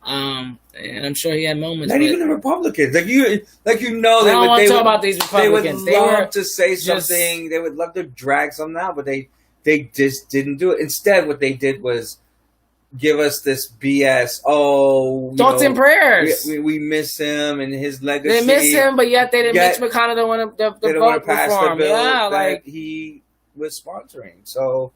And I'm sure he had moments. Not even the Republicans. They I don't want to talk about these Republicans. They would love to say something. They would love to drag something out, but they just didn't do it. Instead, what they did was give us this BS. Thoughts and prayers. We miss him and his legacy. They miss him, but yet they didn't. Mitch McConnell don't want to vote pass for the him. bill that he was sponsoring. So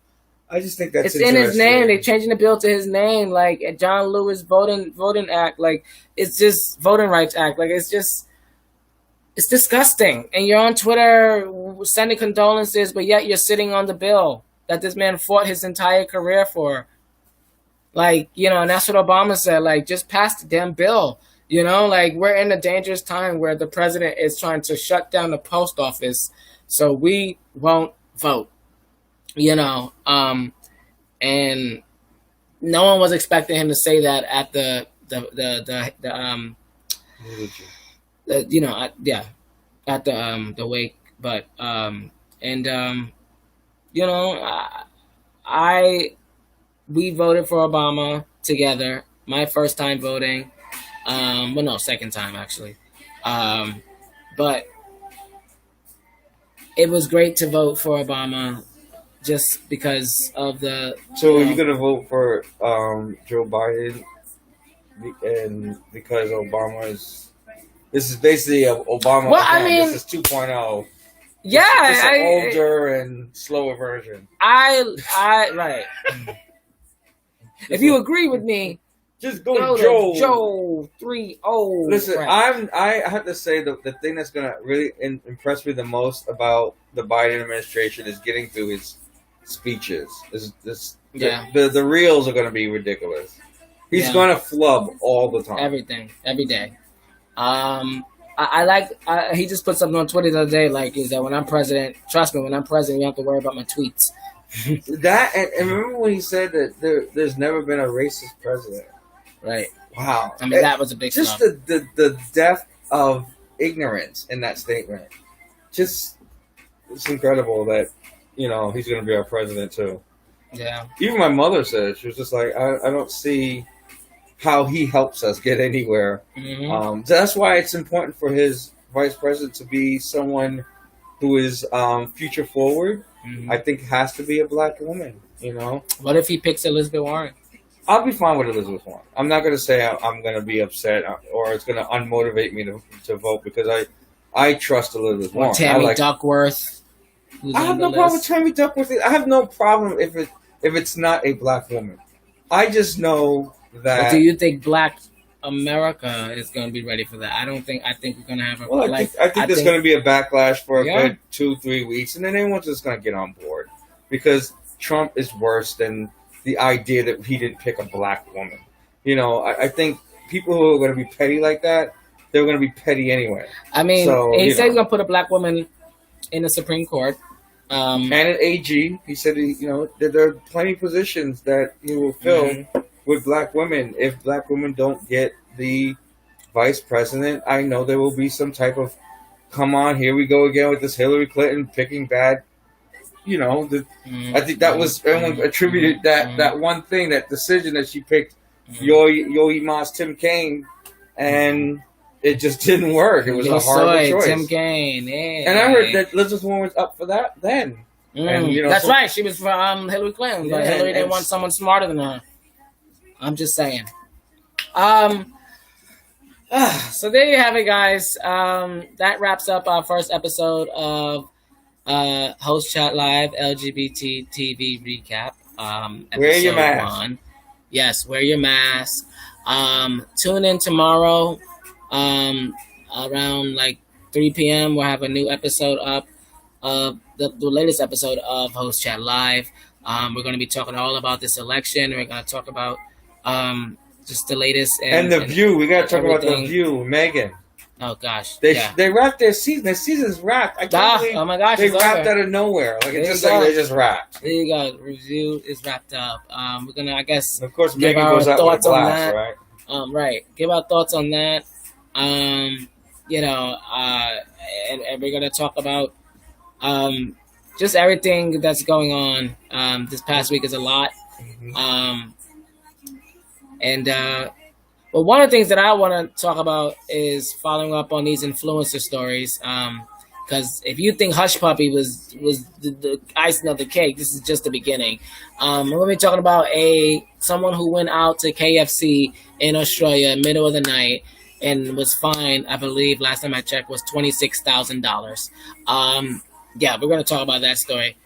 I just think that's it's in his name. They're changing the bill to his name, like a John Lewis voting act. Like it's just voting rights act. Like it's disgusting. And you're on Twitter sending condolences, but yet you're sitting on the bill that this man fought his entire career for. Like, and that's what Obama said. Like, just pass the damn bill. Like we're in a dangerous time where the president is trying to shut down the post office, so we won't vote. And no one was expecting him to say that at at the wake, but we voted for Obama together. My first time voting, second time actually, but it was great to vote for Obama. Just because of the. So are you gonna vote for Joe Biden, and because Obama is? This is basically Obama. Well, I mean, this is 2.0. Yeah, it's an older and slower version. Right. If you agree with me, just go Joe. Joe 3-0. Listen, right. I have to say the thing that's gonna really impress me the most about the Biden administration is getting through his speeches. The reels are going to be ridiculous. He's going to flub all the time. Everything, every day. He just put something on Twitter the other day, like, is that when I'm president, trust me, when I'm president, you don't have to worry about my tweets. That and remember when he said that there's never been a racist president. Right. Wow. I mean, that was a big just the depth of ignorance in that statement. Just it's incredible that he's going to be our president too. Yeah. Even my mother said, she was just like, I don't see how he helps us get anywhere. Mm-hmm. So that's why it's important for his vice president to be someone who is future forward. Mm-hmm. I think it has to be a black woman. You know, What if he picks Elizabeth Warren? I'll be fine with Elizabeth Warren. I'm not going to say I'm going to be upset or it's going to unmotivate me to vote because I trust Elizabeth Warren. Or Tammy Duckworth. I have no problem with Tammy Duckworth. I have no problem if it's not a black woman. I just know that. But do you think Black America is going to be ready for that? I don't think. I think we're going to have a. Well, I think there's going to be a backlash for a good 2-3 weeks, and then everyone's just going to get on board because Trump is worse than the idea that he didn't pick a black woman. You know, I think people who are going to be petty like that, they're going to be petty anyway. I mean, he said he's going to put a black woman in the Supreme Court. And an AG. He said, there are plenty of positions that he will fill with black women. If black women don't get the vice president, I know there will be some type of, come on, here we go again with this Hillary Clinton picking bad. I think that was, everyone attributed that one thing, that decision that she picked Yo Mas Tim Kaine, and it just didn't work. It was a horrible choice. Tim Kaine, yeah. And I heard that Elizabeth Warren was up for that then. And, that's right. She was from Hillary Clinton, but Hillary didn't want someone smarter than her. I'm just saying. So there you have it, guys. That wraps up our first episode of Host Chat Live LGBT TV recap. Wear your mask. Yes, wear your mask. Tune in tomorrow. Around like 3 p.m. we'll have a new episode up of the latest episode of Host Chat Live. We're going to be talking all about this election. We're going to talk about just the latest and The View. We got to talk about The View, Megan. Oh gosh, they wrapped their season. Their season's wrapped. Oh my gosh, they wrapped out of nowhere. Like it's just like they just wrapped. There you go. Review is wrapped up. We're gonna, I guess, of course, give Megan our goes out thoughts with a on blast, that. Right? Right. Give our thoughts on that. And we're gonna talk about just everything that's going on. This past week is a lot. Well, one of the things that I want to talk about is following up on these influencer stories. Because if you think Hush Puppy was the icing of the cake, this is just the beginning. We're going to be talking about someone who went out to KFC in Australia middle of the night and was fined, I believe, last time I checked, was $26,000. We're going to talk about that story.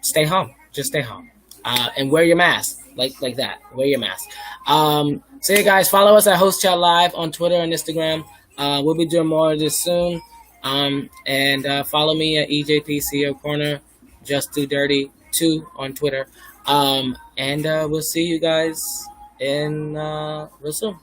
Stay home. Just stay home. And wear your mask. Like that. Wear your mask. So yeah, guys, follow us at Host Chat Live on Twitter and Instagram. We'll be doing more of this soon. And follow me at EJPCO Corner, Just Too Dirty 2 on Twitter. And we'll see you guys in real soon.